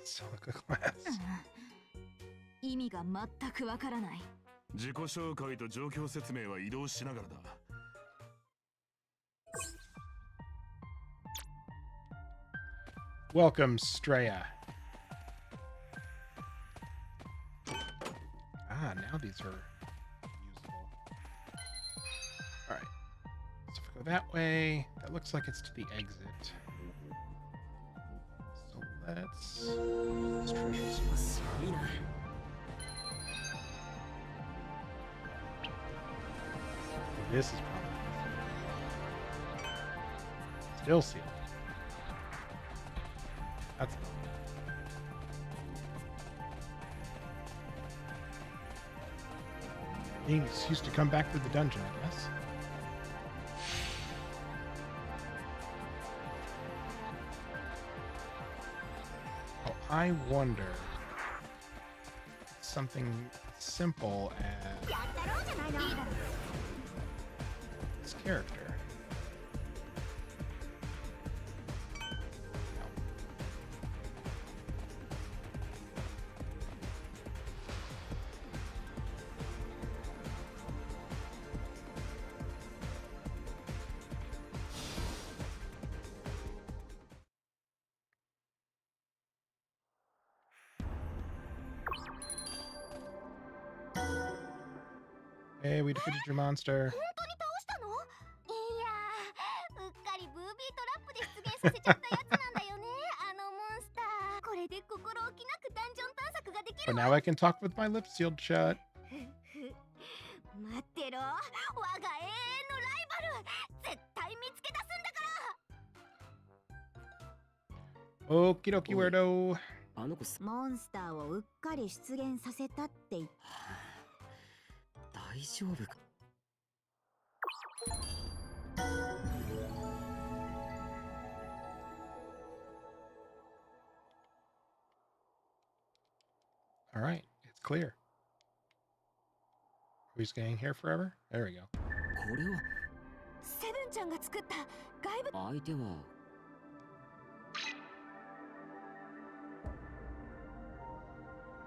Silica class. 意味が全くわからない。自己紹介と状況説明は移動しながらだ。Welcome, Straya. Ah, now these are usable. Alright. So if we go that way, that looks like it's to the exit. So let's treasure some. いいな。 This is probably still sealed. That's being used to come back to the dungeon, I guess. Oh, I wonder something simple as this character. Hey, we defeated your monster. 本当に倒したの？いやー、うっかりブービートラップで出現させちゃったやつなんだよね、あのモンスター。これで心置きなくダンジョン探索ができ But る now I can talk with my lips sealed shut. 待ってろ、我が永遠のライバル、絶対見つけ出すんだから。 Okie dokie weirdo. あの子モンスターをうっかり出現させたって言って。大丈夫か。 All right, it's clear. Are we staying here forever? There we go. これはセブンちゃんが作った外部。相手は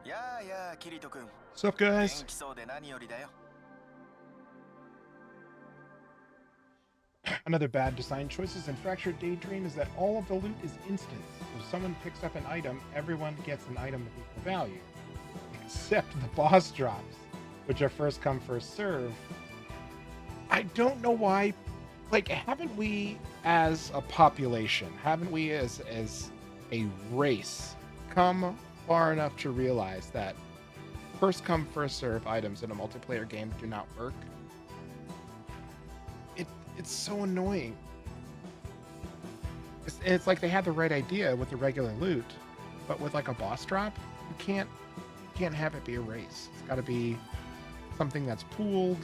やあやあキリト君。 What's up, 元 guys? 気そうで何よりだよ。 Another bad design choices in Fractured Daydream is that all of the loot is instant. If someone picks up an item, everyone gets an item of equal value. Except the boss drops, which are first come, first serve. I don't know why. Like, haven't we as a population, haven't we as a race come far enough to realize that first come, first serve items in a multiplayer game do not work? It's so annoying. It's like they had the right idea with the regular loot, but with like a boss drop, you can't have it be a race. It's got to be something that's pooled,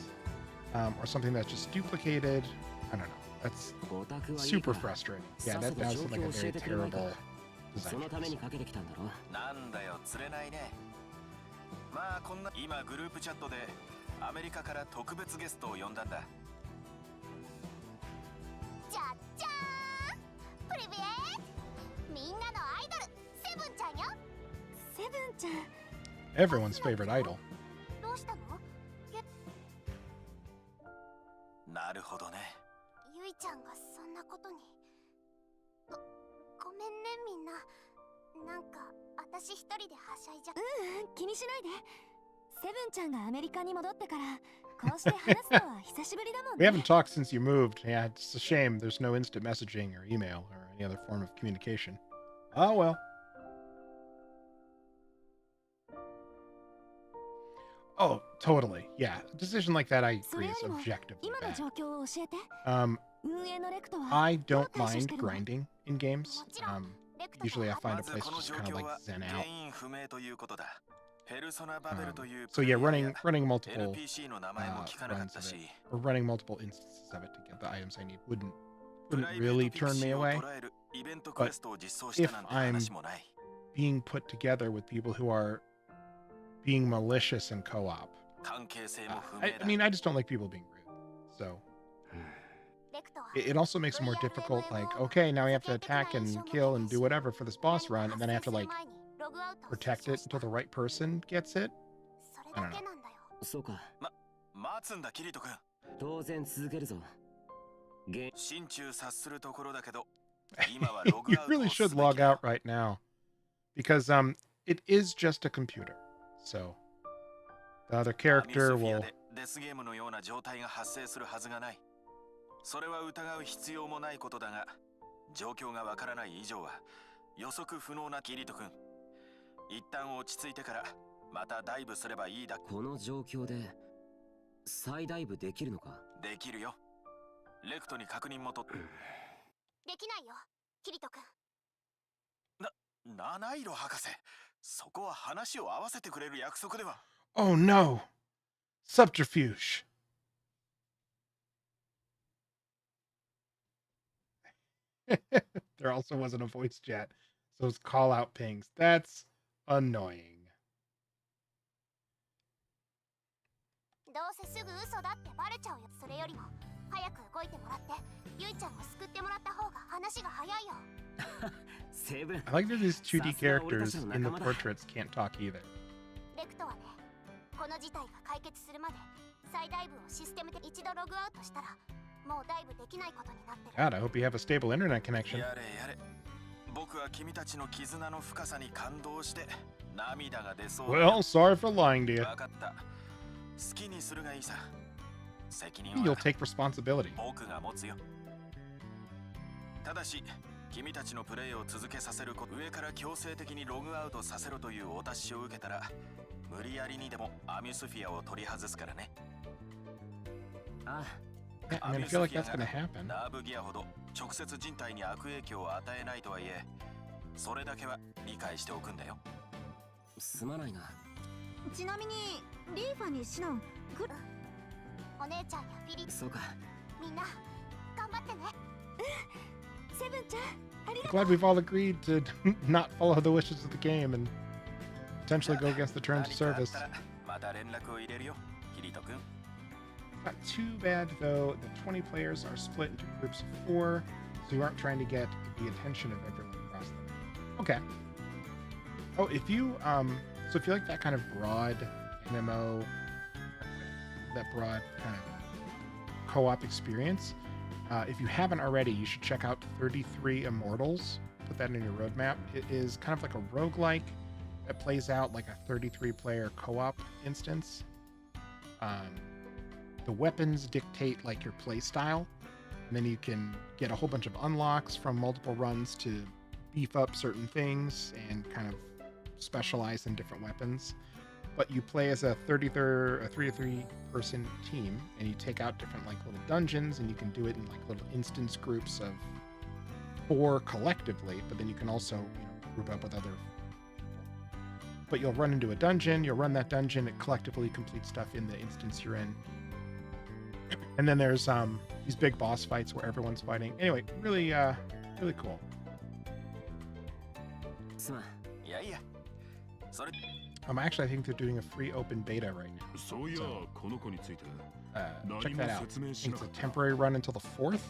or something that's just duplicated. I don't know. That's super frustrating. Yeah, that sounds like a very terrible そ design のために choice. かけてきたんだろ。なんだよ釣れないね。まあこんな今グループチャットでアメリカから特別ゲストを呼んだんだ。 じゃじゃーん、プリビエート、みんなのアイドル、セブンちゃんよ。セブンちゃん Everyone's favorite idol. どうしたの？なるほどね。ゆいちゃんがそんなことに。ごめんねみんな。なんか私一人ではしゃいじゃ。気にしないで。セブンちゃんがアメリカに戻ってからこうして話すのは久しぶりだもん We ね。 haven't talked since you moved. Yeah, it's a shame there's no instant messaging or email or any other form of communication. Oh well. Oh, totally. Yeah, a decision like that I そ agree れよ is りも objectively 今の bad. 状況を教えて。 運営のレクトは I どう don't 対処し mind てるの？ grinding in games. もちろん、レクト Usually I と find ま a ず place こ to の just 状 kind of 況 like は zen 原 out. 因不明ということだ。ペルソナバベルという So yeah, running multiple NPC の名前も聞かなかっ runs た of し it, or running multiple instances of it to get the items I need wouldn't プライベ really ートピク turn シ me ーを away. 捉えるイベントクエストを実装したなんて if I'm 話もない。 Being put together with people who are being malicious in co-op. 関係性も不 I 明だ。 mean, I just don't like people being rude. So レクトは it also makes it more difficult. Like, okay, now we have to attack and kill and do whatever for this boss run, and then I have to like protect it until the right person gets it. それだけなんだよ。そうか。待つんだキリト君。当然続けるぞ。心中察するところだけど、今はログ You アウト really を should すべき log だ。 out right now, because it is just a computer. So the other アミ character ソフィア will. でデスゲームのような状態が発生するはずがない。それは疑う必要もないことだが、状況がわからない以上は予測不能なキリト君。一旦落ち着いてからまたダイブすればいいだ。この状況で再ダイブできるのか？できるよ。レクトに確認もとって。できないよ、キリト君。七色博士、そこは話を合わせてくれる約束では。Oh no! Subterfuge. There also wasn't a voice chat. Those call out pings. That's annoying. どうせすぐ嘘だってバレちゃうよ。それよりも早く動いてもらってゆいちゃんを救ってもらった方が話が早いよ。セブン I like that these 2D characters in the portraits can't talk either. レクトはね、この事態が解決するまで再ダイブをシステムで一度ログアウトしたらもうダイブできないことになってる。 God, I hope you have a stable internet connection. やれやれ。僕は君たちの絆の深さに感動して涙が出そうだ。 Well, sorry for lying to you. 分かった。好きにするがいいさ。責任 You'll は take responsibility. 僕が持つよ。ただし君たちのプレイを続けさせること、上から強制的にログアウトさせろというお達しを受けたら無理やりにでもアミュスフィアを取り外すからね。あ Yeah, I mean, I feel like that's gonna happen. ナーブギアほど直接人体に悪影響を与えないとはいえ、それだけは理解しておくんだよ。すまないな。ちなみにリーファにシノンお姉ちゃんやフィリそうか。みんな頑張ってね。セブンちゃんありが Glad we've all agreed to not follow the wishes of the game and potentially go against the terms of 何かあっ service. たらまた連絡を入れるよ、キリト君。 Not too bad though. The 20 players are split into groups of 4, so you aren't trying to get the attention of everyone across them. Okay. Oh, if you so if you like that kind of broad MMO, that broad kind of co-op experience, if you haven't already, you should check out 33 Immortals. Put that in your roadmap. It is kind of like a roguelike that plays out like a 33-player co-op instance. The weapons dictate like your play style, and then you can get a whole bunch of unlocks from multiple runs to beef up certain things and kind of specialize in different weapons. But you play as a 3 to 3 person team, and you take out different like little dungeons, and you can do it in like little instance groups of 4 collectively, but then you can also, group up with other people. But you'll run into a dungeon, you'll run that dungeon, it collectively completes stuff in the instance you're in. And then there's these big boss fights where everyone's fighting. Anyway, really really cool. すまん。いやいや、それ Actually, I think they're doing a free open beta right now. そういや、この子について Check 何 that も out. 説明 I し think な it's か a った temporary run until the 4th.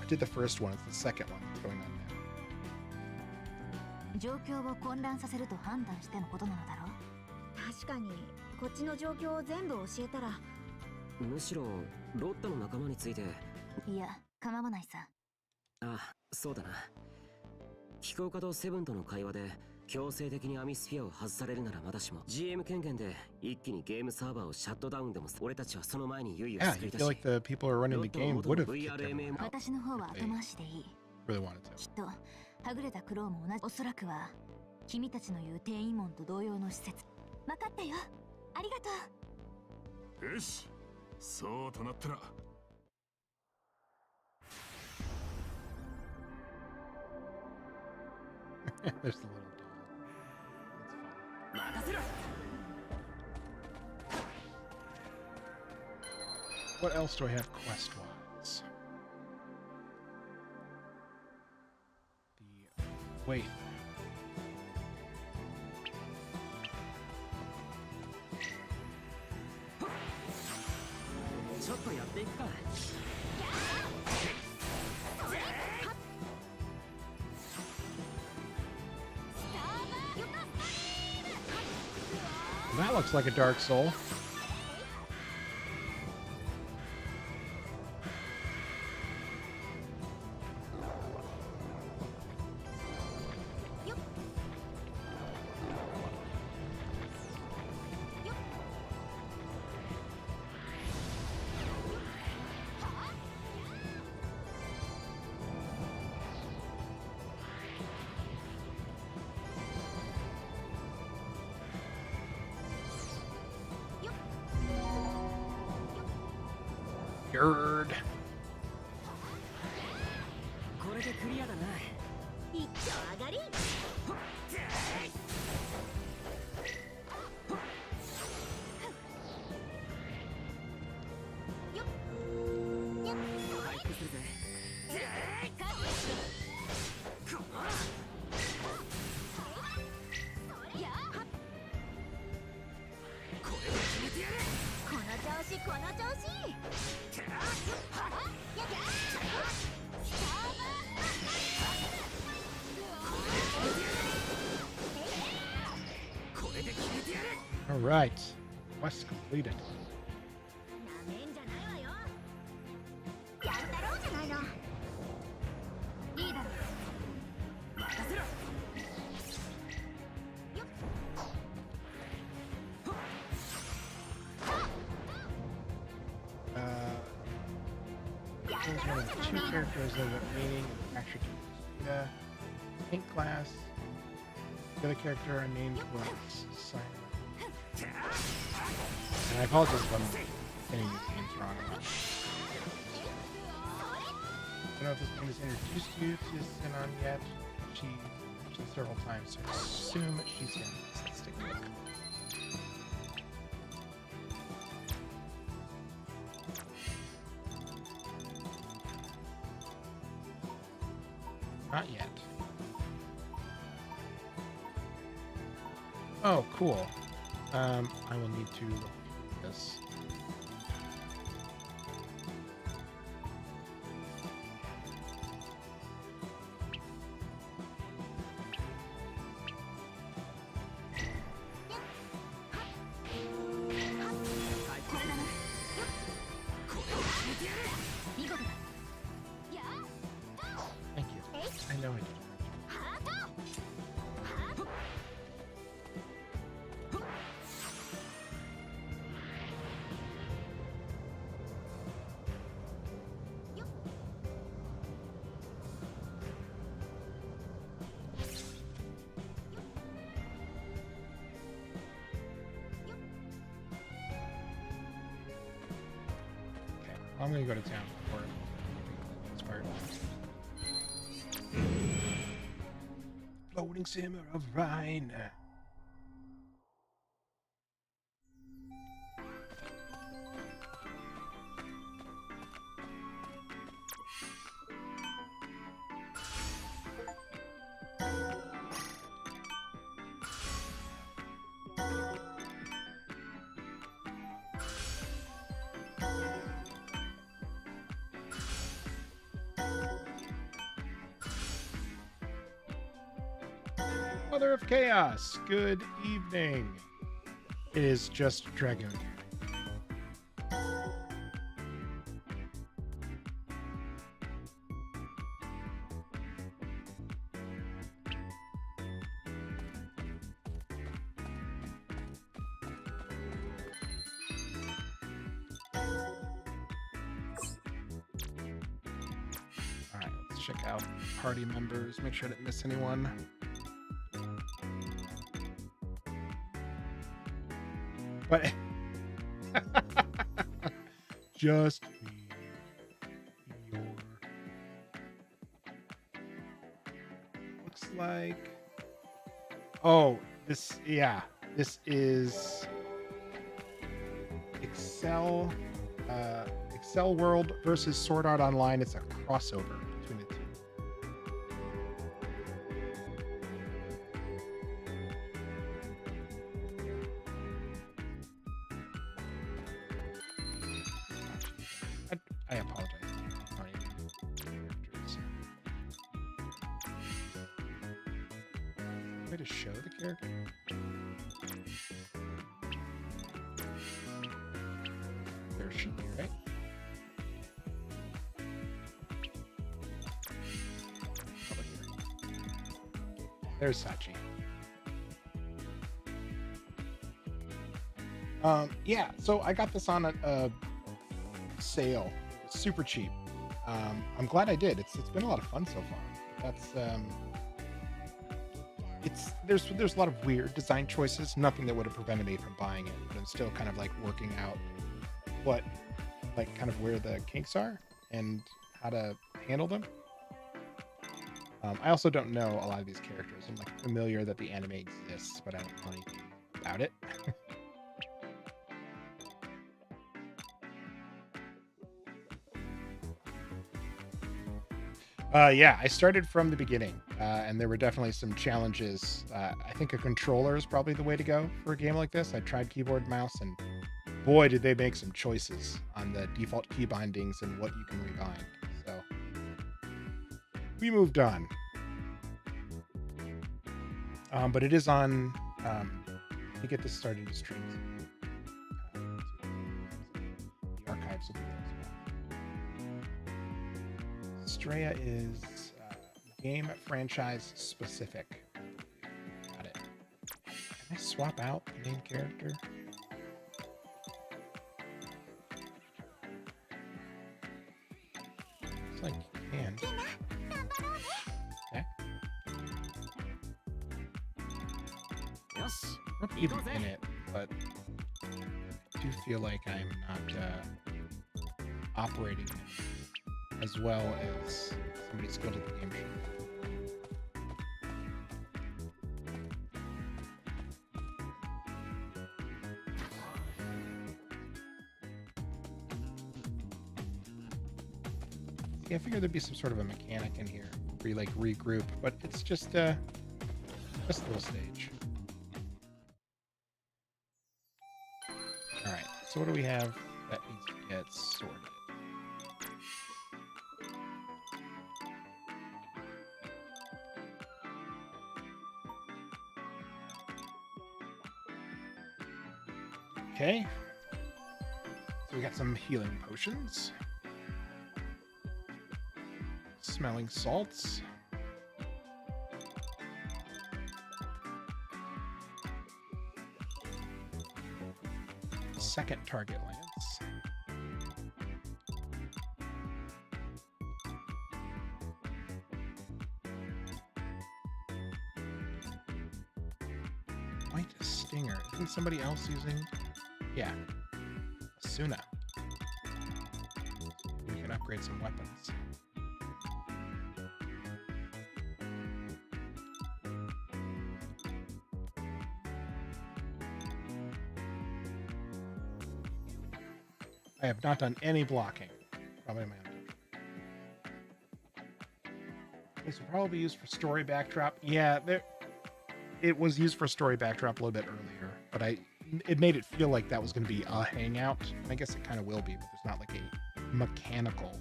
I did the first one. It's the second one that's going on now. 状況を混乱させると判断してのことなのだろう。確かにこっちの状況を全部教えたらむしろロッタの仲間について。いや、構わないさ。あ、そうだな。飛行家とセブンとの会話で強制的にアミスフィアを外されるならまだしも GM 権限で一気にゲームサーバーをシャットダウンでも俺たちはその前に猶予 Yeah, 救 you いた feel し like the people who are running the game would have kicked everyone VRMM out. 私の方は後回しでいい。 Really wanted to. きっとはぐれたクローも同じ。おそらくは君たちの言う転移門と同様の施設。分かったよ。ありがとう。よし、そうとなったら There's the little doll. That's fun. What else do I have quest-wise? Wait. ちょっとやっていくか。That looks like a Dark Soul. Nerd. これでクリアだな。一丁上がり回復するぜ。All right. Quest completed. なめんじゃないわよ。やったろうじゃないの。いいだろう。任せろ。 There's one of the two characters that are meeting actually pink class. The other character I named was Simon. And I apologize if I'm getting these names wrong. I don't know if this game has introduced you to Sinon yet. She mentioned several times, so I assume she's in this. Let's take a look. Not yet. Oh, cool. I will need to look through this. Thank you. I know I did. Okay, I'm gonna go to town before this part. Floating simmer of Rhine. Mother of Chaos, good evening. It is just Dragoon. Alright, let's check out party members, make sure I didn't miss anyone. But just be your. Looks like. Oh, this is Accel. Accel World versus Sword Art Online. It's a crossover between the two. I apologize. Sorry. Characters. Way to show the character. There she be, right? There's Sachi. Yeah, so I got this on a sale, super cheap. I'm glad I did. It's been a lot of fun so far. That's there's a lot of weird design choices. Nothing that would have prevented me from buying it, but I'm still kind of like working out what, like, kind of where the kinks are and how to handle them. I also don't know a lot of these characters. I'm like familiar that the anime exists, but I don't know anything about it. Yeah, I started from the beginning, and there were definitely some challenges. I think a controller is probably the way to go for a game like this. I tried keyboard and mouse, and boy, did they make some choices on the default key bindings and what you can rebind. So we moved on. But it is on me get this started to stream. The archives will be there as well. Straya is game franchise specific. Got it. Can I swap out the main character? Looks like you can. Okay. Even in it, but I do feel like I'm not operating it as well as somebody skilled at the game should. Yeah, I figured there'd be some sort of a mechanic in here where you like regroup, but it's just a little stage. All right, so what do we have that needs to get sorted? Okay, so we got some healing potions. Smelling salts. Second target lance. White stinger. Isn't somebody else using? Yeah. Suna. We can upgrade some weapons. I have not done any blocking. Probably my own. This will probably be used for story backdrop. Yeah, it was used for story backdrop a little bit earlier, but it made it feel like that was going to be a hangout. And I guess it kind of will be, but there's not like a mechanical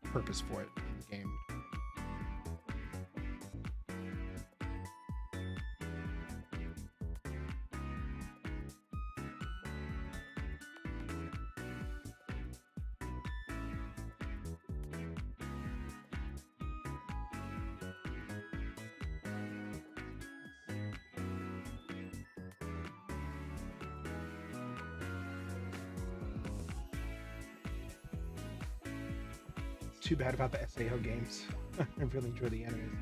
purpose for it in the game. Too bad about the SAO games. I really enjoy the animes.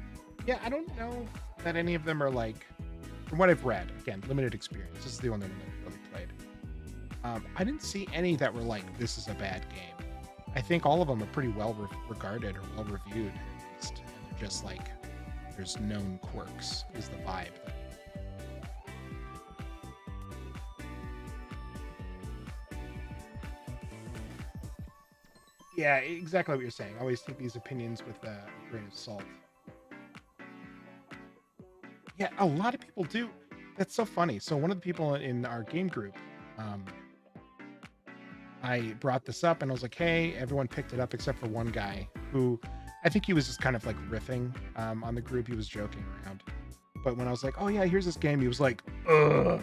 Yeah, I don't know that any of them are like, from what I've read, again, limited experience. This is the only one that I've really played. I didn't see any that were like, this is a bad game. I think all of them are pretty well regarded or well reviewed, at least. And they're just like, there's known quirks, is the vibe. Yeah, exactly what you're saying. I always take these opinions with a grain of salt. Yeah, a lot of people do. That's so funny. So one of the people in our game group, I brought this up and I was like, hey, everyone picked it up except for one guy who I think he was just kind of like riffing on the group. He was joking around. But when I was like, oh yeah, here's this game, he was like, ugh,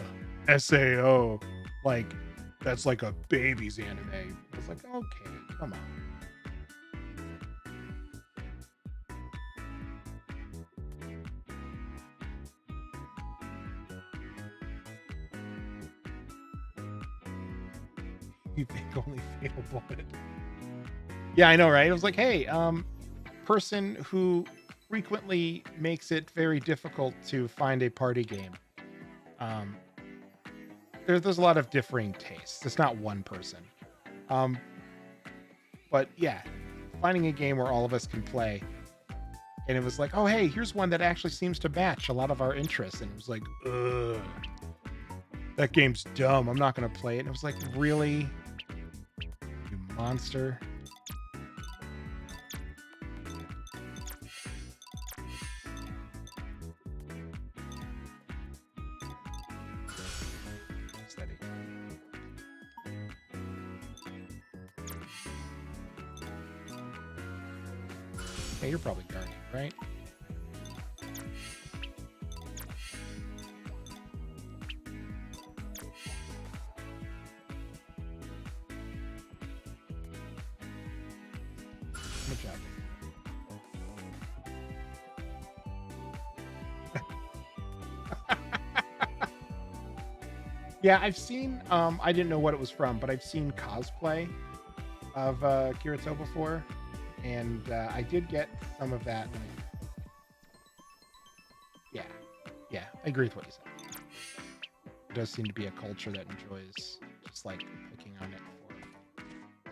SAO. Like, that's like a baby's anime. I was like, okay, come on. You think only Fatal Bullet? Yeah, I know, right? I was like, hey, person who frequently makes it very difficult to find a party game. There's a lot of differing tastes. It's not one person. But yeah, finding a game where all of us can play. And it was like, oh, hey, here's one that actually seems to match a lot of our interests. And it was like, ugh, that game's dumb. I'm not going to play it. And it was like, really? You monster. Hey, you're probably guarding, right? Yeah, I've seen. I didn't know what it was from, but I've seen cosplay of Kirito before, and I did get some of that. Yeah, yeah, I agree with what you said. It does seem to be a culture that enjoys just like picking on it for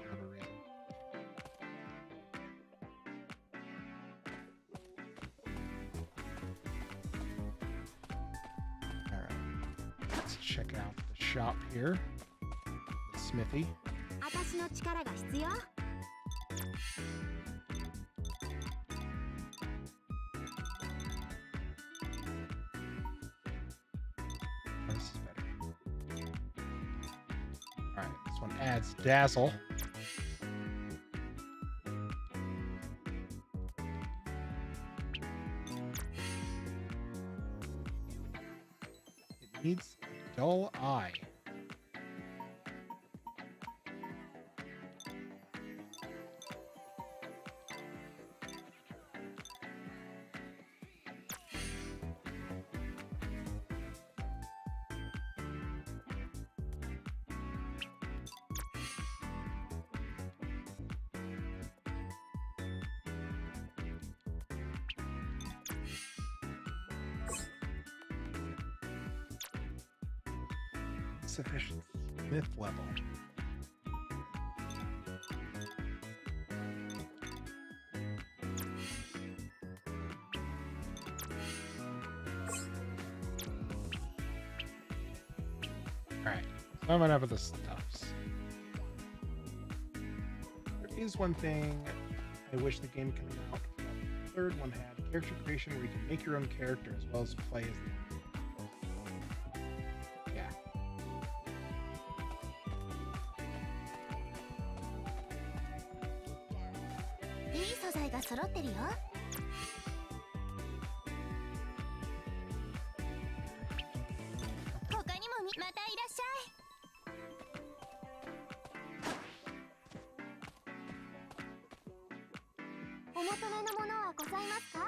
whatever reason. All right, let's check out the shop here, the smithy. 私の力が必要 This is better. All right, this one adds dazzle. It needs a dull eye. Sufficient Smith level. Alright, so I'm enough of the stuffs. There is one thing I wish the game could come out. The third one had character creation where you can make your own character as well as play as the揃ってるよ。他にもまたいらっしゃい。お求めのものはございますか？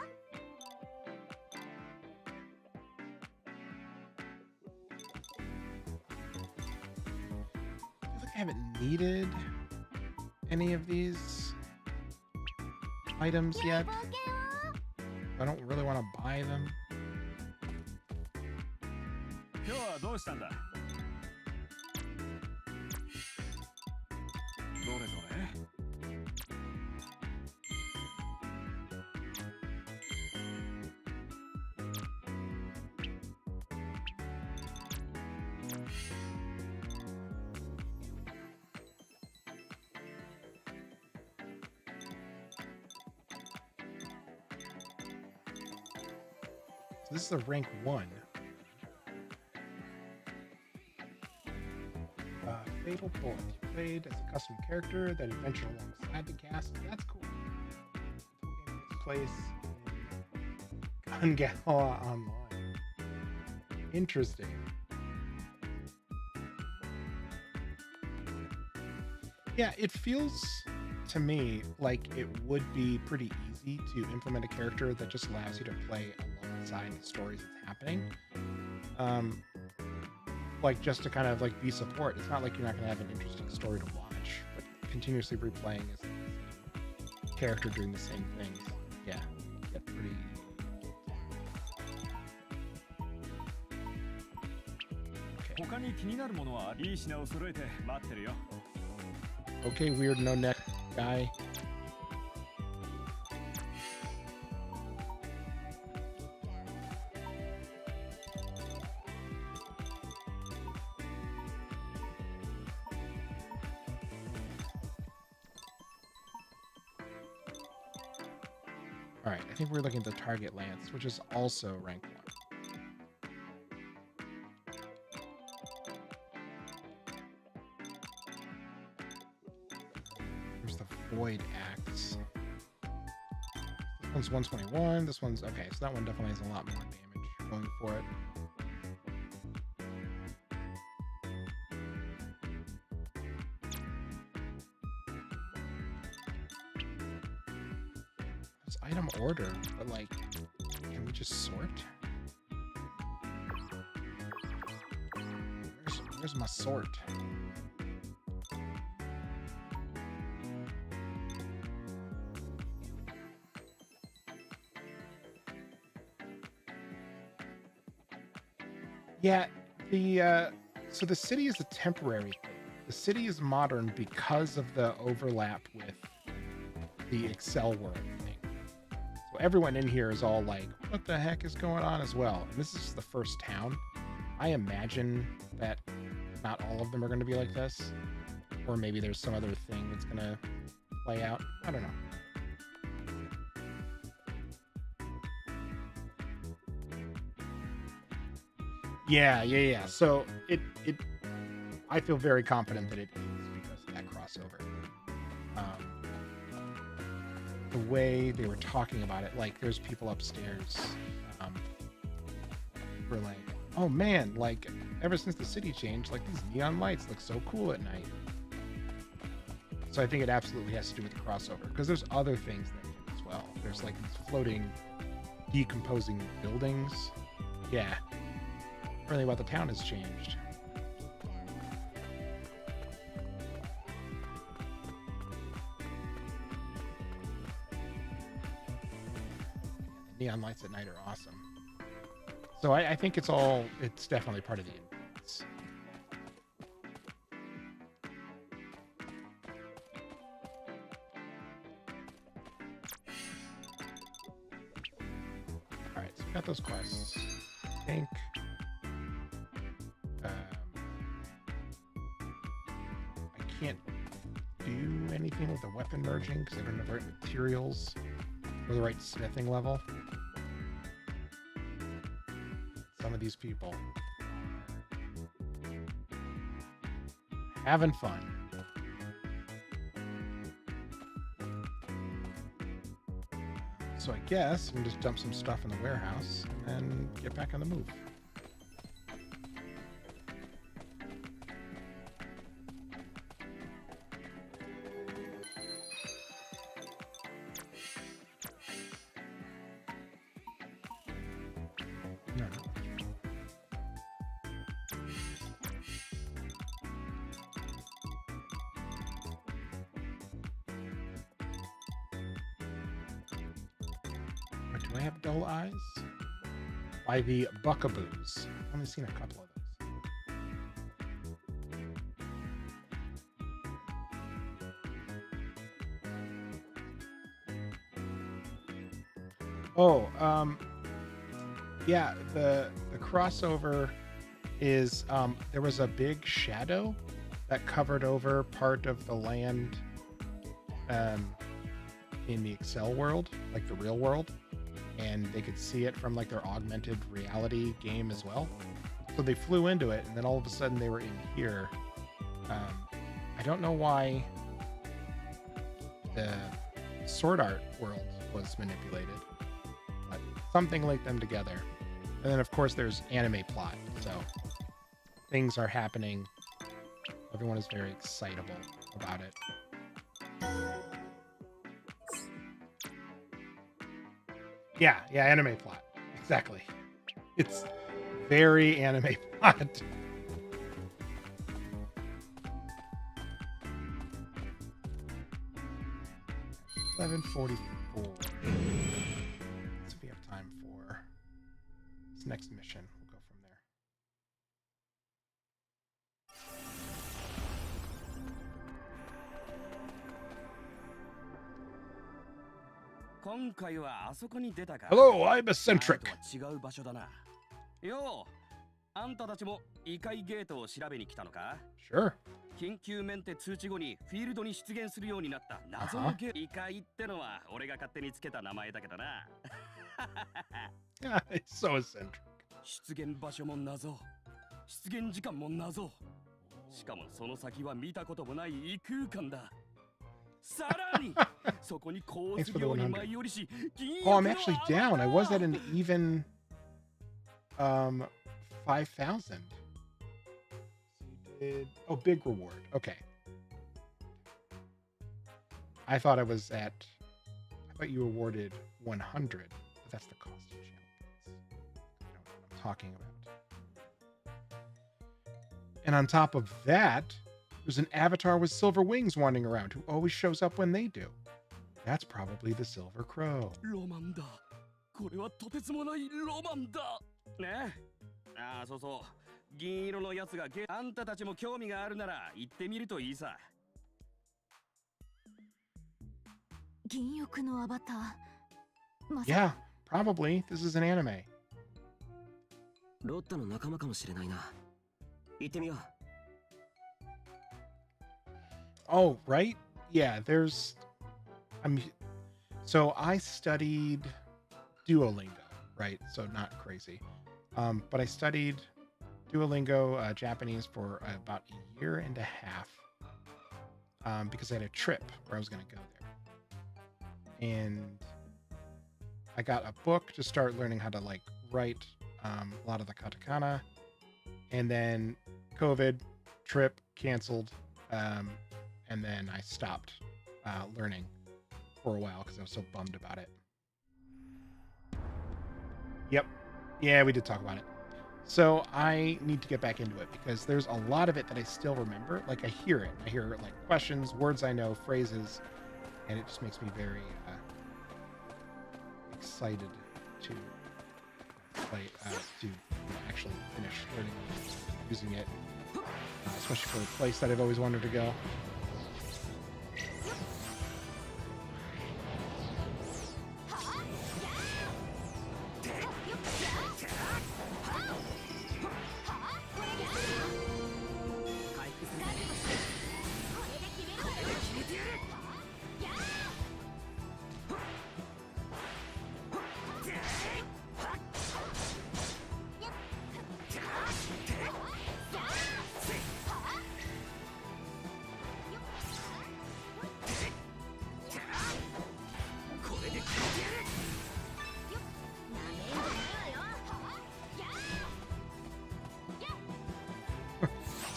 I feel like I haven't needed any of these items yet. I don't really want to buy them. 今日はどうしたんだ？どれどれ？ So this is a rank 1. Fatal Bullet. You played as a custom character that adventured alongside the cast. That's cool. The game takes place in Gungala Online. Interesting. Yeah, it feels to me like it would be pretty easy to implement a character that just allows you to play alongside the stories that's happening. Like just to kind of like be support. It's not like you're not going to have an interesting story to watch, but continuously replaying as the same character doing the same things. Yeah, get pretty. Okay. 他に気になるものはいい品を揃えて待ってるよ。 Okay, weird no neck guy. All right, I think we're looking at the target lance, which is also rank 1. Void Axe. This one's 121. This one's okay, so that one definitely has a lot more damage going for it. There's item order, but like, can we just sort? Where's my sword? Yeah, so the city is a temporary thing. The city is modern because of the overlap with the Accel world thing. So everyone in here is all like, what the heck is going on as well? And this is the first town. I imagine that not all of them are going to be like this. Or maybe there's some other thing that's going to play out. I don't know. Yeah. So I feel very confident that it is because of that crossover. The way they were talking about it, like there's people upstairs who are like, oh man, like ever since the city changed, like these neon lights look so cool at night. So I think it absolutely has to do with the crossover because there's other things that hit as well. There's like these floating, decomposing buildings. Yeah. Everything about the town has changed. The neon lights at night are awesome. So I think it's definitely part of the influence. Alright, so we got those quests. I think I can't do anything with the weapon merging because I don't have the right materials or the right smithing level. Some of these people having fun. So I guess I can just dump some stuff in the warehouse and get back on the move. No. But do I have dull eyes? By the Buckaboos. I've only seen a couple of those. Oh, yeah, the crossover is there was a big shadow that covered over part of the land in the Accel world, like the real world, and they could see it from like their augmented reality game as well. So they flew into it, and then all of a sudden they were in here. I don't know why the Sword Art world was manipulated, but something linked them together. And then of course there's anime plot, so things are happening. Everyone is very excitable about it. Yeah, anime plot. Exactly. It's very anime plot. $11.44. So we have time for this next mission. We'll go from there. Hello, I'm eccentric. よう、あんたたちも異界ゲートを調べに来たのか？ Sure. 緊急メンテ通知後にフィールドに出現するようになった謎のゲート。異界ってのは俺が勝手につけた名前だけどな。It's so eccentric. 出現場所も謎、出現時間も謎。しかもその先は見たこともない異空間だ。さらにそこにこうするように舞い降りし、Oh, I'm actually down. I was at an even 5,000. Oh, big reward. Okay. I thought you awarded 100, but that's the cost of channel points. I don't know what I'm talking about. And on top of that, there's an avatar with silver wings wandering around who always shows up when they do. That's probably the Silver Crow. ロマンだ。これはとてつもないロマンだ。ね。ああ、そうそう。銀色のやつがあんたたちも興味があるなら行ってみるといいさ。銀翼のアバター。まさ Yeah, probably. This is an anime. ロッタの仲間かもしれないな。行ってみよう。Oh, right? Yeah, there's... So I studied Duolingo, right? So not crazy. But I studied Duolingo Japanese for about a year and a half because I had a trip where I was going to go there. And I got a book to start learning how to like write a lot of the katakana. And then COVID, trip canceled. And then I stopped learning for a while because I was so bummed about it. Yep. Yeah, we did talk about it. So I need to get back into it because there's a lot of it that I still remember. Like I hear it. I hear like questions, words I know, phrases, and it just makes me very excited to play, to actually finish learning using it, especially for a place that I've always wanted to go.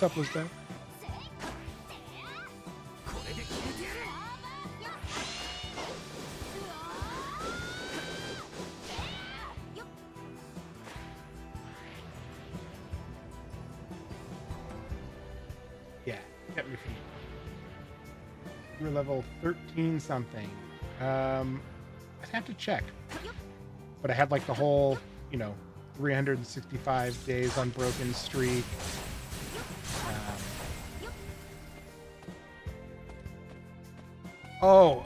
What's up, Lizbeth? Yeah, get your feet. You were level 13 something. I'd have to check. But I had like the whole, 365 days unbroken streak. Oh,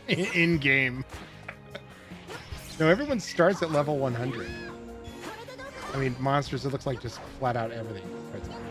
in game. No, everyone starts at level 100. I mean, monsters, it looks like just flat out everything starts at 100.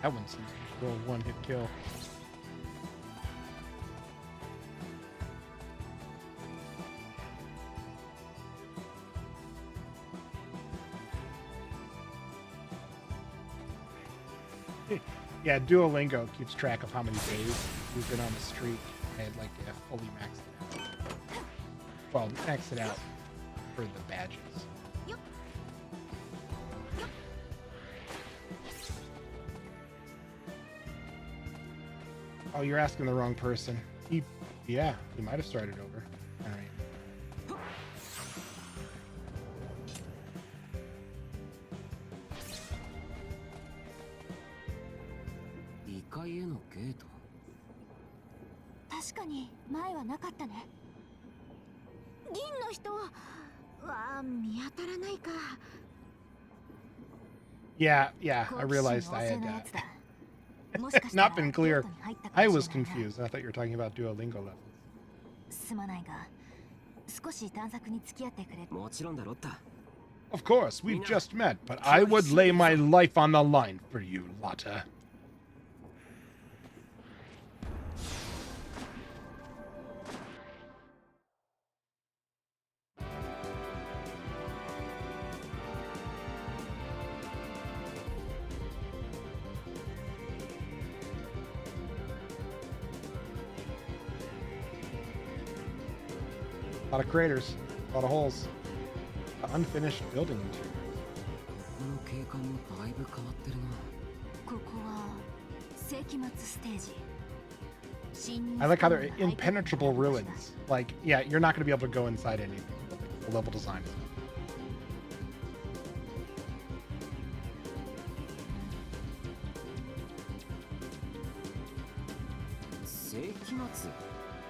That one seems to go one-hit kill. Yeah, Duolingo keeps track of how many days you've been on the streak. I had like fully maxed it out. Well, maxed it out for the badges. Oh, you're asking the wrong person. He might have started over. All right. Yeah, I realized I had not been clear. I was confused. I thought you were talking about Duolingo levels. すまないが、少し探索に付き合ってくれ。もちろんだろった。 Of course, we've just met, but I would lay my life on the line for you, Lotta. A lot of craters, a lot of holes. The unfinished building interior. この景観もだいぶ変わってるな。ここは世紀末ステージ。 I like how they're impenetrable ruins. Like, yeah, you're not going to be able to go inside anything. The level design is. 世紀末。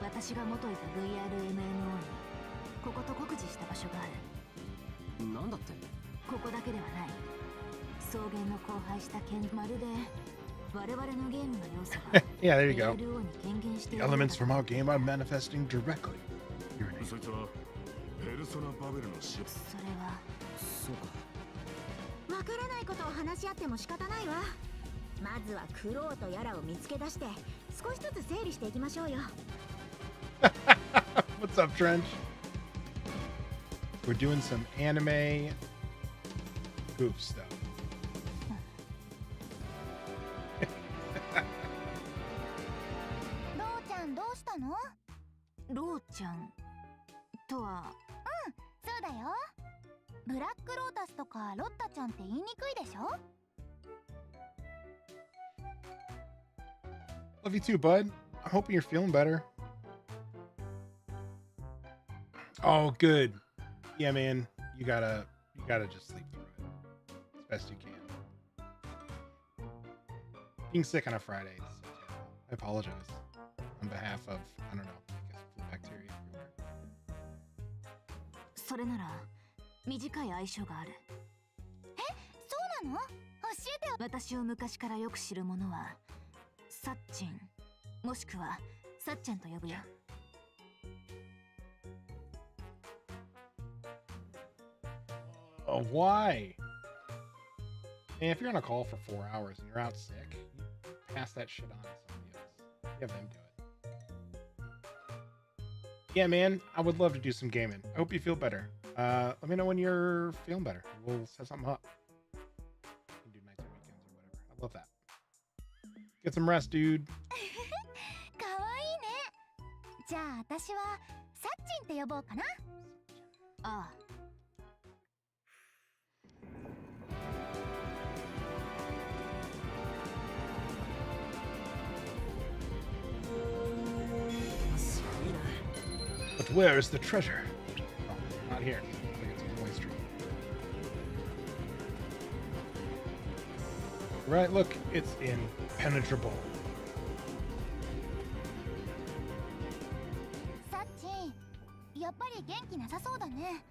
私が元いた VRMMO にここと酷似した場所がある。なんだって？ここだけではない。草原の荒廃した剣、まるで我々のゲームの要素が Yeah, there you go. に権限してい The る。 elements from our game are manifesting directly. Your name. そいつはペルソナバベルのシップ。それはそうか。わからないことを話し合っても仕方ないわ。まずはクローとやらを見つけ出して少しずつ整理していきましょうよ。What's up, Trench? We're doing some anime goof stuff. ローちゃんどうしたの？ローちゃんとは。そうだよ。ブラックロータスとかロッタちゃんって言いにくいでしょ？ Love you too, bud. I'm hoping you're feeling better. Oh, good. Yeah, man. You gotta just sleep through it as best you can. Being sick on a Friday is so terrible. I apologize on behalf of, I don't know, I guess flu bacteria everywhere. それなら短い相性がある。そうなの？教えてよ。私を昔からよく知る者はサッチンもしくはサッちゃんと呼ぶよ。Oh, why? Man, if you're on a call for 4 hours and you're out sick, you pass that shit on to somebody else. You have them do it. Yeah, man, I would love to do some gaming. I hope you feel better. Let me know when you're feeling better. We'll set something up. You can do nights or weekends or whatever. I love that. Get some rest, dude. かわいいね。じゃあ私はサッチンって呼ぼうかな。ああ。But where is the treasure? Oh, not here. I think it's a one-way street. Right, look, it's impenetrable. サッチン、やっぱり元気なさそうだね。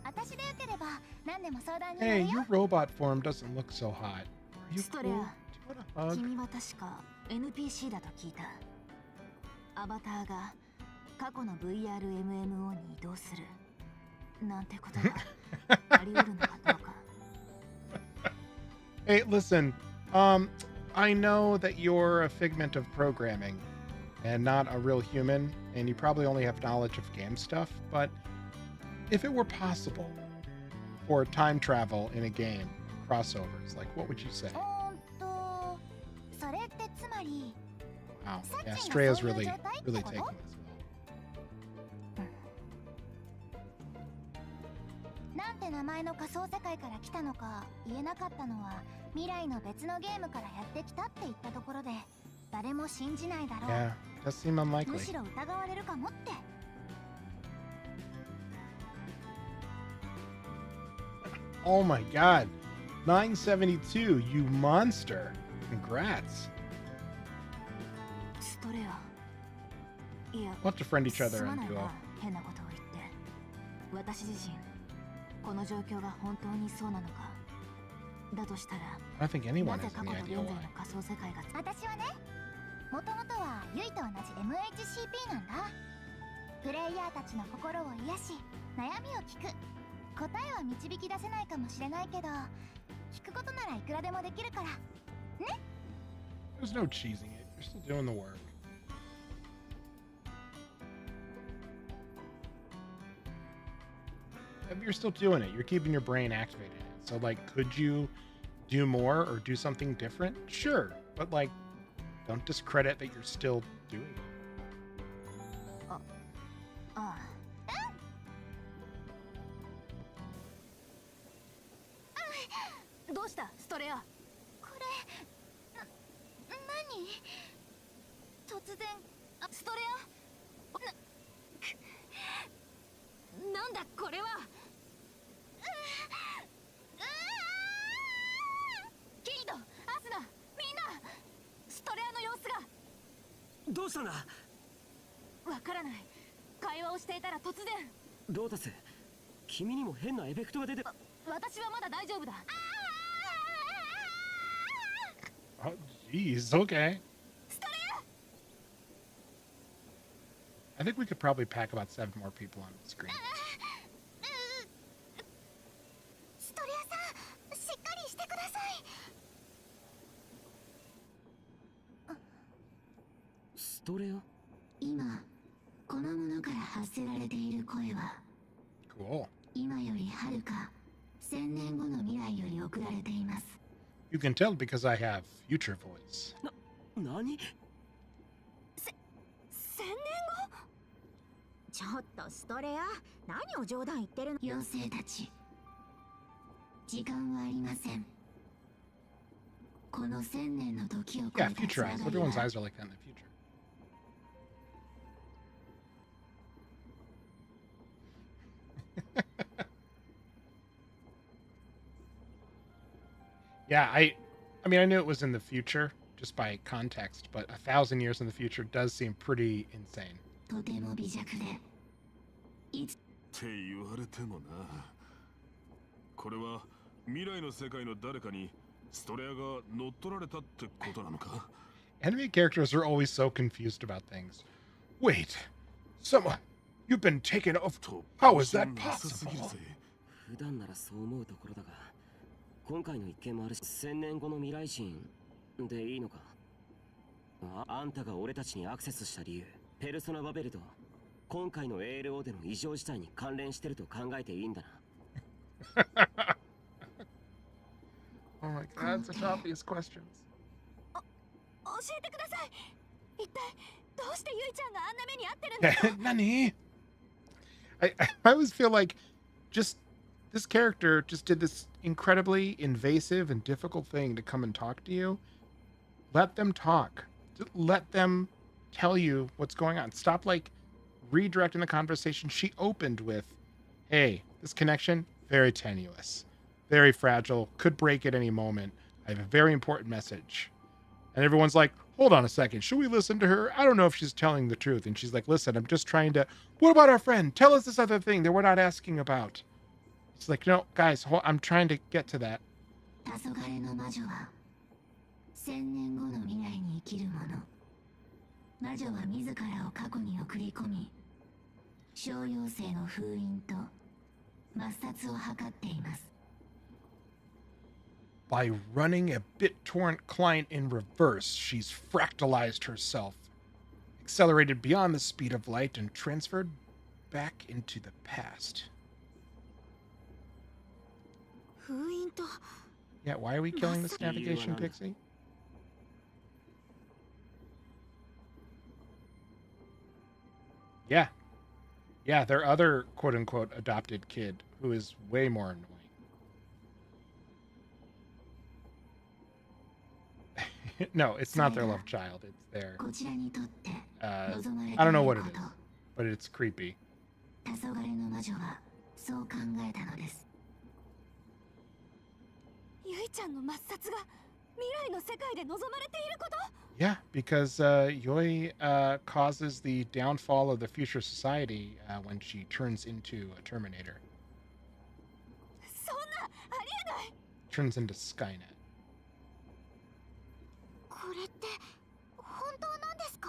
私でよければ何でも相談に乗る Hey, よ。 your robot form doesn't look so hot. Are you スト cool? レ Do ア you want a hug? 君は確か NPC だと聞いた。アバターが過去の VRMMO に移動するなんてことがあり得るのかどうか。Hey, listen. I know that you're a figment of programming and not a real human, and you probably only have knowledge of game stuff, but if it were possible for time travel in a game, crossovers, like what would you say? それってつまり Wow. Yeah, サッチン Stray が is そういう really, 状態って really こ taking と？ this well. なんて名前の仮想世界から来たのか言えなかったのは未来の別のゲームからやってきたって言ったところで誰も信じないだろう。 Yeah, does seem む unlikely. しろ疑われるかもって。 Oh my god. 972, you monster. Congrats. ストレア。いや、 We'll have to friend each す other ま and ない duo. な、変なことを言って。私自身、この状況が本当にそうなのか、だとしたら I don't think な anyone ぜ is 過 in 去 the と現 ideal 在の way. 仮想世界が私はね、もともとはユイと同じ MHCP なんだ。プレイヤーたちの心を癒し、悩みを聞く。答えは導き出せないかもしれないけど、聞くことならいくらでもできるから。ね？ There's no cheesing it. You're still doing the work. You're still doing it. You're keeping your brain activated. So, like, could you do more or do something different? Sure. But, like, don't discredit that you're still doing it. ああ。どうしたストレア？これ、何？突然、ストレア？なんだこれは？キリト、アスナ、みんな、ストレアの様子が。どうしたんだ？わからない。会話をしていたら突然。ロータス、君にも変なエフェクトが出て。私はまだ大丈夫だ。Oh, jeez. Okay. I think we could probably pack about 7 more people on the screen. ストレアさん、しっかりしてください。ストレア？今、このものから発せられている声は、 Cool. 今よりはるか1000年後の未来より送られています。 You can tell because I have future voice. 何？ 1000年後？ちょっとストレア、何を冗談言ってるの？妖精たち、時間はありません。この1000年の時を超 Yeah, えた future つな eyes. がり Everyone's は eyes are like that in the future. Yeah, I mean, I knew it was in the future just by context, but 1,000 years in the future does seem pretty insane. とても微弱で、いつって言われてもな。これは未来の世界の誰かにストレアが乗っ取られたってことなのか？ Enemy characters are always so confused about things. Wait, someone, you've been taken off. How is that possible? 普段ならそう思うところだが、今回の一件もあるし、1000年後の未来人でいいのか？あんたが俺たちにアクセスした理由、ペルソナバベルと今回の ALO での異常事態に関連してると考えていいんだな。Oh my god, such obvious questions. 教えてください。一体どうしてユイちゃんがあんな目に遭ってるんですか？Nani? I always feel like just this character just did this incredibly invasive and difficult thing to come and talk to you. Let them talk. Let them tell you what's going on. Stop like redirecting the conversation. She opened with, hey, this connection, very tenuous, very fragile, could break at any moment. I have a very important message. And everyone's like, hold on a second. Should we listen to her? I don't know if she's telling the truth. And she's like, listen, I'm just trying to, what about our friend? Tell us this other thing that we're not asking about. It's like, no, guys, I'm trying to get to that. 黄昏の魔女は1000年後の未来に生きる者。魔女は自らを過去に送り込み、小妖精の封印と抹殺を図っています。By running a BitTorrent client in reverse, she's fractalized herself, accelerated beyond the speed of light, and transferred back into the past. 封印と。 Yeah, why are we killing this navigation pixie? Yeah. Yeah, their other quote-unquote adopted kid, who is way more annoying. No, it's not their love child. It's their... こちらにとって望まれている I don't こ know what it と。 is, but it's creepy. 黄昏の魔女はそう考えたのです。ユイちゃんの抹殺が未来の世界で望まれていること？ Yeah, because Yoi causes the downfall of the future society when she turns into a Terminator. そんなありえない。turns into Skynet. これって本当なんですか？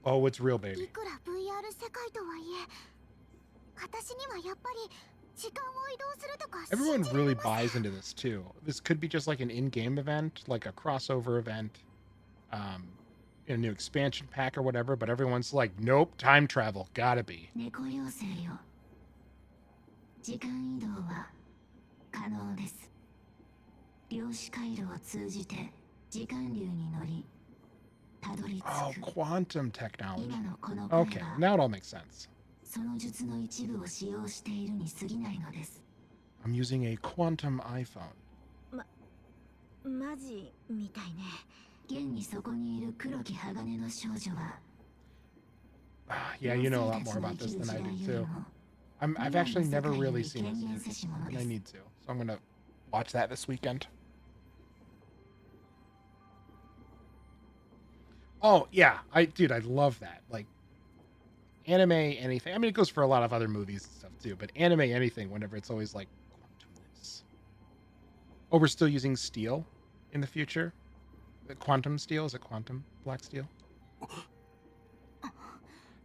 Oh, it's real, い baby. くら VR 世界とはいえ、私にはやっぱり時間を移動するとか Everyone 信じられ really ます。 buys into this too. This could be just like an in-game event, like a crossover event, a new expansion pack or whatever. But everyone's like, nope, time travel, gotta be. 猫妖精よ。時間移動は可能です。量子回路を通じて時間流に乗り、たどり Oh, 着く。 quantum technology. 今のこの声 Okay, は now it all makes sense. その術の一部を使用しているに過ぎないのです。 I'm using a quantum iPhone. マジみたいね。現にそこにいる黒き鋼の少女は Yeah, you know a lot more about this than I do too. I've actually never really seen this movie, and I need to. So I'm gonna watch that this weekend. Oh yeah, I love that. Like anime, anything. I mean, it goes for a lot of other movies and stuff too. But anime, anything. Whenever it's always like quantum this. Oh, we're still using steel in the future. The quantum steel, is it quantum black steel?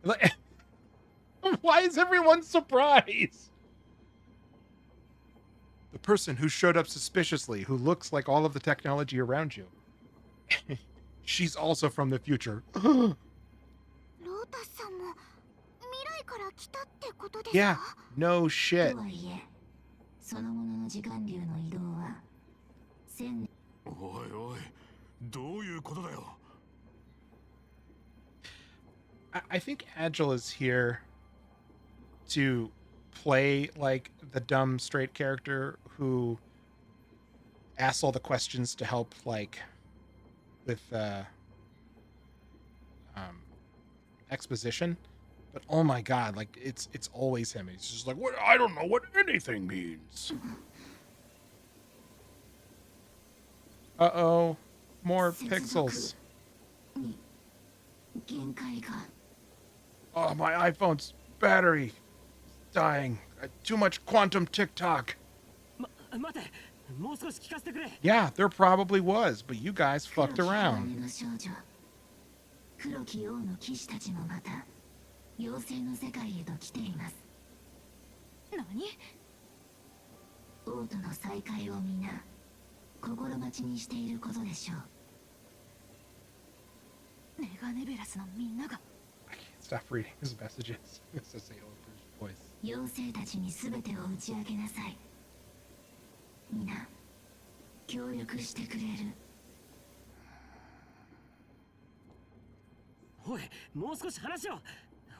Like, why is everyone surprised? The person who showed up suspiciously, who looks like all of the technology around you. She's also from the future. ロータスさんも未来から来たってことですか？ Yeah, no shit. とはいえ、そのものの時間流の移動は千年。おいおい、どういうことだよ。I think Accel is here to play like the dumb straight character who asks all the questions to help like with exposition. But oh my god, like it's always him. He's just like, what? I don't know what anything means. Uh-oh, more pixels. 限界が。 Oh, my iPhone's battery is dying. Too much quantum TikTok. 待て、もう少し聞かせてくれ。 Yeah, there probably was, but you guys fucked 黒き around. 鋼の少女、黒き王の騎士たちもまた妖精の世界へと来ています。何？王との再会を皆心待ちにしていることでしょう。メガネベラスのみんなが I can't stop reading his messages. It's a Sailor British voice. 妖精たちに全てを打ち明けなさい。皆協力してくれる。おい、もう少し話を。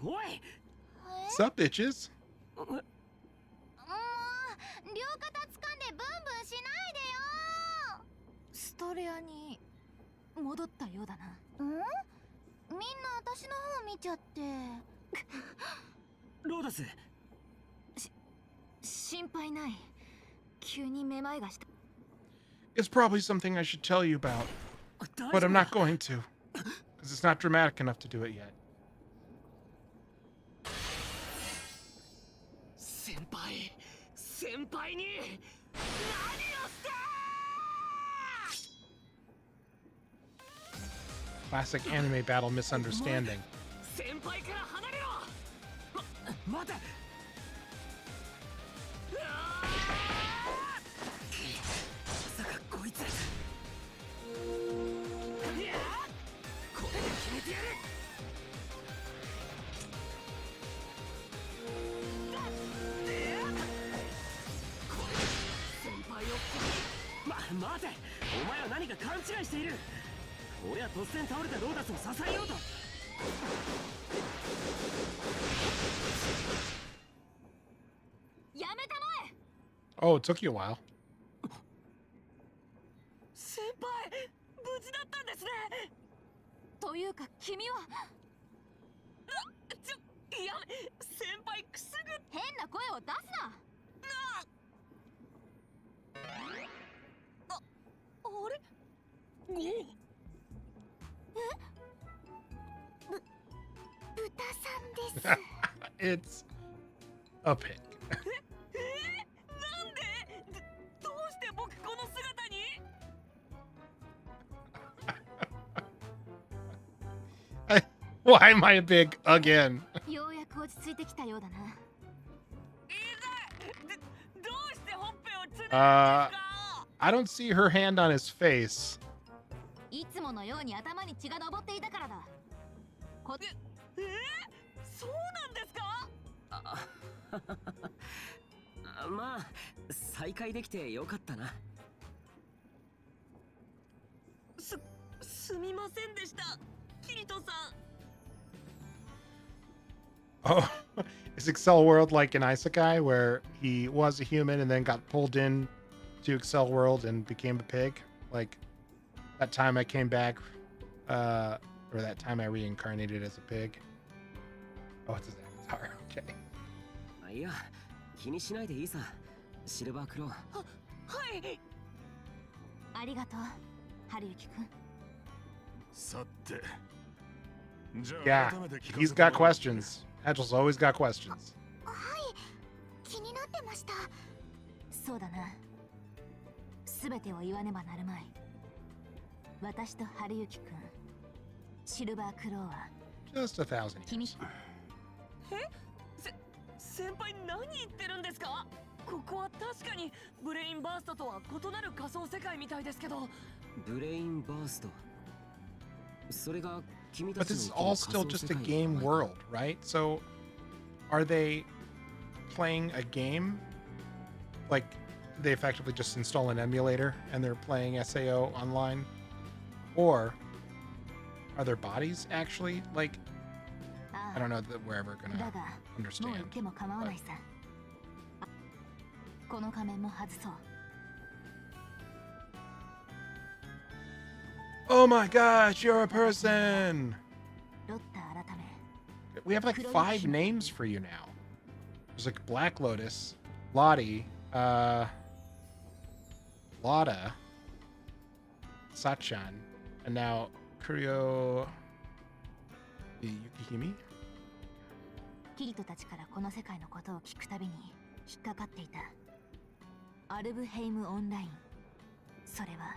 おい。What's up, bitches? もう両肩掴んでブンブンしないでよ。ストレアに戻ったようだな。ん？みんな私の方見ちゃって。ローダス。心配ない。急にめまいがした。 It's probably something I should tell you about, but I'm not going to, because it's not dramatic enough to do it yet. 先輩に何をした Classic anime battle misunderstanding. 先輩から離れろ。待て。まさかこいつ。いや、これで決めてやる。待て、お前は何か勘違いしている。俺は突然倒れたローダスを支えようと。やめたまえ。 Oh, it took you a while. 先輩、無事だったんですね。というか君は。いや、先輩くすぐ。変な声を出すな。あれ？豚さんです。 It's a pig. なんで？どうして僕 Why am I a pig again? ようやく落ち着いてきたようだな。どうしてほっぺをつねるんです I か？ don't see her hand on his face. いつものように頭に血が上っていたからだ。そうなんですか？まあ再会できてよかったな。すみませんでした、キリトさん。 Oh, is Accel World like an isekai where he was a human and then got pulled in to Accel World and became a pig? Like that time I came back, or that time I reincarnated as a pig. Oh, it's his avatar. Okay. いや、気にしないでいいさ、シルバークロー。はい。ありがとう、春雪くん。さて。じゃ Yeah, あ改めて聞か he's せて got もらおう。 questions. Angel's always got questions. はい、気になってました。そうだな。すべてを言わねばなるまい。私と春雪くん、シルバークローは Just 1,000 君。 years. 先輩何言ってるんですか？ここは確かにブレインバーストとは異なる仮想世界みたいですけど。ブレインバースト。それが君た But ち this is の all 生きる still 仮想 just 世 a 界 game world, right? So are they playing a game? Like they effectively just install an emulator and they're playing SAO online? Or are their bodies actually like, I don't know that we're ever だ gonna が、もう understand. 言っても構わないさ。この仮面も外そう。 Oh my gosh, you're a person! ロッタ改め。 We have like 5 names for you now. There's like Black Lotus, Lottie, Lotta, Sachan, and now Kuryo Yukihime? キリトたちからこの世界のことを聞くたびに引っかかっていた。アルブヘイムオンライン。それは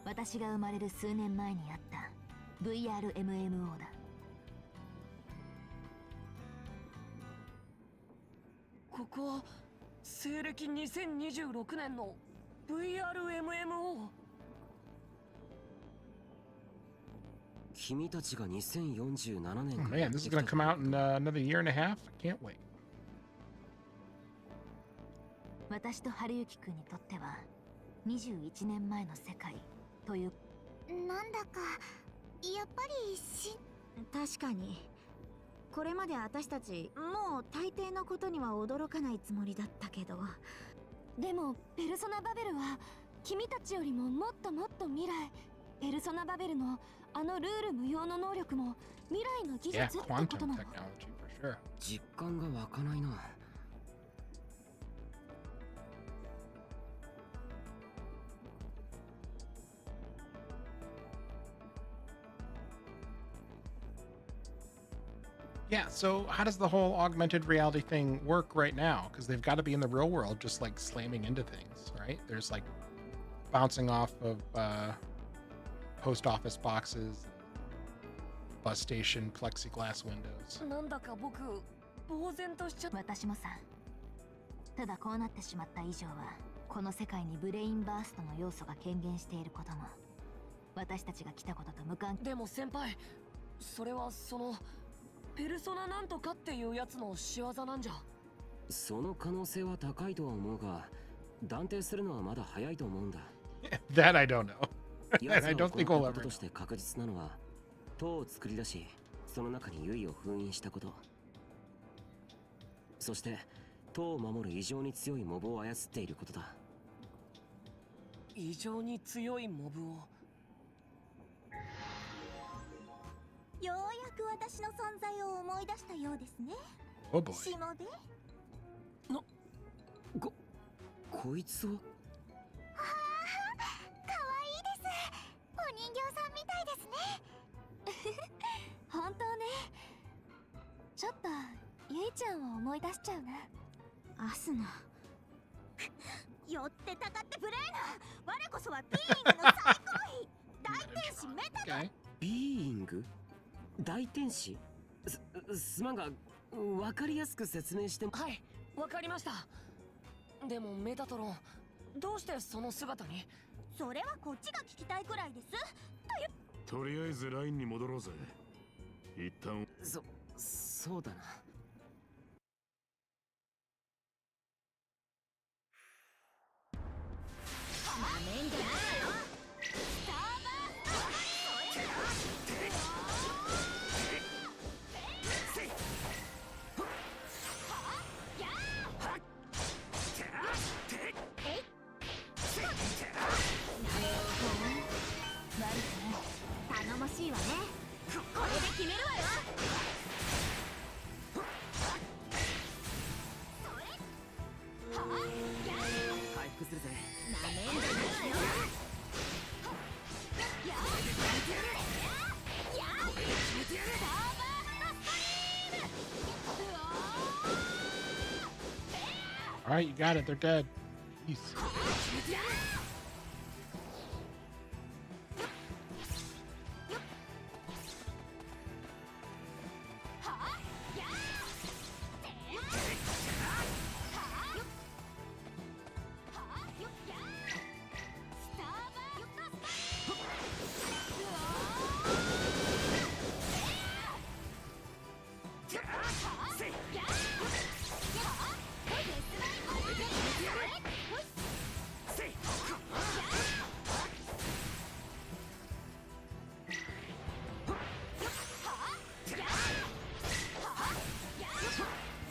私が生まれる数年前にあった VRMMO だ。ここは西暦2026年の VRMMO。 君たちが2047 Oh 年から man, this is gonna come out in another year and a half? I can't wait. 私と春雪くんにとっては21年前の世界という。なんだかやっぱり確かにこれまで私たちもう大抵のことには驚かないつもりだったけど、でもペルソナバベルは君たちよりももっともっと未来。ペルソナバベルのあのルール無用の能力も未来の技 Yeah, 術ってこと quantum なの。 technology for sure. 実感が湧かないな。Yeah, so how does the whole augmented reality thing work right now? Because they've got to be in the real world just like slamming into things, right? There's like bouncing off of post office boxes, bus station plexiglass windows. なんだか僕呆然としちゃった。私もさ。ただこうなってしまった以上はこの世界にブレインバーストの要素が顕現していることも私たちが来たことと無関係。でも先輩、それはそのペルソナなんとかっていうやつの仕業なんじゃ。その可能性は高いとは思うが、断定するのはまだ早いと思うんだ。That I don't know. 奴 And I が don't 行 think った we'll こ ever とと know. して確実なのは、塔を作り出し、その中にユイを封印したこと。そして、塔を守る異常に強いモブを操っていることだ。異常に強いモブを。ようやく私の存在を思い出したようですね。 Oh boy. しもべ。こいつを。かわいいです。お人形さんみたいですね。本当ね。ちょっとゆいちゃんを思い出しちゃうな。アスナ。よってたかってブレーナ。我こそはビーイングの最高位。大天使メタだ。Okay. ビーイング大天使？すまんが、わかりやすく説明しても。はい、わかりました。でもメタトロン、どうしてその姿に？それはこっちが聞きたいくらいです。とりあえずラインに戻ろうぜ。一旦。そうだな。なめんじゃないよ。スターバ頼もしいわね。これで決めるわよ。回復するぜ。なめんじゃないわよ。All right, you got it. They're dead. Jeez.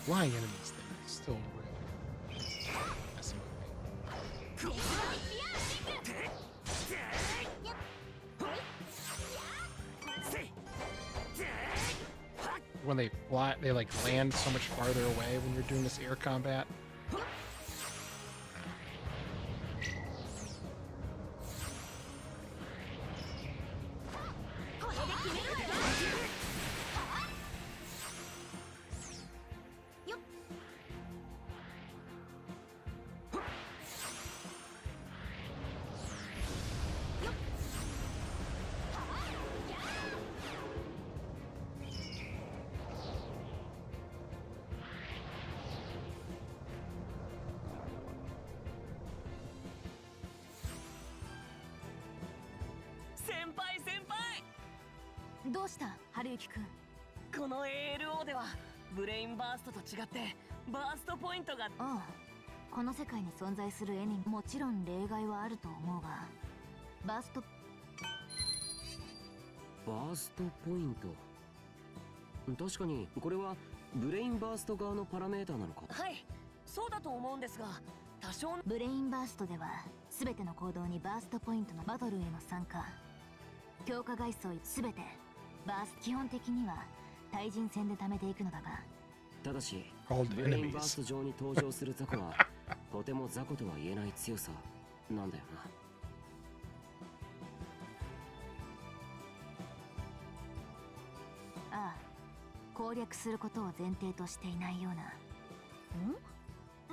Flying enemies thing is still really messing with me. When they fly, they like land so much farther away when you're doing this air combat.先輩。どうした春雪くん。この ALO ではブレインバーストと違ってバーストポイントが。ああ、この世界に存在するエニもちろん例外はあると思うが、バーストポイント。確かにこれはブレインバースト側のパラメーターなのか。はい、そうだと思うんですが、多少ブレインバーストでは全ての行動にバーストポイントのバトルへの参加、強化外装全てバース基本的には対人戦で貯めていくのだが、ただし Called ブレインバー enemies. スト上に登場する雑魚はとても雑魚とは言えない強さなんだよな。ああ、攻略することを前提としていないような。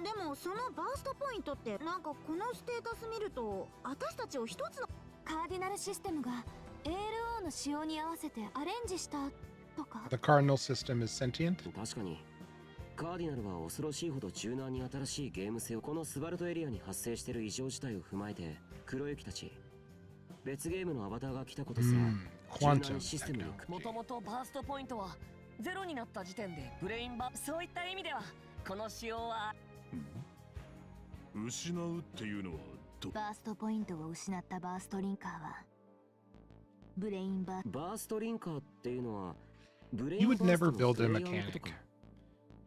でもそのバーストポイントってなんかこのステータス見ると私たちを一つのカーディナルシステムが ALO の仕様に合わせてアレンジしたとか。 The cardinal system is sentient. 確かにカーディナルは恐ろしいほど柔軟に新しいゲーム性をこのスバルトエリアに発生している異常事態を踏まえて黒雪たち別ゲームのアバターが来たことすら、柔軟 Quantum にシステムにもともとバーストポイントはゼロになった時点でブレインバそういった意味ではこの仕様は失うっていうのはバーストポイントを失ったバーストリンカーはブレインバーバーストリンカーっていうのはブレイ You ン would バースト never の build プ a レイヤーのことか。 mechanic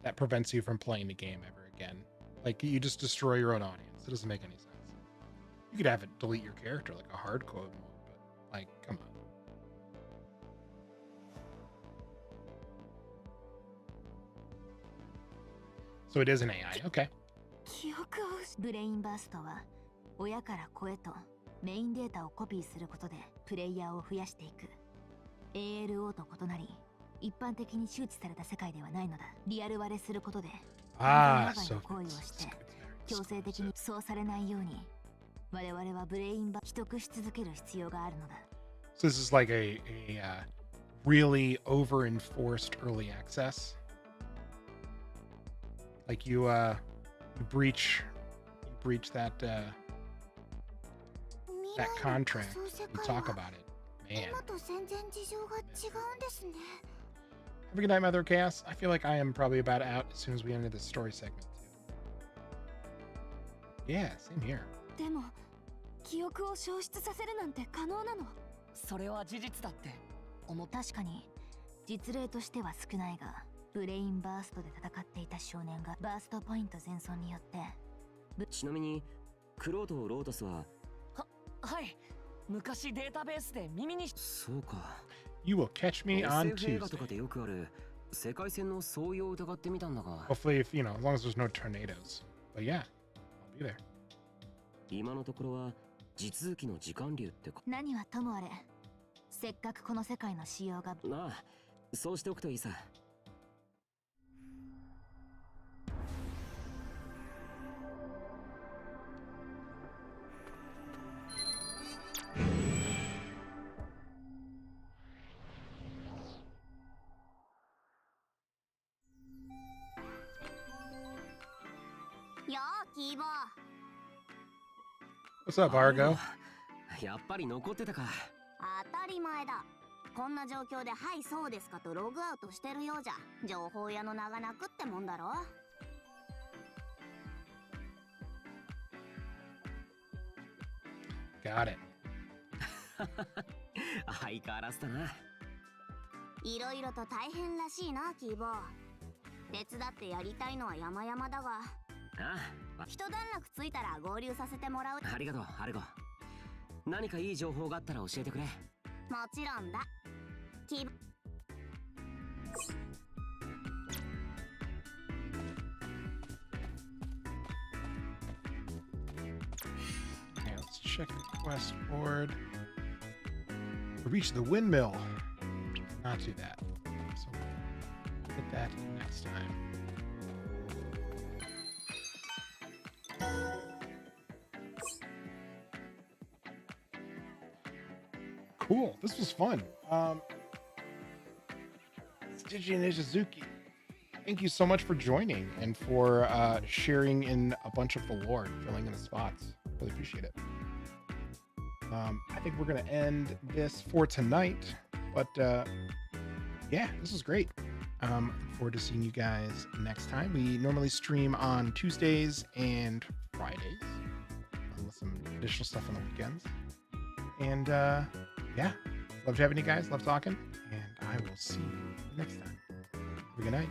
that prevents you from playing the game ever again. Like, you just destroy your own audience. It doesn't make any sense. You could have it delete your character like a hardcore mode, but, like, come on. So it is an AI. Okay. 記憶をブレインバーストは親から子へとメインデータをコピーすることでプレイヤーを増やしていく。 ALO と異なり一般的に周知された世界ではないのだ。リアル割れすることで Ah, 安全 so の行為をして強制的にそうされないように我々はブレインバー取得し続ける必要があるのだ。So this is like a really over enforced early access. Like you breach that that contract. You talk about it. Man. Have a good night, Mother of Chaos. I feel like I am probably about out as soon as we enter the story segment too. Yeah, same here. でも記憶を消失させるなんて可能なの？それは事実だって思った。確かに実例としては少ないが、ブレインバーストで戦っていた少年がバーストポイント全損によって。ちなみにクローとロータスははい、昔データベースで耳にし。そうか。 You will catch me on SF 映画と Tuesday. かでよくある世界線の相違を疑ってみたんだが、 Hopefully, if as long as there's no tornadoes. But yeah, I'll be there. 今のところは地続きの時間流ってか。何はともあれ、せっかくこの世界の仕様が。なあ、そうしておくといいさ。よーキーボー。 What's up, Argo? やっぱり残ってたか。当たり前だ。こんな状況で「はいそうですか」とログアウトしてるようじゃ情報屋の名が泣くってもんだろ。Got it. 相変わらずだな。いろいろと大変らしいなキーボー。手伝ってやりたいのは山々だが、ああ、一段落ついたら合流させてもらう。ありがとう、アルゴ。何かいい情報があったら教えてくれ。もちろんだ。キーボー。 Okay, let's check the quest board. Reach the windmill. Not do that. So get that next time. Cool. This was fun. Stigi and Ishizuki, thank you so much for joining and for sharing in a bunch of the lore, filling in the spots. Really appreciate it. I think we're going to end this for tonight, but yeah, this was great. Look forward to seeing you guys next time. We normally stream on Tuesdays and Fridays, with some additional stuff on the weekends. And yeah, love having you guys, love talking, and I will see you next time. Have a good night.